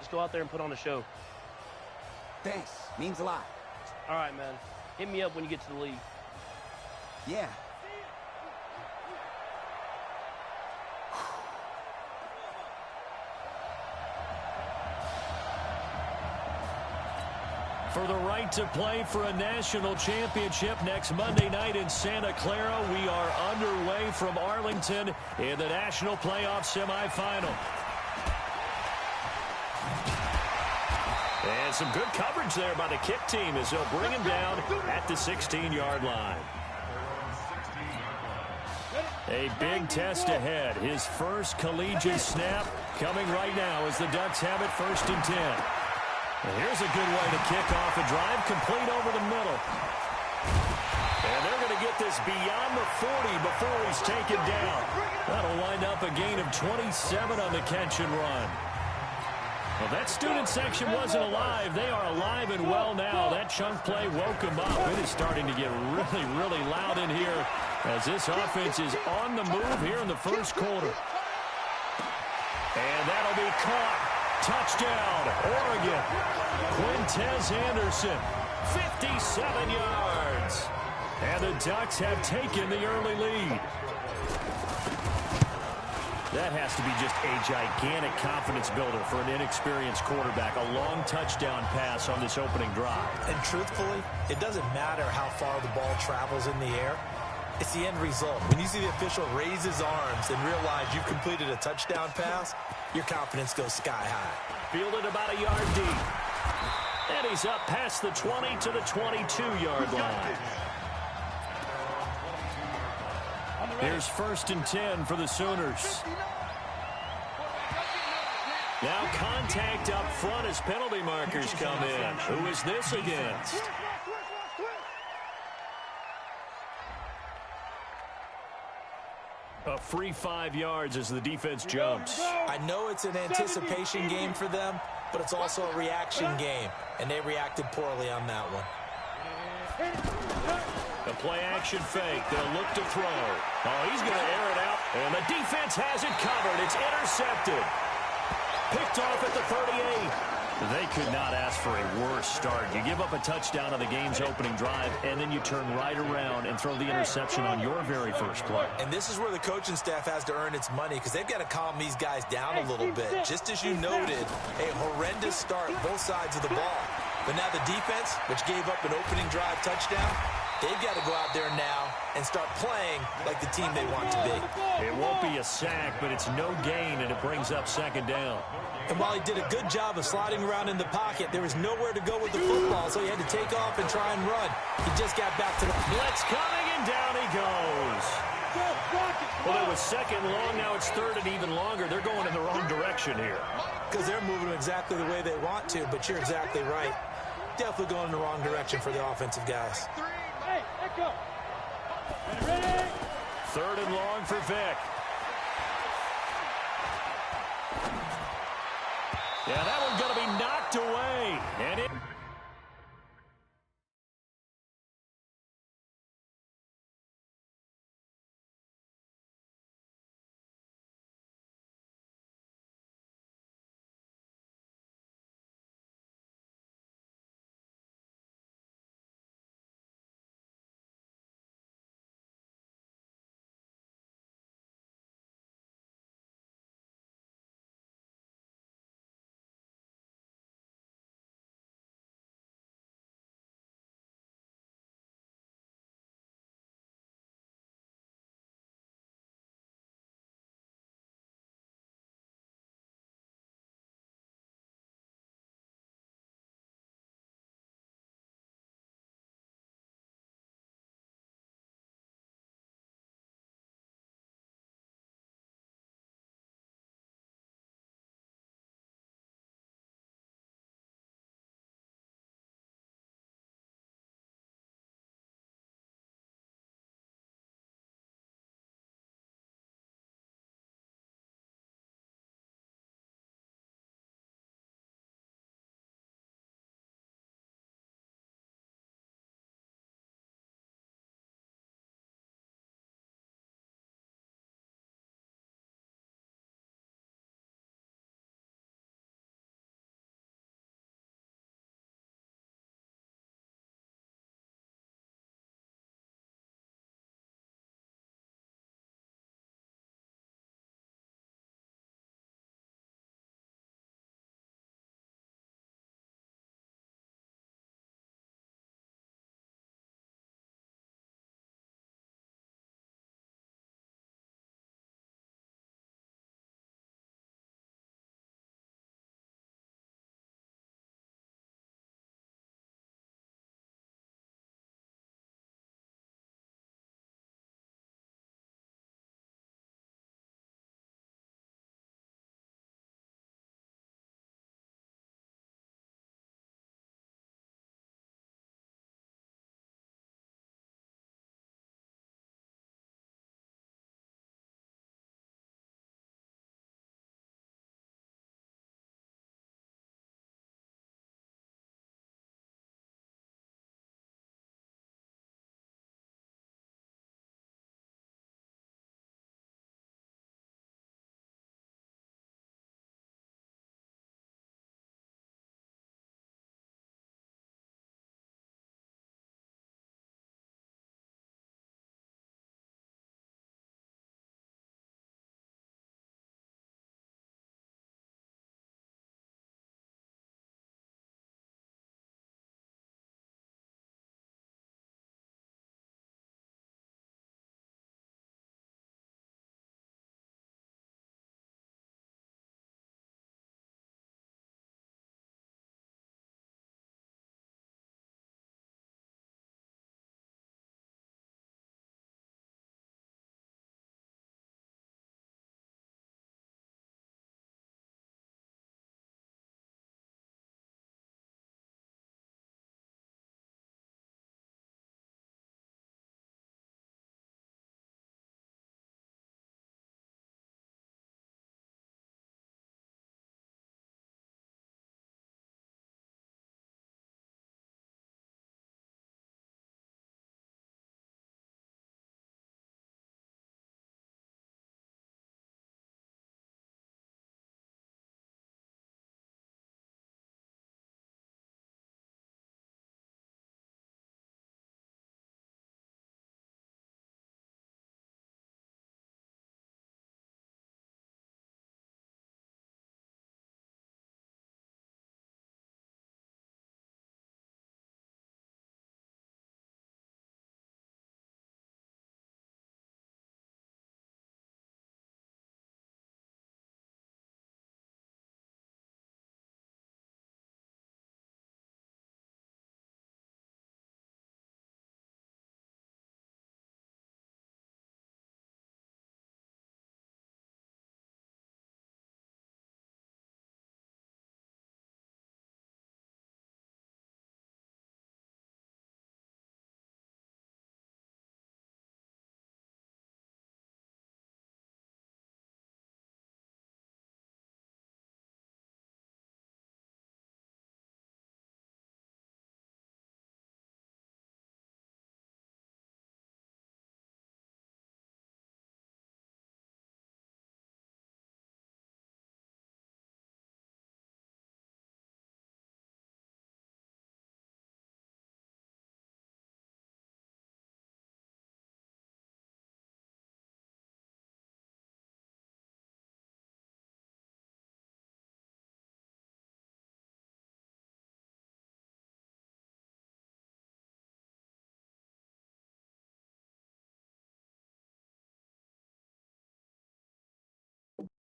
Just go out there and put on a show. Thanks. Means a lot. All right, man. Hit me up when you get to the league. Yeah. For the right to play for a national championship next Monday night in Santa Clara, we are underway from Arlington in the national playoff semifinal. And some good coverage there by the kick team as they'll bring him down at the 16-yard line. A big test ahead. His first collegiate snap coming right now as the Ducks have it 1st and 10. And here's a good way to kick off a drive, complete over the middle. And they're going to get this beyond the 40 before he's taken down. That'll wind up a gain of 27 on the catch and run. Well, that student section wasn't alive. They are alive and well now. That chunk play woke them up. It is starting to get really, really loud in here as this offense is on the move here in the first quarter. And that'll be caught. Touchdown, Oregon. Quintez Anderson, 57 yards. And the Ducks have taken the early lead. That has to be just a gigantic confidence builder for an inexperienced quarterback. A long touchdown pass on this opening drive. And truthfully, it doesn't matter how far the ball travels in the air. It's the end result. When you see the official raise his arms and realize you've completed a touchdown pass, your confidence goes sky high. Fielded about a yard deep. And he's up past the 20 to the 22-yard line. Here's 1st and 10 for the Sooners. Now contact up front as penalty markers come in. Who is this against? A free 5 yards as the defense jumps. I know it's an anticipation game for them, but it's also a reaction game, and they reacted poorly on that one. The play-action fake. They'll look to throw. Oh, he's going to air it out, and the defense has it covered. It's intercepted. Picked off at the 38. They could not ask for a worse start. You give up a touchdown on the game's opening drive, and then you turn right around and throw the interception on your very first play. And this is where the coaching staff has to earn its money, because they've got to calm these guys down a little bit. Just as you noted, a horrendous start, both sides of the ball. But now the defense, which gave up an opening drive touchdown, they've got to go out there now and start playing like the team they want to be. It won't be a sack, but it's no gain, and it brings up second down. And while he did a good job of sliding around in the pocket, there was nowhere to go with the football, so he had to take off and try and run. He just got back to the blitz coming, and down he goes. Well, it was second long. Now it's third and even longer. They're going in the wrong direction here. Because they're moving exactly the way they want to, but you're exactly right. Definitely going in the wrong direction for the offensive guys. Hey, let go. Ready? Third and long for Vic. Yeah, that one's going to be knocked away. And it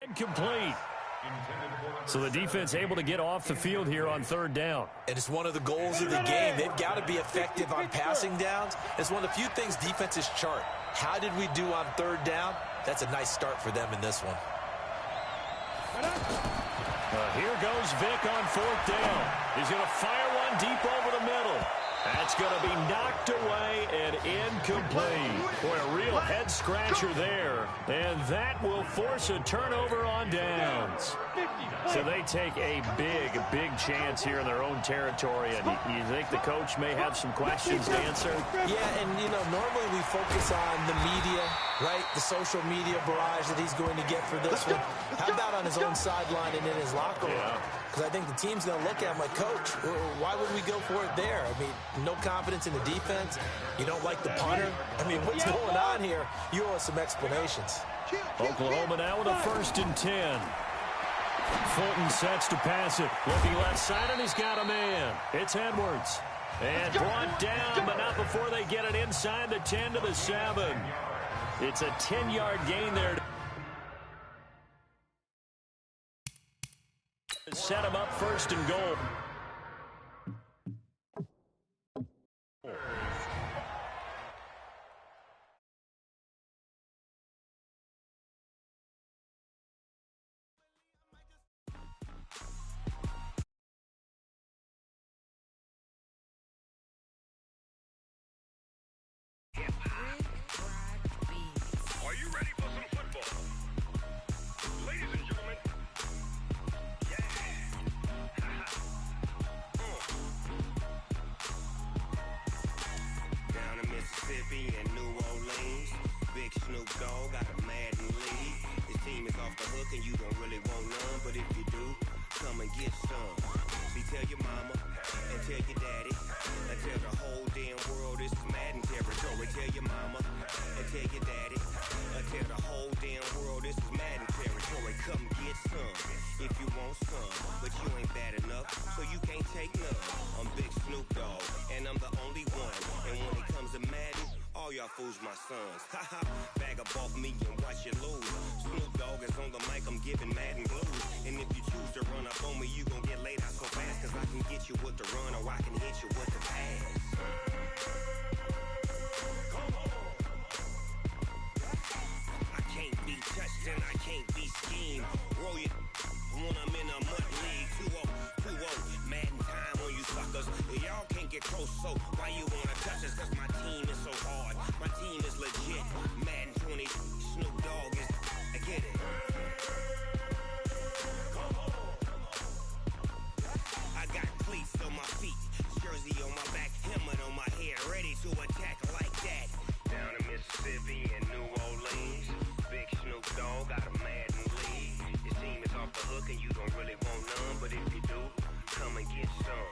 Incomplete. So the defense able to get off the field here on third down. And it's one of the goals of the game. They've got to be effective on passing downs. It's one of the few things defenses chart. How did we do on third down? That's a nice start for them in this one. Here goes Vic on fourth down. He's going to fire one deep over the middle. That's going to be knocked away and incomplete. Boy, a real head-scratcher there. And that will force a turnover on downs. So they take a big chance here in their own territory. And you think the coach may have some questions to answer? Yeah, and, normally we focus on the media, right? The social media barrage that he's going to get for this one. How about on his own sideline and in his locker room? Because I think the team's going to look at him like, Coach, why would we go for it there? I mean, no confidence in the defense. You don't like the punter. I mean, what's going on here? You owe us some explanations. Oklahoma now with a 1st and 10. Fulton sets to pass it. Looking left side, and he's got a man. It's Edwards. And brought down, but not before they get it inside the 10 to the 7. It's a 10-yard gain there. Set him up 1st and goal. Are you ready for some football? Ladies and gentlemen, down in Mississippi and New Orleans, Big Snoop Dogg got a Madden league. His team is off the hook and you don't really want none, but if you do, come and get some. See, tell your mama and tell your daddy and tell the whole damn world this is Madden territory. Tell your mama and tell your daddy and tell the whole damn world this is Madden territory. Come get some if you want some, but you ain't bad enough, so you can't take none. I'm Big Snoop Dogg, and I'm the only one. And when it comes to Madden, all y'all fools my sons. Haha, bag up off me and watch you lose. Snoop Dogg is on the mic, I'm giving Madden blues. And if you choose to run up on me, you gon' get laid out so fast, cause I can get you with the run or I can hit you with the pass. I can't be touched and I can't be schemed. Roll it when I'm in a mud league. 2-0, Madden time on you suckers. Y'all can't get close, so why you wanna touch us? Cause my team is so hard. My team is legit. Madden 20, Snoop Dogg is, I get it. I got cleats on my feet, jersey on my back, helmet on my head, ready to attack like that. Down in Mississippi and New Orleans, Big Snoop Dogg got a Madden league. His team is off the hook and you don't really want none, but if you do, come and get some.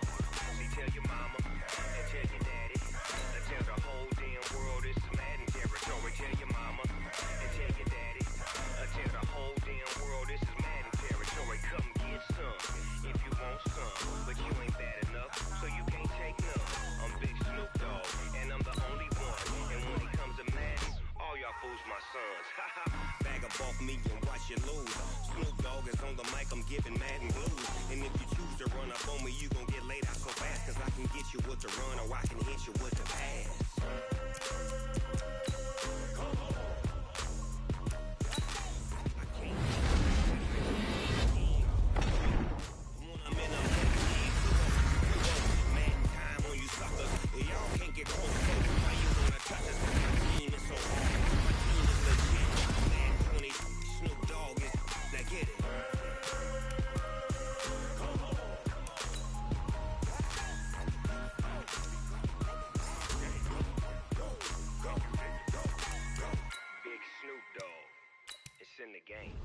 See, tell your mama and tell your daddy and tell the whole damn world this is Madden territory. Tell your mama and tell your daddy and tell the whole damn world this is Madden territory. Come get some if you want some, but you ain't bad enough, so you can't take none. I'm Big Snoop Dogg, and I'm the only one. And when it comes to Madden, all y'all fools my sons. Bag up off me and watch you lose. Snoop Dogg is on the mic, I'm giving Madden blues. And if you choose to run up on me, you gon' get laid out so fast, cause I can get you with the run or I can hit you with the pass. Y'all can't get close, so why you wanna touch us? My team is so hard, my team is legit. Man, 20, Snoop Dogg is, now get it. Big Snoop Dogg, it's in the game.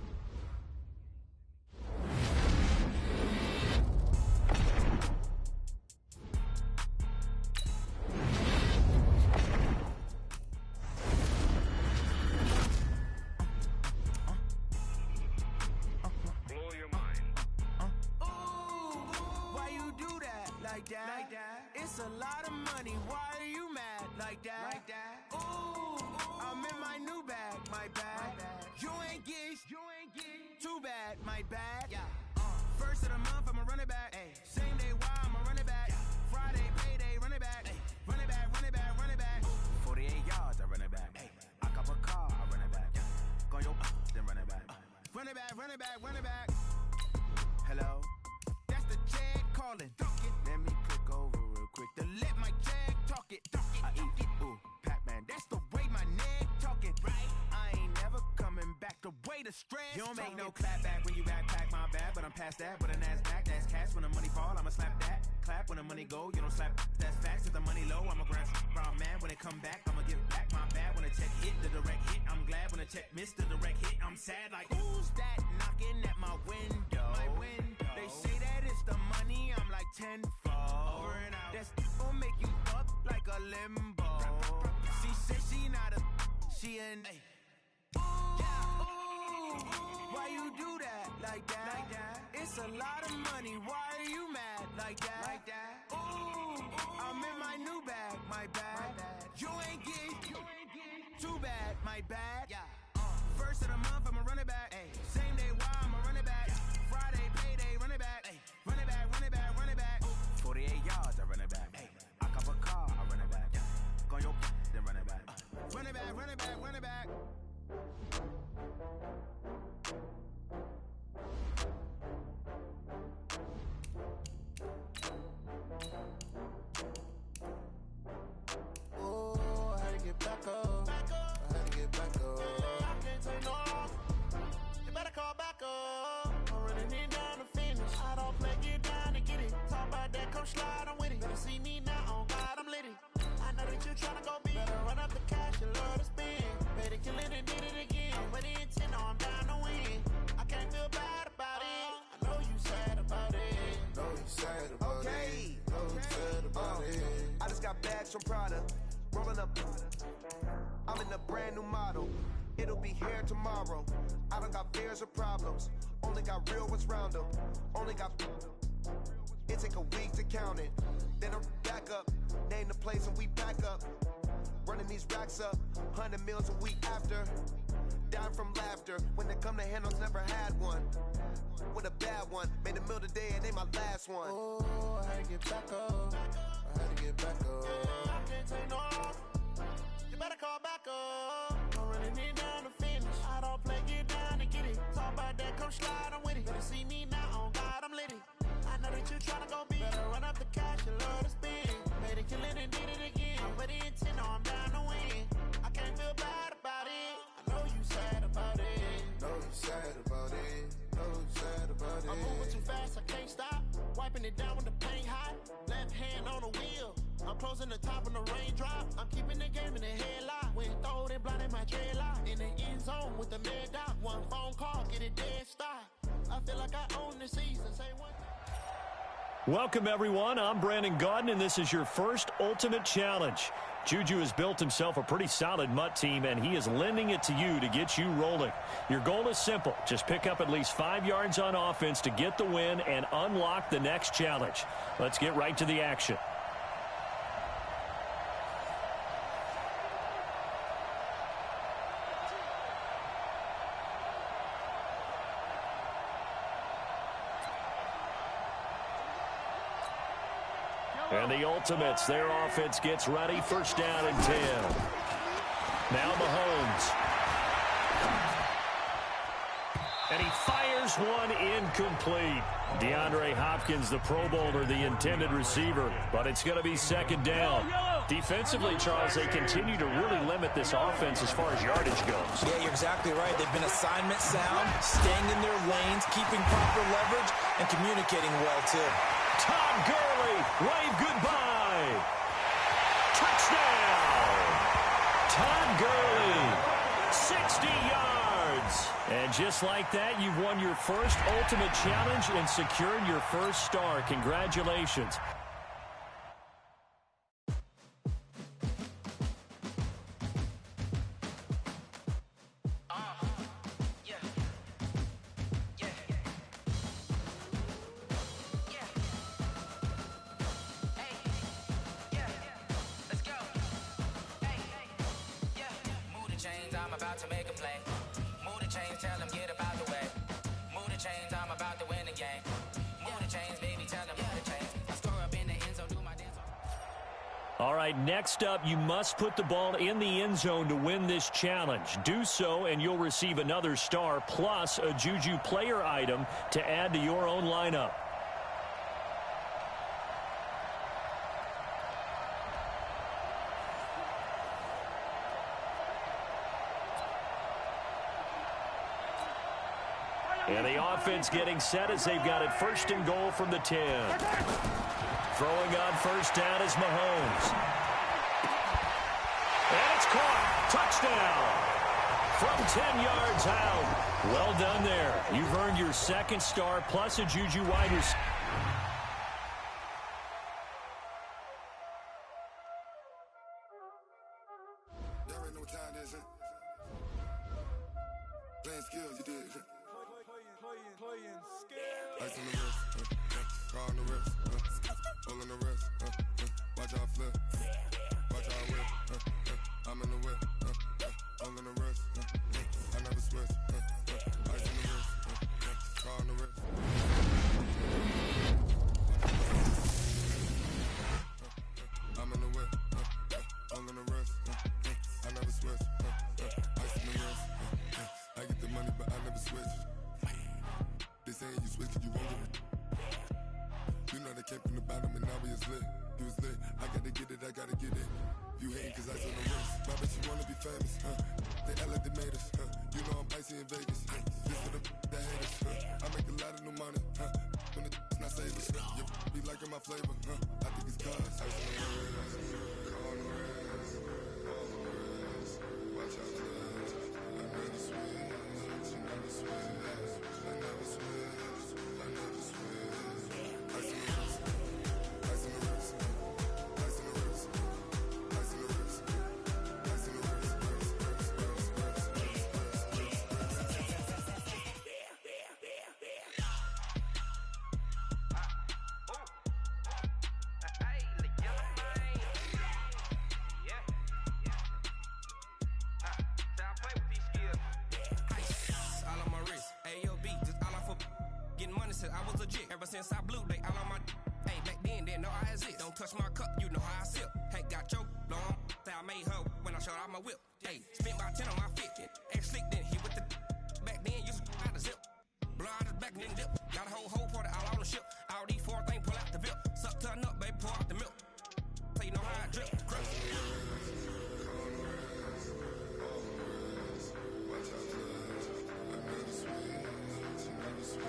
Like that. It's a lot of money. Why are you mad like that? Ooh, I'm in my new bag, my bag. You ain't geese. Too bad, my bad. Yeah. First of the month, I'ma run it back. Ay. Same day, why I'ma run it back. Friday, payday, run it back. Ay. Run it back, run it back, run it back. 48 yards, I run it back. Ay. I cop a car, I run it back. Go your then run it back. Run it back, run it back, run it back. Hello? That's the jag calling. Let me click over real quick to let my jag talk it. I eat, ooh, Pac-Man. That's the way my neck talking. Right? I ain't never coming back the way the stress. You don't make no clap back when you backpack, my bad. But I'm past that with a NASDAQ. That's cash when the money fall, I'ma slap that. Clap when the money go, you don't slap. That's facts. If the money low, I'ma grab brown man. When it come back, I'ma give back my bad. When the check hit, the direct hit. I'm glad when the check missed the direct hit. I'm sad like, who's that knocking at my window? My window. They say that it's the money, I'm like tenfold. Over and out. That's gon' make you up like a limbo. She said she not a, she an. Ooh, yeah. Ooh, why you do that like that? Like that? It's a lot of money. Why are you mad like that? Like that? Ooh, I'm in my new bag, my bad. You ain't getting too bad, my bad. Yeah. First of the month, I'ma run it back. Ay. Same day, why I'ma run it back. Friday, payday, run it back. Ay. Run it back, run it back, run it back. 48 yards, I run it back. Ay. I cop a car, I run it back. Go your then run it back. Run it back, run it back, run it back. Oh, I had to get back up. I had to get back up. I can't take no loss. You better call back up. I'm running it down to finish. I don't play, get down to get it. Talk about that, come slide, I'm with it. Better see me now, on God, I'm litty. I know that you tryna go big. Better run up the cash, you love to spend. Better kill it and did it again. I'm with the intent, no, I'm down to win. I can't feel bad about it. I know you sad about it. Know you sad about it. Know you sad about it. I just got bags from Prada. Rolling up. I'm in a brand new model. It'll be here tomorrow. I don't got fears or problems. Only got real ones round them. Only got. It take a week to count it. Then I'm back up. Name the place and we pack up. Running these racks up. 100 meals a week after. Down from laughter. When they come to handles, never had one. With a bad one. Made a meal today and they my last one. Oh, I had to get back up. I had to get back up. I can't take no loss. You better call back up. I'm running it down to finish. I don't play, get down to get it. Talk about that, come slide, I'm with it. Better see me now, on God, I'm litty. I know that you tryna go big. Better run up the cash, you love to spend. Made it, kill it, and did it again. I'm with the intent, no, I'm down to win. I can't feel bad about it. I know you sad about it. Know you sad about it. Know you sad about it. I'm moving too fast, I can't stop. Wiping it down when the paint hot. Left hand on the wheel. I'm closing the top when the raindrop. I'm keeping the game in the headlock. When throwed and blinded my dreadlock. In the end zone with the mad dot. One phone call, get it dead stop. I feel like I own the season. Say one thing. Welcome, everyone. I'm Brandon Gaudin, and this is your first Ultimate Challenge. Juju has built himself a pretty solid MUT team, and he is lending it to you to get you rolling. Your goal is simple. Just pick up at least 5 yards on offense to get the win and unlock the next challenge. Let's get right to the action. And the Ultimates, their offense gets ready. First down and 10. Now Mahomes. And he fires one incomplete. DeAndre Hopkins, the Pro Bowler, the intended receiver. But it's going to be second down. Defensively, Charles, they continue to really limit this offense as far as yardage goes. Yeah, you're exactly right. They've been assignment sound, staying in their lanes, keeping proper leverage, and communicating well, too. Todd Gurley, wave goodbye. Touchdown. Todd Gurley, 60 yards. And just like that, you've won your first Ultimate Challenge and secured your first star. Congratulations. I'm about to make a play. Move the chains, tell them get up out the way. Move change, I'm about to win the game. Move the chains, baby, tell them move the chains. I score up in the end zone, do my dance. All right, next up, you must put the ball in the end zone to win this challenge. Do so, and you'll receive another star plus a Juju player item to add to your own lineup. And the offense getting set as they've got it 1st and goal from the 10. Throwing on 1st down is Mahomes. And it's caught. Touchdown. From 10 yards out. Well done there. You've earned your 2nd star plus a Juju wide receiver. There ain't no time, is it? Playing skills, you did. Playing skills. Ice on the wrist, car on the wrist, pull on the wrist, watch out flip, watch out whip, I'm in the whip, pull on the wrist, I never switch, ice on the wrist, car on the wrist. I'm in the whip, pull on the wrist, I never switch, ice on the wrist, I get the money but I never switch. They saying you switch and you won't get it. You know they came from the bottom and now we is lit. You was lit, I gotta get it, I gotta get it. You hating cause I on the wrist. My bitch, you wanna be famous, They act like they made us, You know I'm icy in Vegas, This for the that hate us, I make a lot of new money, When the not savers, You be liking my flavor, I think it's cause ice on the wrist, on the wrist, on the wrist. Watch out, cause I never switch, you never switch. I never switch, I never switch. Ice on the wrist, ice on the wrist, ice on the wrist, ice on the wrist, ice on the wrist, I was legit. Ever since I blew, they all on my hey, back then, didn't know I exist. Don't touch my cup, you know how I sip. Hey, got your long, say I made her when I showed out my whip. Hey, spent about 10 on my fit. Ex-slick, then hit with the back then, used to out the zip. Blow out his back, then dip. Got a whole party all on the ship. All these 4 things pull out the bip. Suck to a nut, baby, pour out the milk. So you know how I drip. Crush. Watch out, cause I never switch, you never switch.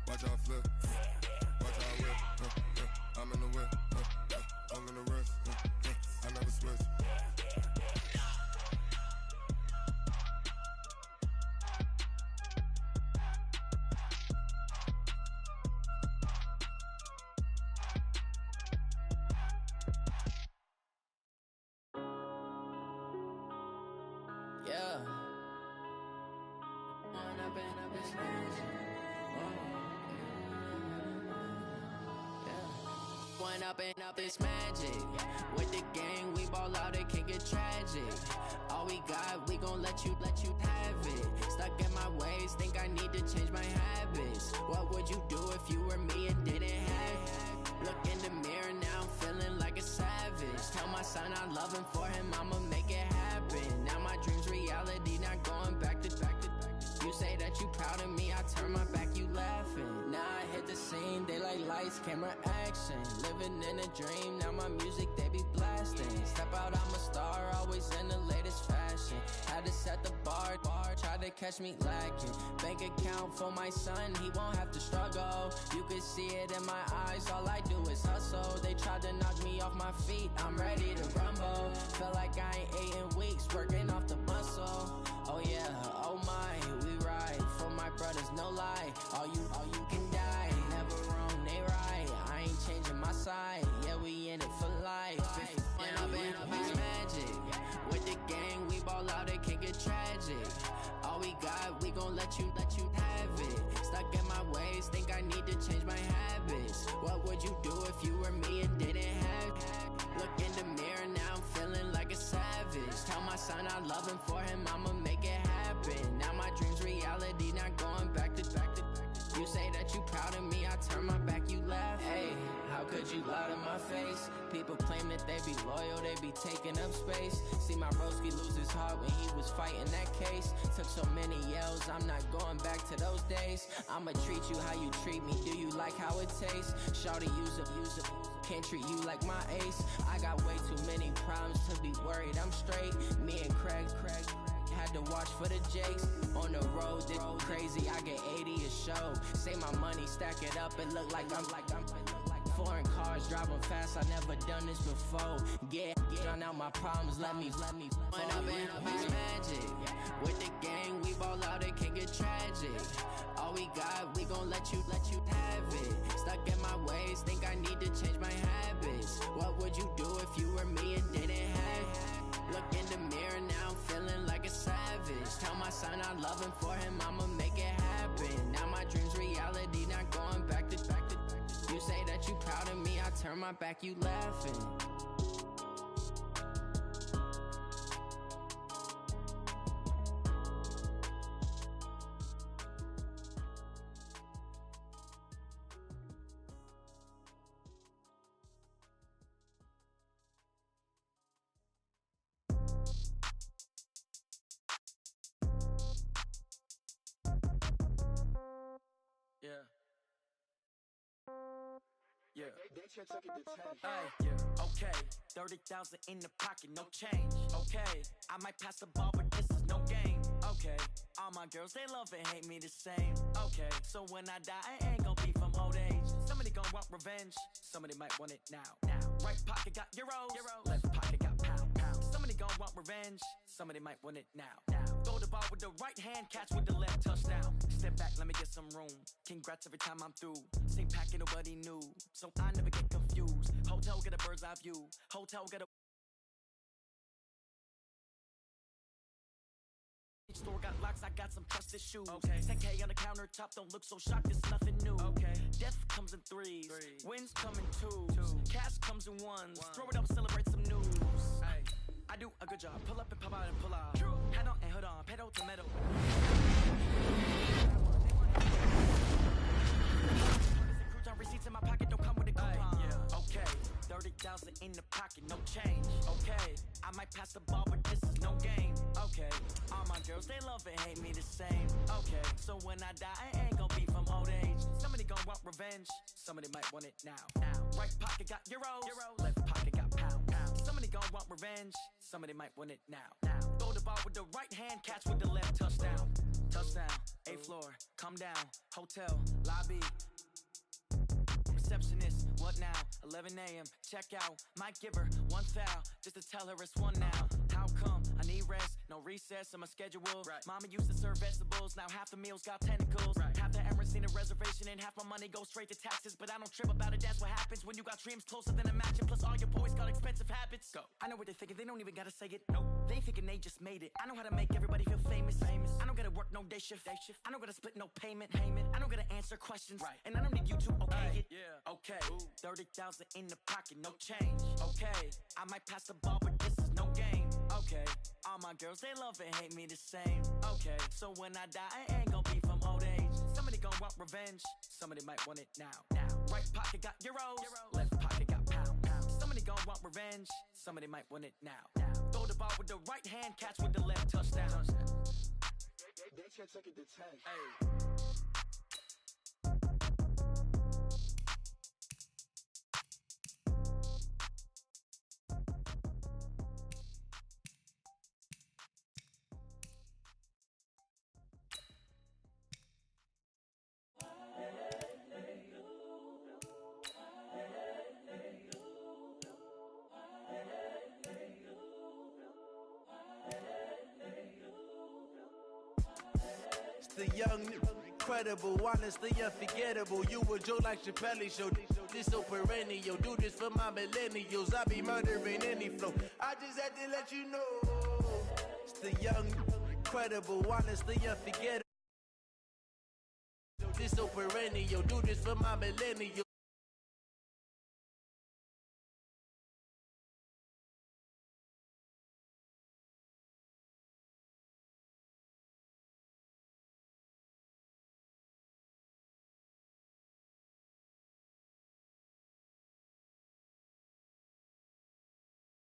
Watch out flip, watch out whip, I'm in the whip, on the wrist, I never switch. Yeah. One up and up is magic. With the gang, we ball out, it can get tragic. All we got, we gon' let you have it. Stuck in my ways, think I need to change my habits. What would you do if you were me and didn't have it? Look in the mirror, now I'm feeling like a savage. Tell my son I love him, for him I'ma make it happen. Now my dream's reality, not going back to. You say that you proud of me, I turn my back, you laughing. Now I hit the scene, they like lights, camera, action. Living in a dream, now my music, they be blasting. Step out, I'm a star, always in the latest fashion. Had to set the bar, try to catch me lacking. Bank account for my son, he won't have to struggle. You could see it in my eyes, all I do is hustle. They tried to knock me off my feet, I'm ready to rumble. Feel like I ain't ate in weeks, working off the muscle. Oh yeah, oh my, we ride for my brothers, no lie. All you can die. Never wrong, they right. I ain't changing my side. Yeah, we in it for life. When up in a bitch magic. With the gang, we ball out, it can get tragic. All we got, we gon' let you have it. Stuck in my ways, think I need to change my habits. What would you do if you were me and didn't have it? Look in the mirror, now I'm feeling like a savage. Tell my son I love him, for him I'ma make it happen. Now my dream's reality, not going back to. You say that you proud of me, I turn my back, you laugh. Hey, how could you lie to my face? People claim that they be loyal, they be taking up space. See my broski lose his heart when he was fighting that case. Took so many yells, I'm not going back to those days. I'ma treat you how you treat me, do you like how it tastes? Shawty, use up, can't treat you like my ace. I got way too many problems to be worried, I'm straight. Me and Craig had to watch for the Jakes. On the road, this crazy, I get 80 a show. Say my money, stack it up, it look like I'm foreign cars, driving fast, I never done this before. Get on out my problems, let me When up in a bitch magic. With the gang, we ball out, it can get tragic. All we got, we gon' let you have it. Stuck in my ways, think I need to change my habits. What would you do if you were me and didn't have it? Look in the mirror, now I'm feeling like a savage. Tell my son I love him, for him I'ma make it happen. Now my dream's reality, not going back to. You say that you proud of me, I turn my back, you laughing. Yeah. Hey, yeah. Okay, 30,000 in the pocket, no change. Okay, I might pass the ball, but this is no game. Okay, all my girls, they love and hate me the same. Okay, so when I die, I ain't gon' be from old age. Somebody gon' want revenge, somebody might want it now. Right pocket got euros, left pocket got pound. Somebody gon' want revenge, somebody might want it now. Throw the ball with the right hand, catch with the left, touchdown. Step back, let me get some room. Congrats every time I'm through. Same packet, nobody knew, so I never get confused. Hotel get a bird's eye view. Hotel get a store got locks, I got some trusted shoes. Okay. 10K on the countertop, don't look so shocked, it's nothing new. Okay. Death comes in threes. Wins come in twos. Cash comes in ones. Throw it up, celebrate some news. Ay. I do a good job. Pull up and pop out and pull out. True. Head on and hood on, pedal to metal. Receipts in my pocket, don't come with a coupon. Yeah. Okay, 30,000 in the pocket, no change. Okay, I might pass the ball, but this is no game. Okay, all my girls, they love and hate me the same. Okay, so when I die, I ain't gon' be from old age. Somebody gon' want revenge, somebody might want it now. Right pocket got euros, left pocket got pound. Somebody gon' want revenge, somebody might want it now. Throw the ball with the right hand, catch with the left, touchdown. Touchdown, 8th floor, come down, hotel, lobby. Receptionist, what now? 11 a.m. Check out. Might give her one foul just to tell her it's one now. How come? I need rest, no recess in my schedule. Right. Mama used to serve vegetables, now half the meals got tentacles. Right. Half the Emirates need a reservation and half my money goes straight to taxes. But I don't trip about it, that's what happens when you got dreams closer than a match. And plus all your boys got expensive habits. Go. I know what they're thinking, they don't even gotta say it. Nope. They thinking they just made it. I know how to make everybody feel famous. I don't gotta work no day shift. I don't gotta split no payment. I don't gotta answer questions. Right. And I don't need you to okay it. Yeah. Okay, 30,000 in the pocket, no change. Okay, I might pass the ball, but this is no game. Okay, all my girls, they love and hate me the same. Okay, so when I die, I ain't gon' be from old age. Somebody gon' want revenge, somebody might want it now. Right pocket got euros, left pocket got pound. Somebody gon' want revenge, somebody might want it now. Throw the ball with the right hand, catch with the left, touchdown. They can't take it to 10. Hey. young, incredible, honestly unforgettable. You a joke like Chappelle show. This so perennial. Do this for my millennials. I be murdering any flow. I just had to let you know. It's the young, incredible, honestly unforgettable. This so perennial. Do this for my millennials.